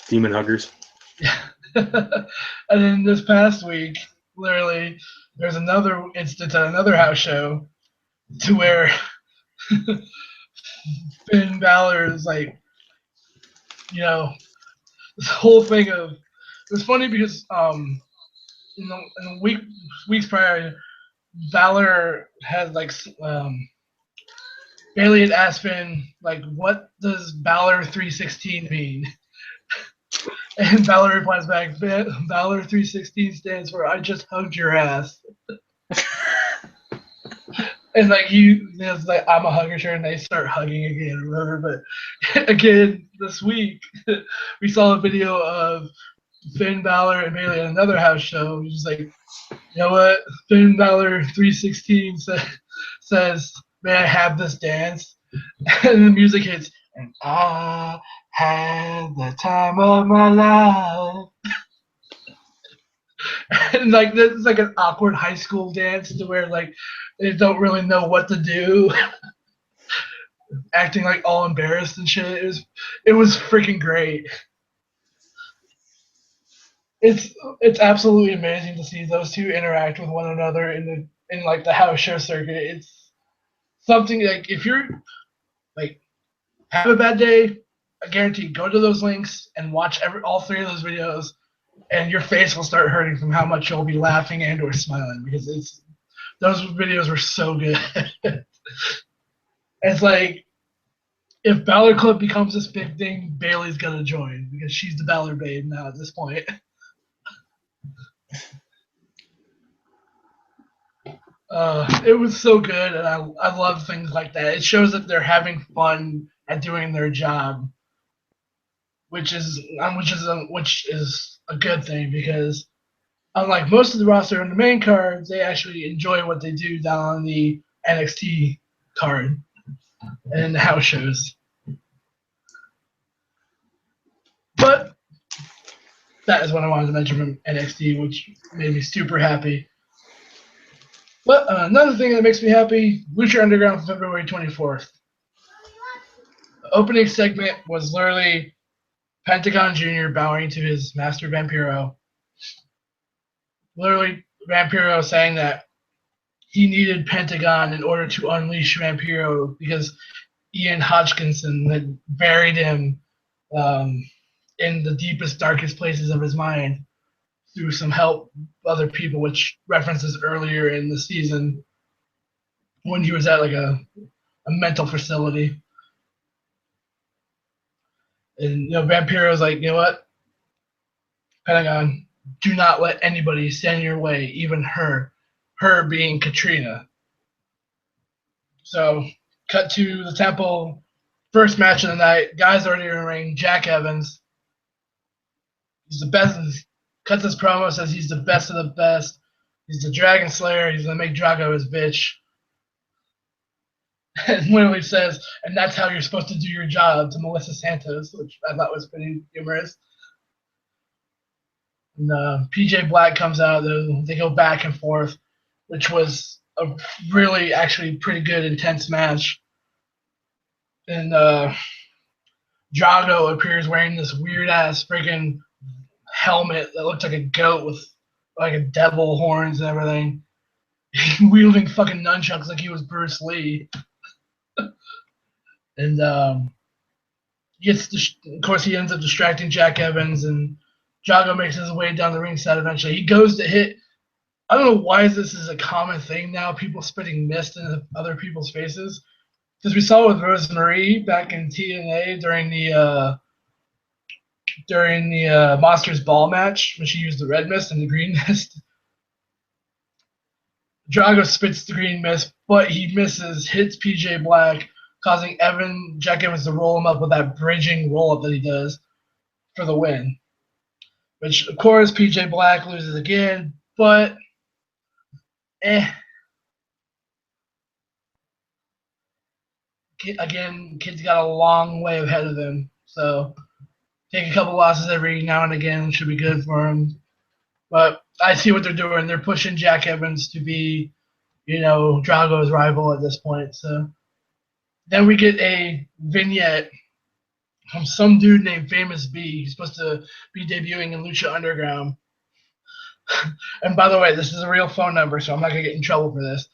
Demon Huggers. Yeah. And then this past week, literally, there's another instance at another house show to where Finn Balor is like, this whole thing of, it was funny because in the weeks prior, Balor had like Bailey had asked Finn like, what does Balor 316 mean? And Balor replies back, Balor 316 stands for I just hugged your ass. And like it's like I'm a hugger shirt, and they start hugging again or whatever. But again, this week we saw a video of Finn Balor and Bailey at another house show. He's like, you know what? Finn Balor 316 says, "May I have this dance?" And the music hits, and I had the time of my life. And like this is like an awkward high school dance to where like they don't really know what to do. Acting like all embarrassed and shit. It was freaking great. It's absolutely amazing to see those two interact with one another in like the house show circuit. It's something like if you're like have a bad day, I guarantee go to those links and watch all three of those videos, and your face will start hurting from how much you'll be laughing and or smiling because those videos were so good. It's like if Balor Club becomes this big thing, Bailey's gonna join because she's the Balor babe now at this point. It was so good, and I love things like that. It shows that they're having fun at doing their job, which is a good thing because unlike most of the roster on the main cards, they actually enjoy what they do down on the NXT card and the house shows. But that is what I wanted to mention from NXT, which made me super happy. But another thing that makes me happy, Lucha Underground, February 24th. The opening segment was literally Pentagon Jr. bowing to his master Vampiro. Literally, Vampiro saying that he needed Pentagon in order to unleash Vampiro because Ian Hodgkinson had buried him in the deepest, darkest places of his mind through some help other people, which references earlier in the season when he was at like a mental facility. And Vampiro's like, you know what, Pentagon, do not let anybody stand in your way, even her being Katrina. So, cut to the temple, first match of the night. Guys already in the ring. Jack Evans, he's the best. Cuts his promo, says he's the best of the best. He's the Dragon Slayer. He's gonna make Drago his bitch. And literally says, and that's how you're supposed to do your job, to Melissa Santos, which I thought was pretty humorous. And PJ Black comes out. They go back and forth, which was a really, actually pretty good, intense match. And Drago appears wearing this weird-ass freaking helmet that looked like a goat with like a devil horns and everything. Wielding fucking nunchucks like he was Bruce Lee. And of course, he ends up distracting Jack Evans, and Drago makes his way down the ringside eventually. He goes to hit. I don't know why this is a common thing now, people spitting mist in other people's faces. Because we saw with Rose Marie back in TNA during the Monsters Ball match when she used the red mist and the green mist. Drago spits the green mist, but he misses, hits PJ Black, causing Jack Evans to roll him up with that bridging roll-up that he does for the win. Which, of course, PJ Black loses again, but again, kid's got a long way ahead of him, so take a couple losses every now and again should be good for him. But I see what they're doing. They're pushing Jack Evans to be, Drago's rival at this point. So then we get a vignette from some dude named Famous B. He's supposed to be debuting in Lucha Underground. And by the way, this is a real phone number, so I'm not going to get in trouble for this.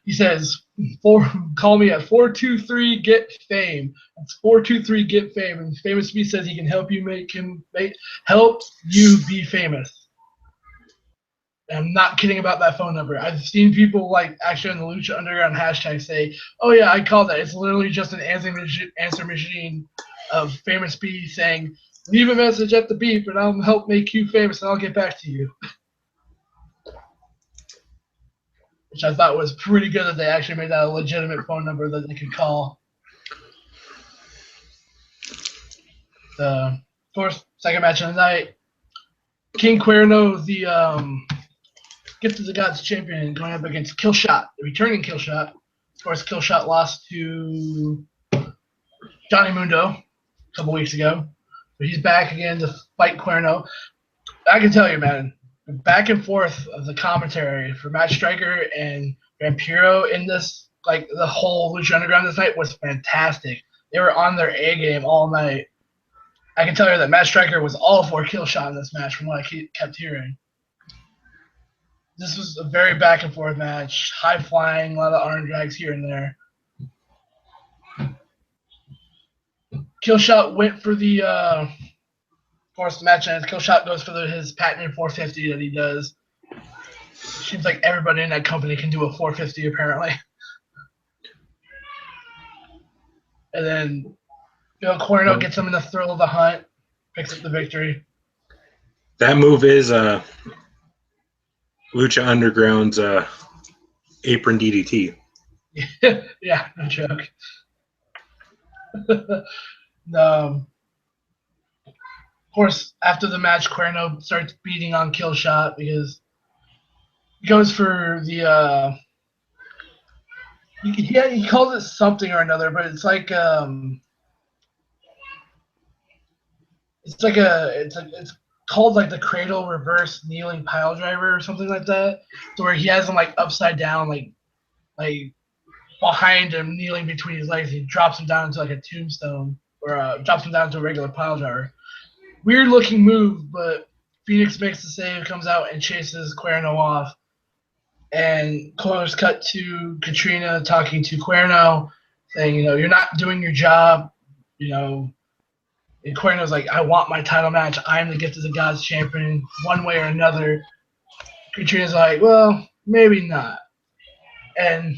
He says, call me at 423-GET-FAME. That's 423-GET-FAME. And Famous B says he can help you help you be famous. And I'm not kidding about that phone number. I've seen people actually on the Lucha Underground hashtag say, oh yeah, I called that. It's literally just an answer machine of Famous B saying, leave a message at the beep and I'll help make you famous and I'll get back to you. Which I thought was pretty good that they actually made that a legitimate phone number that they could call. Of course, second match of the night. King Cuerno, the Gift of the Gods champion, going up against Killshot, the returning Killshot. Of course, Killshot lost to Johnny Mundo a couple weeks ago. But he's back again to fight Cuerno. I can tell you, man, the back and forth of the commentary for Matt Striker and Vampiro in this, the whole Lucha Underground this night was fantastic. They were on their A game all night. I can tell you that Matt Striker was all for Killshot in this match from what I kept hearing. This was a very back and forth match, high flying, a lot of arm drags here and there. Killshot went for the match ends. Killshot goes for his patented 450 that he does. Seems like everybody in that company can do a 450 apparently. And then Cuerno gets him in the thrill of the hunt, picks up the victory. That move is Lucha Underground's apron DDT. Yeah, no joke. Of course, after the match, Cuerno starts beating on Killshot because he goes for the he calls it something or another, but it's called like the cradle reverse kneeling pile driver or something like that, to where he has him like upside down, like behind him, kneeling between his legs. He drops him down into like a tombstone, or drops him down into a regular pile driver. Weird looking move, but Phoenix makes the save, comes out and chases Cuerno off. And corners cut to Katrina talking to Cuerno, saying, you're not doing your job. And Cuerno's like, I want my title match. I'm the Gift of the Gods champion, one way or another. Katrina's like, well, maybe not. And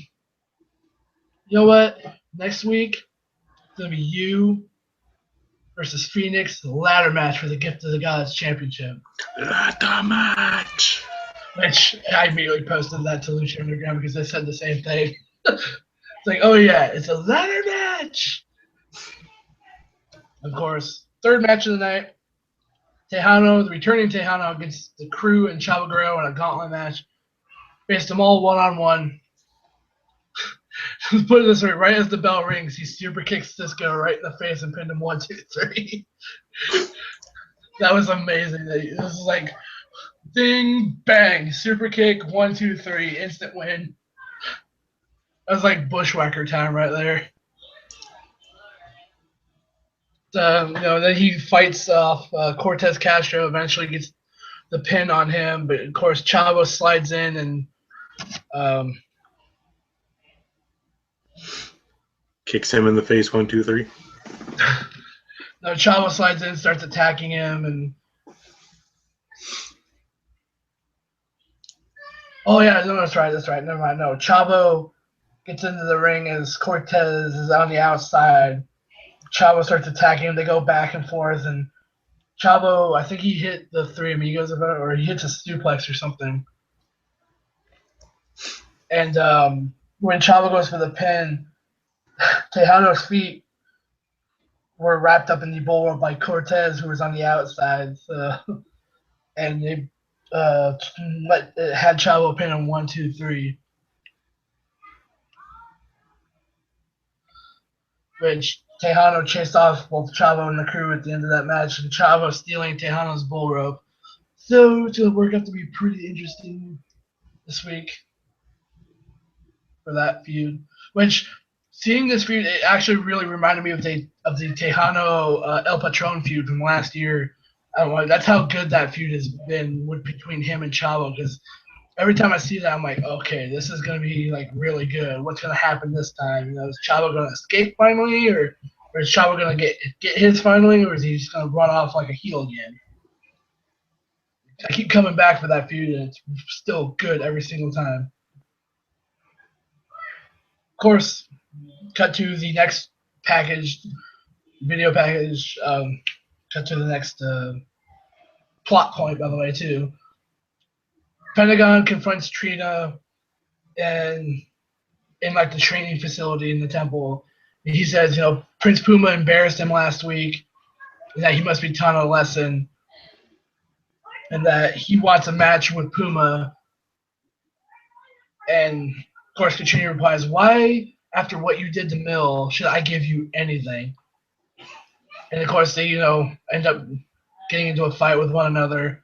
you know what? Next week, it's going to be you versus Phoenix, the ladder match for the Gift of the Gods championship. Ladder match! Which I immediately posted that to Lucha Underground because they said the same thing. It's like, oh yeah, it's a ladder match. Of course, third match of the night. Tejano, the returning Tejano against the Crew and Chavo Guerrero in a gauntlet match. Faced them all one-on-one. Put it this way, right as the bell rings, he super kicks Cisco right in the face and pinned him 1, 2, 3. That was amazing. It was like ding, bang, super kick, 1, 2, 3, instant win. That was like bushwhacker time right there. Then he fights off Cortez Castro, eventually gets the pin on him, but of course Chavo slides in and kicks him in the face, 1, 2, 3. No, Chavo slides in, starts attacking him, and oh yeah, no, that's right. Never mind. No, Chavo gets into the ring as Cortez is on the outside. Chavo starts attacking him. They go back and forth, and Chavo, I think he hit the Three Amigos or he hits a suplex or something. And when Chavo goes for the pin, Tejano's feet were wrapped up in the bull by Cortez, who was on the outside. And they had Chavo pin him 1, 2, 3. Which Tejano chased off both Chavo and the Crew at the end of that match, and Chavo stealing Tejano's bull rope. So it's going to work out to be pretty interesting this week for that feud. Which, seeing this feud, it actually really reminded me of the Tejano El Patron feud from last year. I don't know, that's how good that feud has been between him and Chavo, because every time I see that, I'm like, okay, this is going to be like really good. What's going to happen this time? Is Chavo going to escape finally, or is Chavo going to get his finally, or is he just going to run off like a heel again? I keep coming back for that feud, and it's still good every single time. Of course, cut to the next video package. Cut to the next plot point, by the way, too. Pentagon confronts Trina and in like the training facility in the temple. And he says, Prince Puma embarrassed him last week, and that he must be taught a lesson, and that he wants a match with Puma. And of course, Katrina replies, "Why, after what you did to Mill, should I give you anything?" And of course, they end up getting into a fight with one another,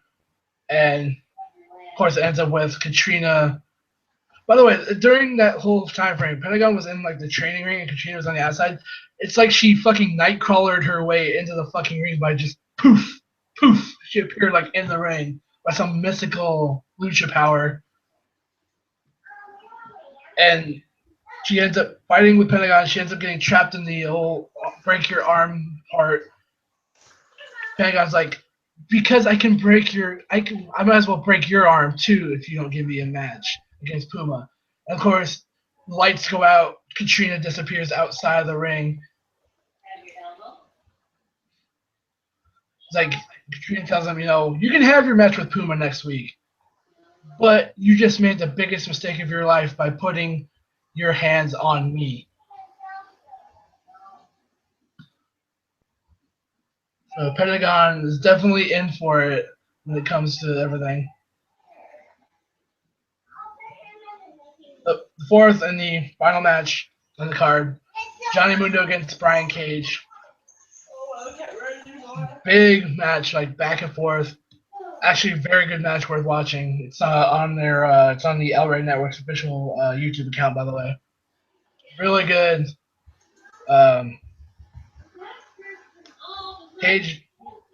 and of course, it ends up with Katrina. By the way, during that whole time frame, Pentagon was in like the training ring and Katrina was on the outside. It's like she fucking nightcrawlered her way into the fucking ring by just poof, poof. She appeared like in the ring by some mystical lucha power. And she ends up fighting with Pentagon. She ends up getting trapped in the whole break your arm part. Pentagon's like, because I might as well break your arm too if you don't give me a match against Puma. And of course, lights go out. Katrina disappears outside of the ring. It's like Katrina tells him, you can have your match with Puma next week, but you just made the biggest mistake of your life by putting your hands on me. So Pentagon is definitely in for it when it comes to everything. The fourth and the final match on the card, Johnny Mundo against Brian Cage. Big match, like back and forth. Actually, very good match, worth watching. It's on their, it's on the RWBY Network's official YouTube account, by the way. Really good. Cage,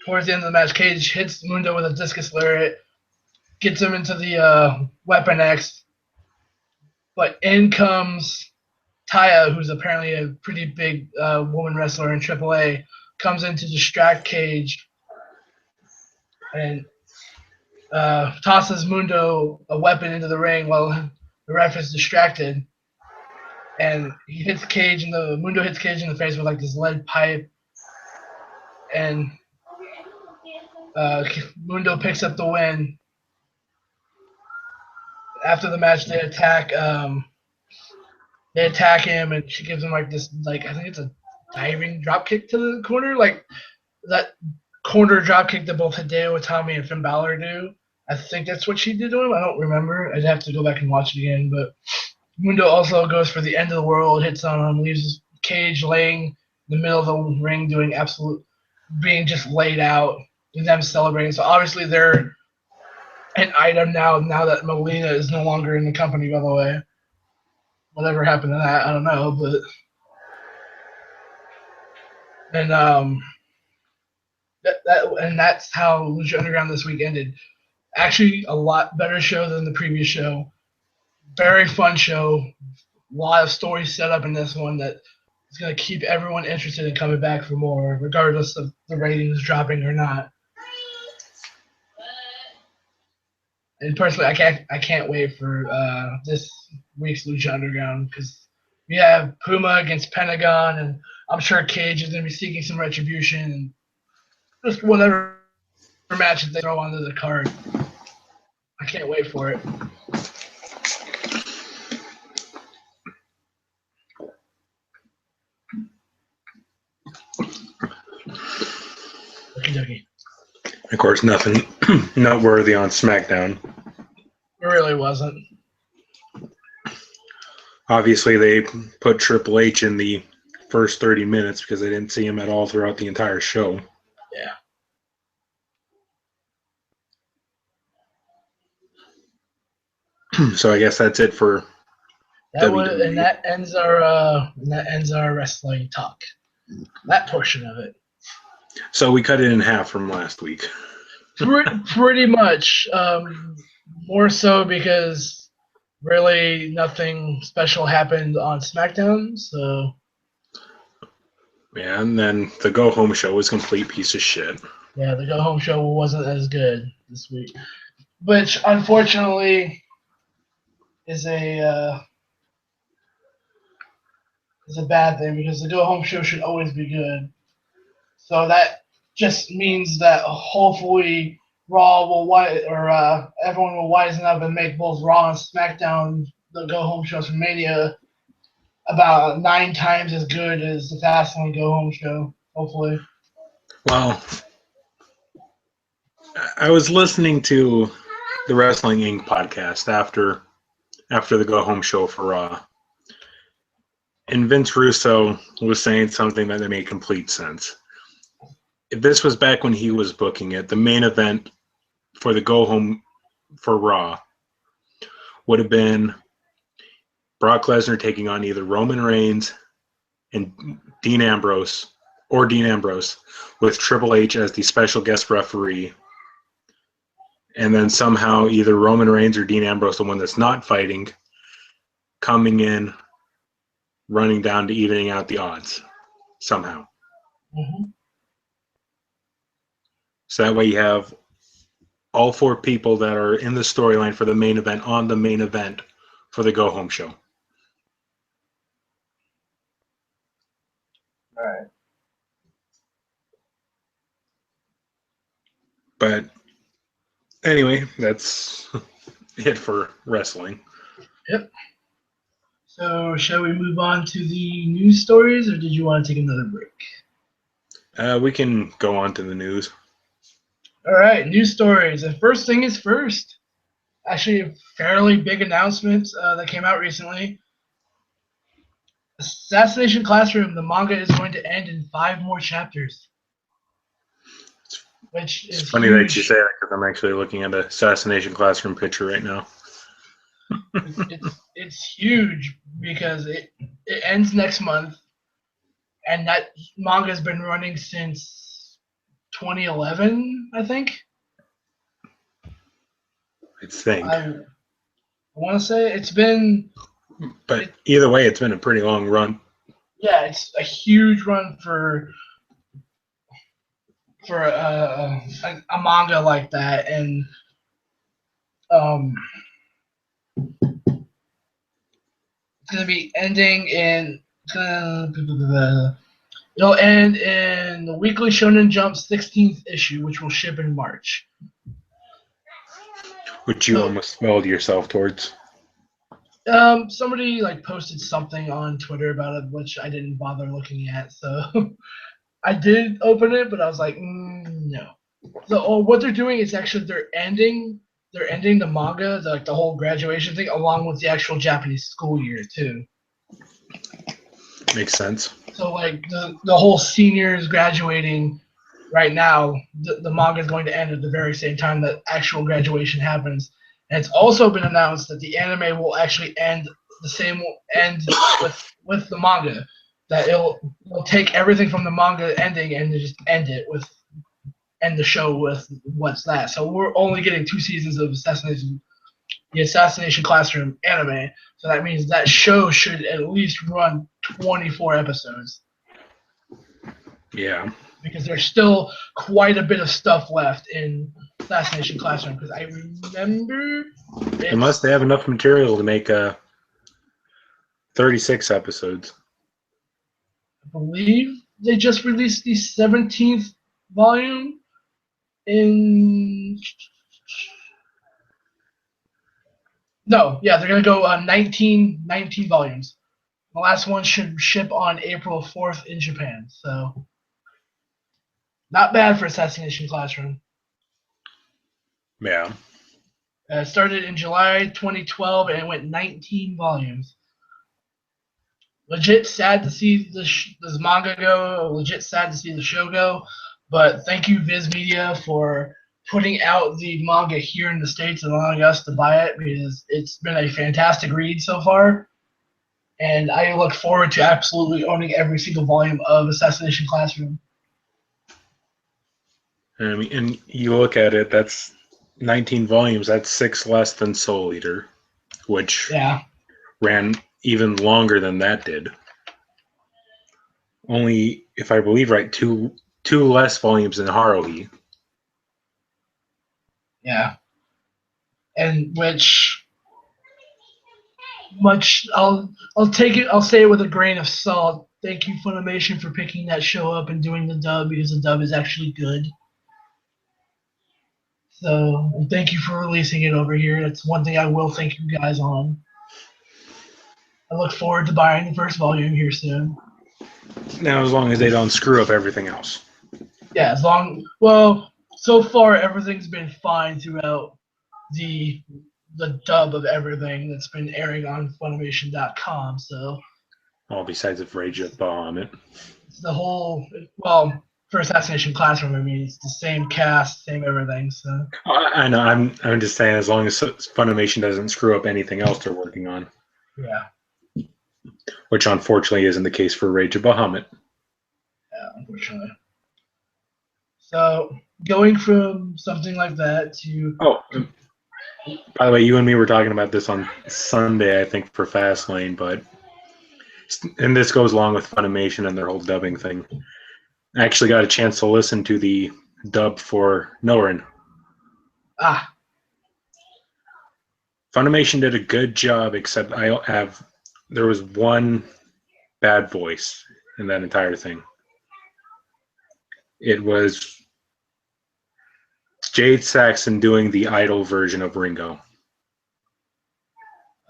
towards the end of the match, Cage hits Mundo with a discus lariat, gets him into the Weapon X, but in comes Taya, who's apparently a pretty big woman wrestler in AAA, comes in to distract Cage and tosses Mundo a weapon into the ring while the ref is distracted. And he hits Cage Mundo hits Cage in the face with like this lead pipe. And Mundo picks up the win. After the match, they attack him, and she gives him like this, like I think it's a diving drop kick to the corner, like that corner drop kick that both Hideo Itami and Finn Balor do. I think that's what she did to him. I don't remember. I'd have to go back and watch it again. But Mundo also goes for the end of the world, hits on him, leaves Cage laying in the middle of the ring, being just laid out, and them celebrating. So obviously they're an item now that Molina is no longer in the company, by the way. Whatever happened to that, I don't know. But and that's how Lucha Underground this week ended. Actually, a lot better show than the previous show. Very fun show. A lot of stories set up in this one that is going to keep everyone interested in coming back for more, regardless of the ratings dropping or not. And personally, I can't wait for this week's Lucha Underground because we have Puma against Pentagon, and I'm sure Cage is going to be seeking some retribution and just whatever matches they throw onto the card. I can't wait for it. Okie. Of course, nothing noteworthy on SmackDown. It really wasn't. Obviously, they put Triple H in the first 30 minutes because they didn't see him at all throughout the entire show. Yeah. So I guess that's it for WWE. And that ends our wrestling talk. That portion of it. So we cut it in half from last week. Pretty much. More so because really nothing special happened on SmackDown. So. Yeah, and then the Go Home show was a complete piece of shit. Yeah, the Go Home show wasn't as good this week, which unfortunately is a bad thing because the Go Home show should always be good. So that just means that hopefully Raw everyone will wisen up and make both Raw and SmackDown, the Go Home shows from Mania, about 9 times as good as the Fastlane Go Home show. Hopefully. Well, I was listening to the Wrestling Inc. podcast after the Go Home show for Raw. And Vince Russo was saying something that made complete sense. If this was back when he was booking it, the main event for the Go Home for Raw would have been Brock Lesnar taking on either Roman Reigns and Dean Ambrose with Triple H as the special guest referee. And then somehow either Roman Reigns or Dean Ambrose, the one that's not fighting, coming in, running down to evening out the odds somehow. Mm-hmm. So that way you have all 4 people that are in the storyline for the main event on the main event for the Go Home show. All right. But anyway, that's it for wrestling. Yep. So shall we move on to the news stories, or did you want to take another break? We can go on to the news. All right, news stories. The first thing is first. Actually, a fairly big announcement that came out recently. Assassination Classroom, the manga is going to end in 5 more chapters, which It's is funny that you huge. say that because I'm actually looking at an Assassination Classroom picture right now. It's huge because it ends next month, and that manga has been running since 2011, I think. I think. I want to say it's been. But either way, it's been a pretty long run. Yeah, it's a huge run for a manga like that, and um, it's gonna be ending in. It'll end in the Weekly Shonen Jump 16th issue, which will ship in March. Which you So, almost spelled yourself towards. somebody like posted something on Twitter about it, which I didn't bother looking at. So I did open it, but I was like, no. So what they're doing is actually they're ending the manga, like the whole graduation thing, along with the actual Japanese school year too. Makes sense. So like the whole seniors graduating right now, the manga is going to end at the very same time that actual graduation happens. And it's also been announced that the anime will actually end the same end with the manga. That it'll take everything from the manga ending and just end the show with what's that. So we're only getting 2 seasons of the Assassination Classroom anime. So that means that show should at least run 24 episodes. Yeah. Because there's still quite a bit of stuff left in Assassination Classroom. Because I remember, Unless they have enough material to make 36 episodes. I believe they just released the 17th volume in. No, yeah, they're gonna go 19 volumes. The last one should ship on April 4th in Japan. So not bad for Assassination Classroom. Yeah. It started in July 2012 and it went 19 volumes. Legit sad to see this manga go. Legit sad to see the show go. But thank you, Viz Media, for putting out the manga here in the States and allowing us to buy it because it's been a fantastic read so far. And I look forward to absolutely owning every single volume of Assassination Classroom. I mean, and you look at it, that's 19 volumes. That's 6 less than Soul Eater, which ran even longer than that did. Only, if I believe right, two less volumes than Haruhi. Yeah. And which much I'll take it. I'll say it with a grain of salt. Thank you, Funimation, for picking that show up and doing the dub because the dub is actually good. So thank you for releasing it over here. That's one thing I will thank you guys on. I look forward to buying the first volume here soon. Now, as long as they don't screw up everything else. Yeah, so far everything's been fine throughout the dub of everything that's been airing on Funimation.com. So All besides if Rage bomb it. the whole for Assassination Classroom, I mean it's the same cast, same everything. So I know. I'm just saying, as long as Funimation doesn't screw up anything else they're working on. Yeah. Which unfortunately isn't the case for Rage of Bahamut. Yeah, unfortunately. So going from something like that to by the way, you and me were talking about this on Sunday, I think, for Fastlane, and this goes along with Funimation and their whole dubbing thing. I actually got a chance to listen to the dub for Norin. Funimation did a good job, except there was one bad voice in that entire thing. It was Jade Saxon doing the idol version of Ringo.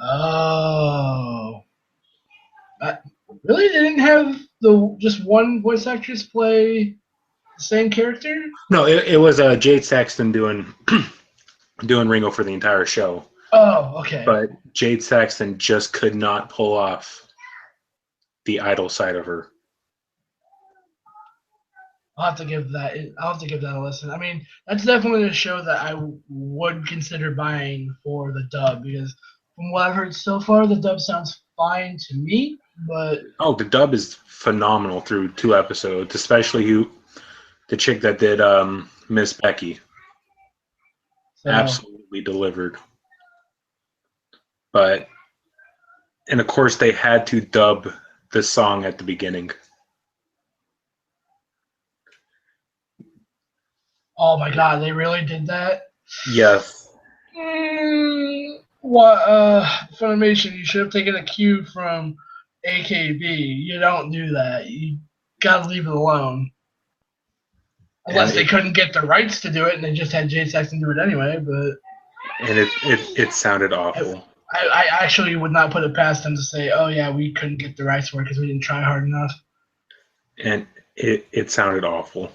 Oh. Really? They didn't have just one voice actress play the same character? No, it was Jade Saxon doing Ringo for the entire show. Oh, okay. But Jade Saxon just could not pull off the idol side of her. I'll have to give that a listen. I mean, that's definitely a show that I would consider buying for the dub because from what I've heard so far, the dub sounds fine to me. But the dub is phenomenal through 2 episodes, especially the chick that did Miss Becky. so, Absolutely delivered. And of course they had to dub the song at the beginning. oh my god, they really did that? Yes. Funimation, you should have taken a cue from AKB. You don't do that. You gotta leave it alone. Unless they couldn't get the rights to do it and they just had Jay Saxon do it anyway, but and it sounded awful. I actually would not put it past them to say, oh yeah, we couldn't get the rights for it because we didn't try hard enough. And it sounded awful.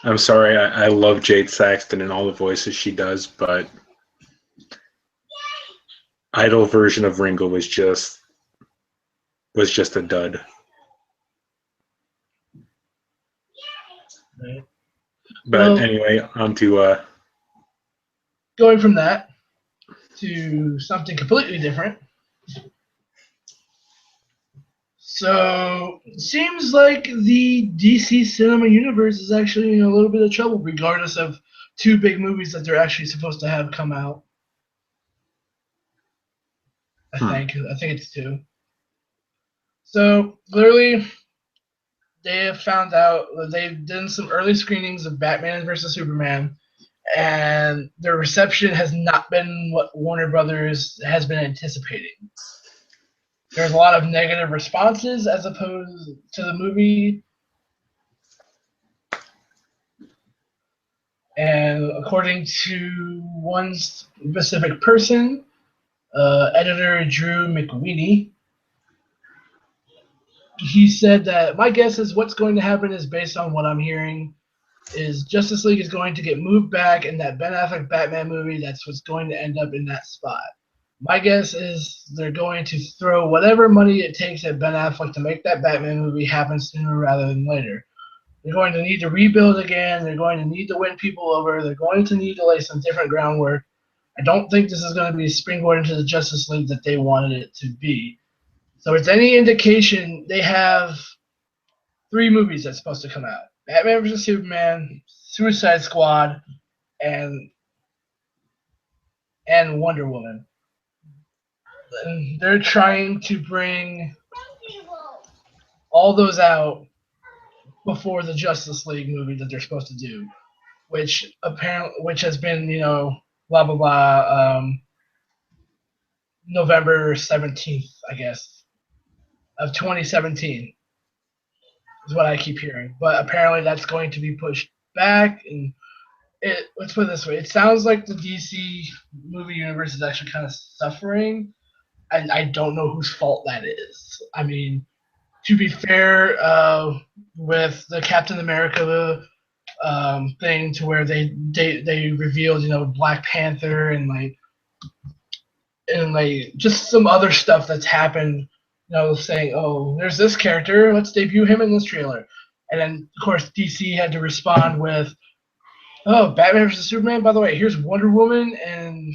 I'm sorry, I love Jade Saxton and all the voices she does, but idol version of Ringo was just a dud. Right. But anyway, on to going from that to something completely different. So it seems like the DC cinema universe is actually in a little bit of trouble, regardless of 2 big movies that they're actually supposed to have come out. I think it's 2. So literally, they have found out that they've done some early screenings of Batman vs Superman, and their reception has not been what Warner Brothers has been anticipating. There's a lot of negative responses as opposed to the movie. And according to one specific person, editor Drew McWeeny, he said that my guess is what's going to happen is based on what I'm hearing is Justice League is going to get moved back in that Ben Affleck Batman movie. That's what's going to end up in that spot. My guess is they're going to throw whatever money it takes at Ben Affleck to make that Batman movie happen sooner rather than later. They're going to need to rebuild again. They're going to need to win people over. They're going to need to lay some different groundwork. I don't think this is going to be a springboard into the Justice League that they wanted it to be. So if it's any indication, they have 3 movies that's supposed to come out. Batman vs. Superman, Suicide Squad, and Wonder Woman. And they're trying to bring all those out before the Justice League movie that they're supposed to do, which has been, blah blah blah, November 17th, I guess, of 2017 is what I keep hearing. But apparently that's going to be pushed back, and let's put it this way: it sounds like the DC movie universe is actually kind of suffering, and I don't know whose fault that is. I mean, to be fair, with the Captain America thing, to where they revealed, Black Panther and just some other stuff that's happened, saying, oh, there's this character, let's debut him in this trailer. And then, of course, DC had to respond with, oh, Batman vs. Superman, by the way, here's Wonder Woman and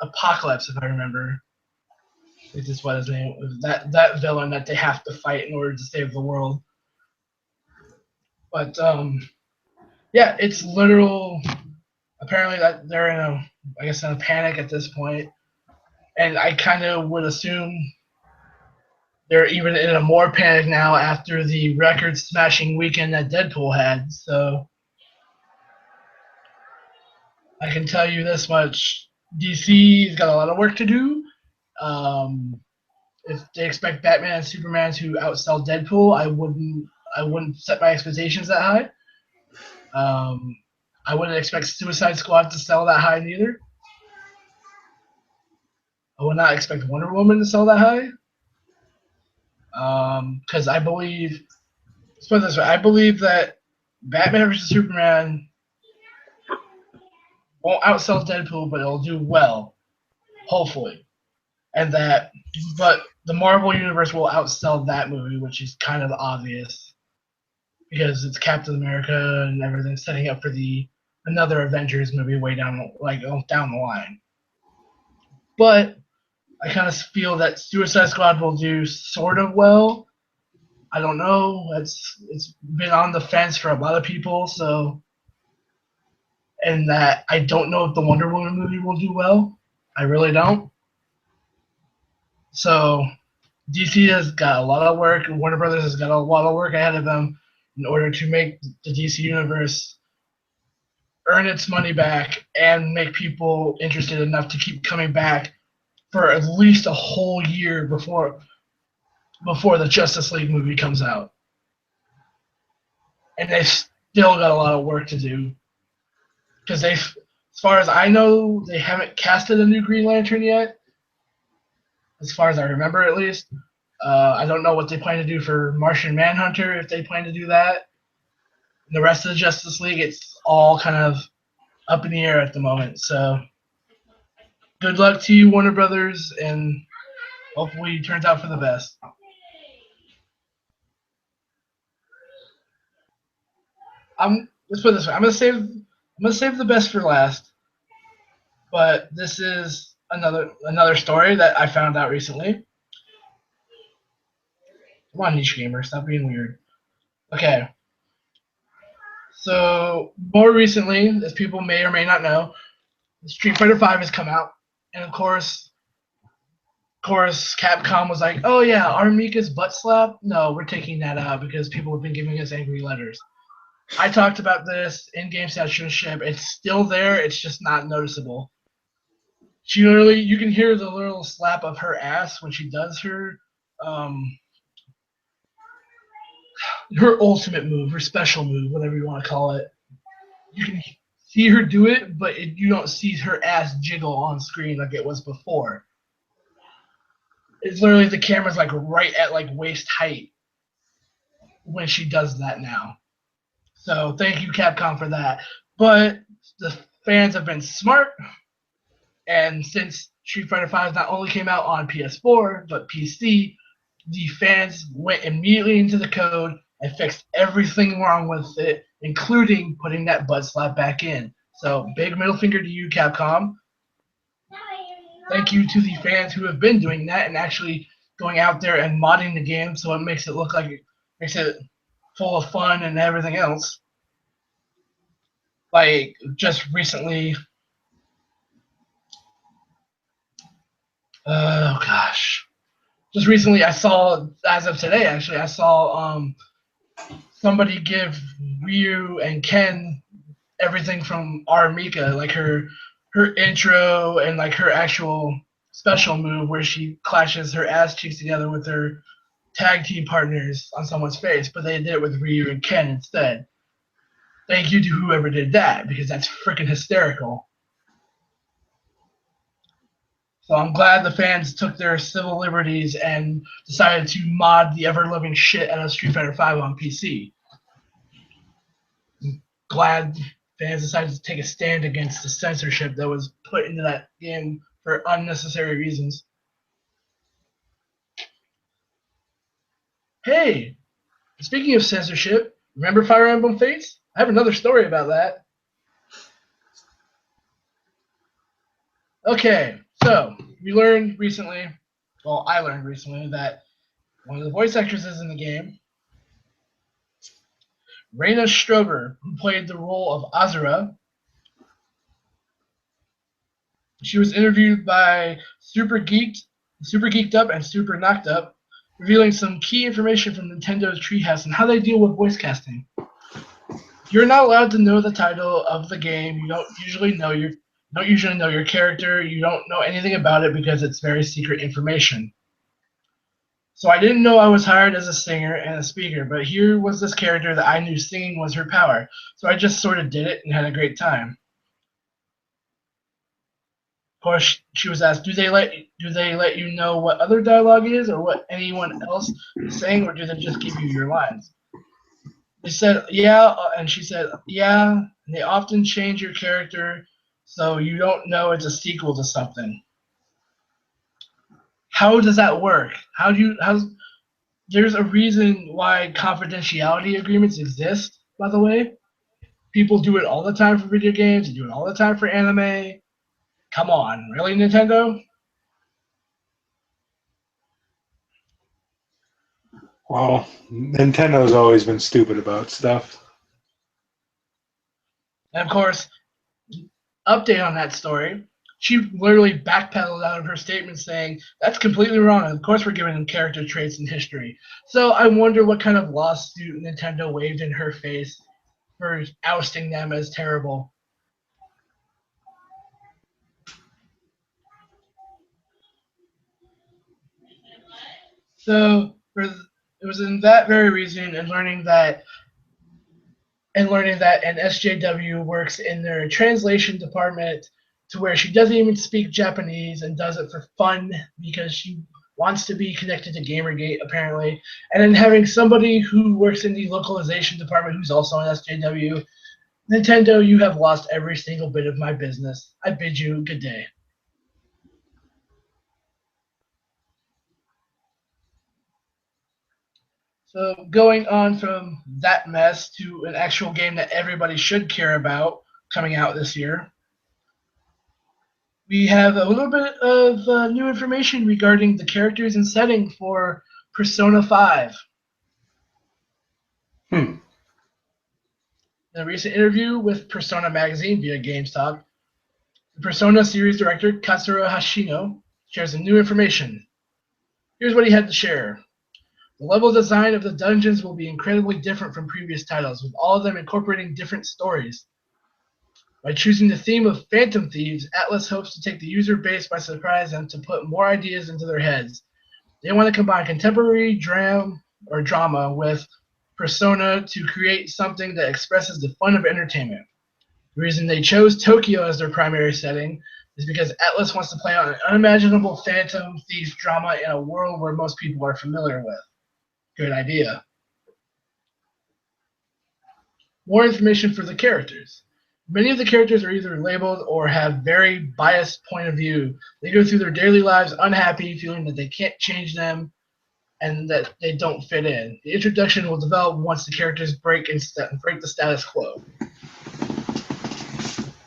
Apocalypse, if I remember. Is this what his name was? That villain that they have to fight in order to save the world. But, yeah, it's literal. Apparently that they're in a panic at this point. And I kind of would assume they're even in a more panic now after the record-smashing weekend that Deadpool had. So I can tell you this much: DC's got a lot of work to do. If they expect Batman and Superman to outsell Deadpool, I wouldn't set my expectations that high. I wouldn't expect Suicide Squad to sell that high neither. I would not expect Wonder Woman to sell that high. Because I believe, let's put it this way, I believe that Batman vs. Superman won't outsell Deadpool, but it'll do well, hopefully. but the Marvel universe will outsell that movie, which is kind of obvious because it's Captain America and everything setting up for another Avengers movie way down the line. But I kind of feel that Suicide Squad will do sort of well. I don't know. It's been on the fence for a lot of people, and that I don't know if the Wonder Woman movie will do well. I really don't. So DC has got a lot of work, and Warner Brothers has got a lot of work ahead of them in order to make the DC universe earn its money back and make people interested enough to keep coming back for at least a whole year before the Justice League movie comes out. And they've still got a lot of work to do because as far as I know, they haven't casted a new Green Lantern yet, as far as I remember at least. I don't know what they plan to do for Martian Manhunter, if they plan to do that. And the rest of the Justice League, it's all kind of up in the air at the moment. So good luck to you, Warner Brothers, and hopefully it turns out for the best. Let's put it this way. I'm gonna save the best for last. But this is another story that I found out recently. Come on, niche gamer, stop being weird. Okay. So more recently, as people may or may not know, Street Fighter V has come out, and of course, Capcom was like, "Oh yeah, our Mika's butt slap. No, we're taking that out because people have been giving us angry letters." I talked about this in-game censorship. It's still there. It's just not noticeable. She literally, you can hear the little slap of her ass when she does um, her ultimate move, her special move, whatever you want to call it. You can see her do it, but you don't see her ass jiggle on screen like it was before. It's literally the camera's like right at like waist height when she does that now. So thank you, Capcom, for that. But the fans have been smart, and since Street Fighter V not only came out on PS4 but PC, the fans went immediately into the code and fixed everything wrong with it, including putting that butt slap back in. So big middle finger to you, Capcom. Thank you to the fans who have been doing that and actually going out there and modding the game so it makes it look like it makes it full of fun and everything else. Like just recently, oh gosh, just recently I saw, as of today actually, I saw somebody give Ryu and Ken everything from our Mika, like her intro and like her actual special move where she clashes her ass cheeks together with her tag team partners on someone's face, but they did it with Ryu and Ken instead. Thank you to whoever did that, because that's freaking hysterical. So I'm glad the fans took their civil liberties and decided to mod the ever-loving shit out of Street Fighter V on PC. I'm glad fans decided to take a stand against the censorship that was put into that game for unnecessary reasons. Hey, speaking of censorship, remember Fire Emblem Fates? I have another story about that. Okay, so I learned recently that one of the voice actresses in the game, Raina Strober, who played the role of Azura, she was interviewed by Super Geeked Up, and Super Knocked Up, revealing some key information from Nintendo's Treehouse and how they deal with voice casting. You're not allowed to know the title of the game. You don't usually know your character. You don't know anything about it because it's very secret information. So I didn't know I was hired as a singer and a speaker, but here was this character that I knew singing was her power. So I just sort of did it and had a great time. Of course, she was asked, "Do they let you know what other dialogue is, or what anyone else is saying, or do they just give you your lines?" They said, "Yeah," and she said, "Yeah." And they often change your character, so you don't know it's a sequel to something. How does that work? There's a reason why confidentiality agreements exist, by the way. People do it all the time for video games, they do it all the time for anime. Come on, really, Nintendo? Well, Nintendo's always been stupid about stuff. And of course, update on that story. She literally backpedaled out of her statement saying, that's completely wrong. Of course, we're giving them character traits in history. So I wonder what kind of lawsuit Nintendo waved in her face for ousting them as terrible. So it was in that very reason and learning that an SJW works in their translation department to where she doesn't even speak Japanese and does it for fun because she wants to be connected to Gamergate apparently. And then having somebody who works in the localization department who's also an SJW, Nintendo, you have lost every single bit of my business. I bid you good day. So going on from that mess to an actual game that everybody should care about coming out this year, we have a little bit of new information regarding the characters and setting for Persona 5. Hmm. In a recent interview with Persona Magazine via GameStop, the Persona series director Katsuro Hashino shares some new information. Here's what he had to share. The level design of the dungeons will be incredibly different from previous titles, with all of them incorporating different stories. By choosing the theme of Phantom Thieves, Atlas hopes to take the user base by surprise and to put more ideas into their heads. They want to combine contemporary drama with Persona to create something that expresses the fun of entertainment. The reason they chose Tokyo as their primary setting is because Atlas wants to play on an unimaginable Phantom Thieves drama in a world where most people are familiar with. Good idea. More information for the characters. Many of the characters are either labeled or have very biased point of view. They go through their daily lives unhappy, feeling that they can't change them and that they don't fit in. The introduction will develop once the characters break the status quo.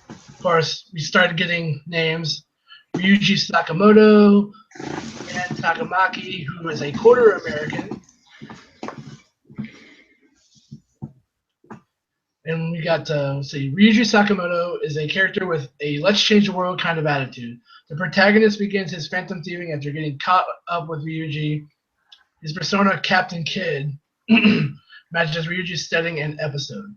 Of course, we started getting names. Ryuji Sakamoto and Takamaki, who is a quarter American. And we got, Ryuji Sakamoto is a character with a let's change the world kind of attitude. The protagonist begins his phantom thieving after getting caught up with Ryuji. His persona, Captain Kid, matches Ryuji's setting and episode.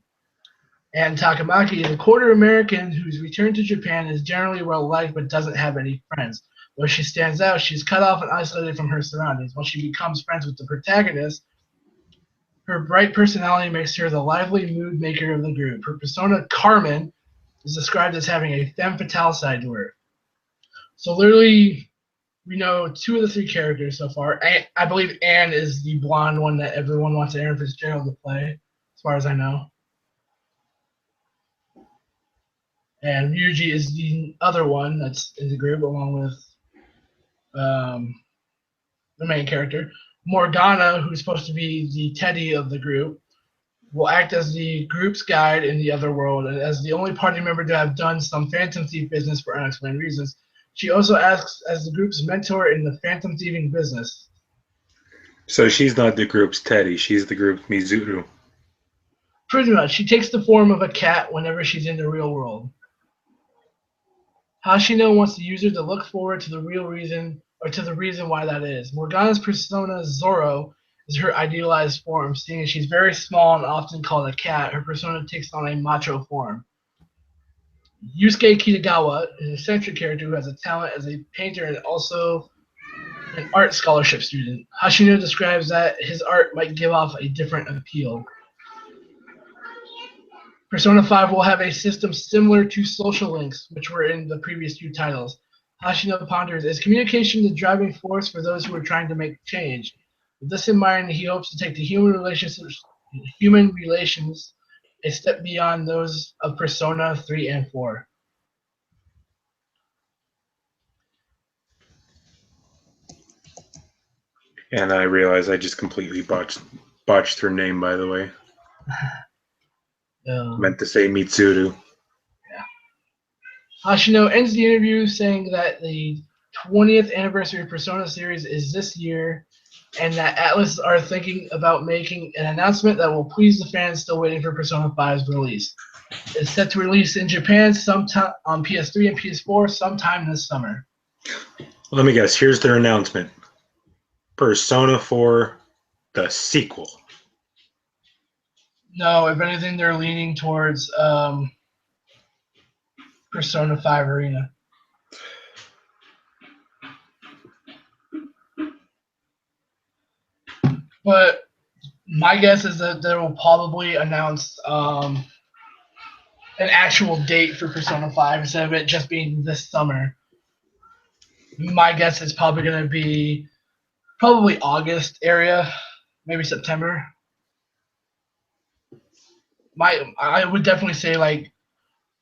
And Takamaki is a quarter American whose return to Japan is generally well liked but doesn't have any friends. Though she stands out, she's cut off and isolated from her surroundings. Once she becomes friends with the protagonist, her bright personality makes her the lively mood maker of the group. Her persona, Carmen, is described as having a femme fatale side to her. So literally, we know two of the three characters so far. I believe Anne is the blonde one that everyone wants Aaron Fitzgerald to play, as far as I know. And Ryuji is the other one that's in the group, along with the main character. Morgana, who's supposed to be the Teddy of the group, will act as the group's guide in the other world, and as the only party member to have done some Phantom Thief business for unexplained reasons. She also acts as the group's mentor in the Phantom Thieving business. So she's not the group's Teddy, she's the group's Mizuru. Pretty much. She takes the form of a cat whenever she's in the real world. Hashino wants the user to look forward to the real reason, or to the reason why that is. Morgana's persona, Zoro, is her idealized form. Seeing as she's very small and often called a cat, her persona takes on a macho form. Yusuke Kitagawa is an eccentric character who has a talent as a painter and also an art scholarship student. Hashino describes that his art might give off a different appeal. Persona 5 will have a system similar to social links, which were in the previous two titles. Hashino ponders, is communication the driving force for those who are trying to make change? With this in mind, he hopes to take the human relations a step beyond those of Persona 3 and 4. And I realized I just completely botched her name, by the way. Meant to say Mitsuru. Hashino ends the interview saying that the 20th anniversary Persona series is this year, and that Atlas are thinking about making an announcement that will please the fans still waiting for Persona 5's release. It's set to release in Japan sometime on PS3 and PS4 sometime this summer. Let me guess. Here's their announcement. Persona 4, the sequel. No, if anything, they're leaning towards Persona 5 Arena. But my guess is that they will probably announce an actual date for Persona 5 instead of it just being this summer. My guess is probably going to be probably August area, maybe September. I would definitely say like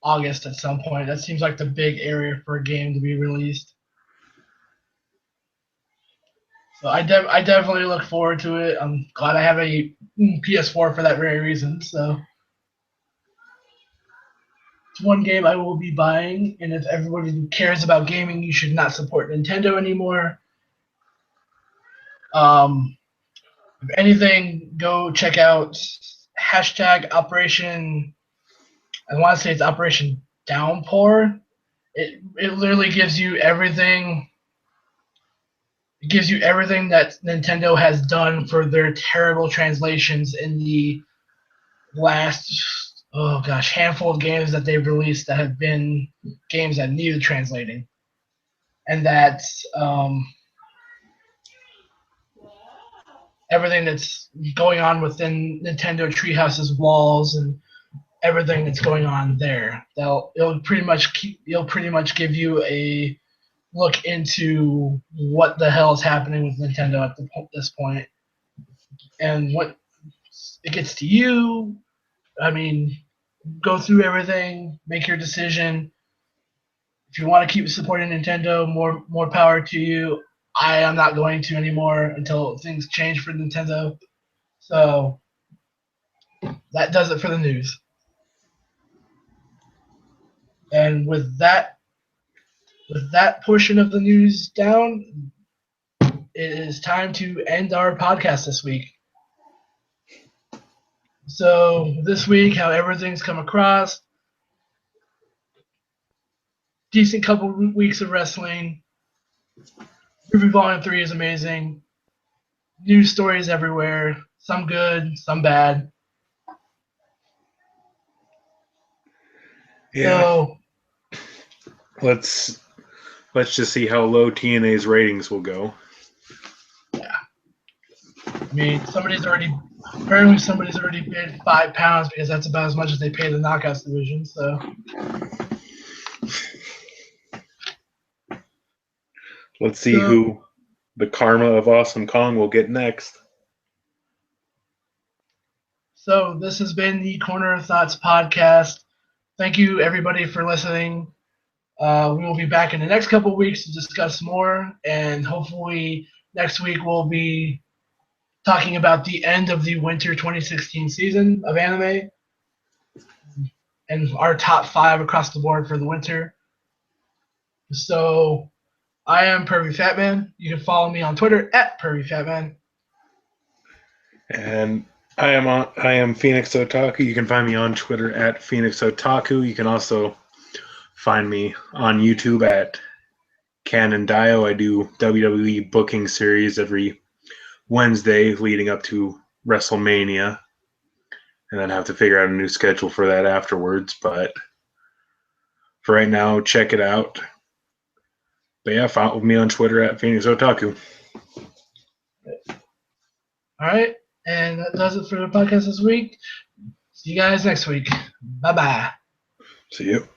August at some point. That seems like the big area for a game to be released. So I definitely look forward to it. I'm glad I have a PS4 for that very reason. So it's one game I will be buying, and if everybody who cares about gaming, you should not support Nintendo anymore. If anything, go check out hashtag Operation. I want to say it's Operation Downpour. It literally gives you everything. It gives you everything that Nintendo has done for their terrible translations in the last handful of games that they've released that have been games that needed translating, and that's everything that's going on within Nintendo Treehouse's walls and everything that's going on there. It'll pretty much give you a look into what the hell is happening with Nintendo at this point, and what it gets to you. I mean, go through everything, make your decision. If you want to keep supporting Nintendo, more power to you. I am not going to anymore until things change for Nintendo. So that does it for the news. And with that portion of the news down, it is time to end our podcast this week. So this week, how everything's come across, decent couple weeks of wrestling. RWBY Volume 3 is amazing. News stories everywhere, some good, some bad. Yeah. So let's just see how low TNA's ratings will go. Yeah. I mean, somebody's already paid £5 because that's about as much as they pay the Knockouts division. So let's see who the Karma of Awesome Kong will get next. So this has been the Corner of Thoughts podcast. Thank you, everybody, for listening. We will be back in the next couple of weeks to discuss more, and hopefully next week we'll be talking about the end of the winter 2016 season of anime and our top 5 across the board for the winter. So I am Pervy Fatman. You can follow me on Twitter at Pervy Fatman. And I am Phoenix Otaku. You can find me on Twitter at Phoenix Otaku. You can also find me on YouTube at Canon Dio. I do WWE booking series every Wednesday leading up to WrestleMania, and then have to figure out a new schedule for that afterwards. But for right now, check it out. But yeah, follow me on Twitter at Phoenix Otaku. All right. And that does it for the podcast this week. See you guys next week. Bye-bye. See you.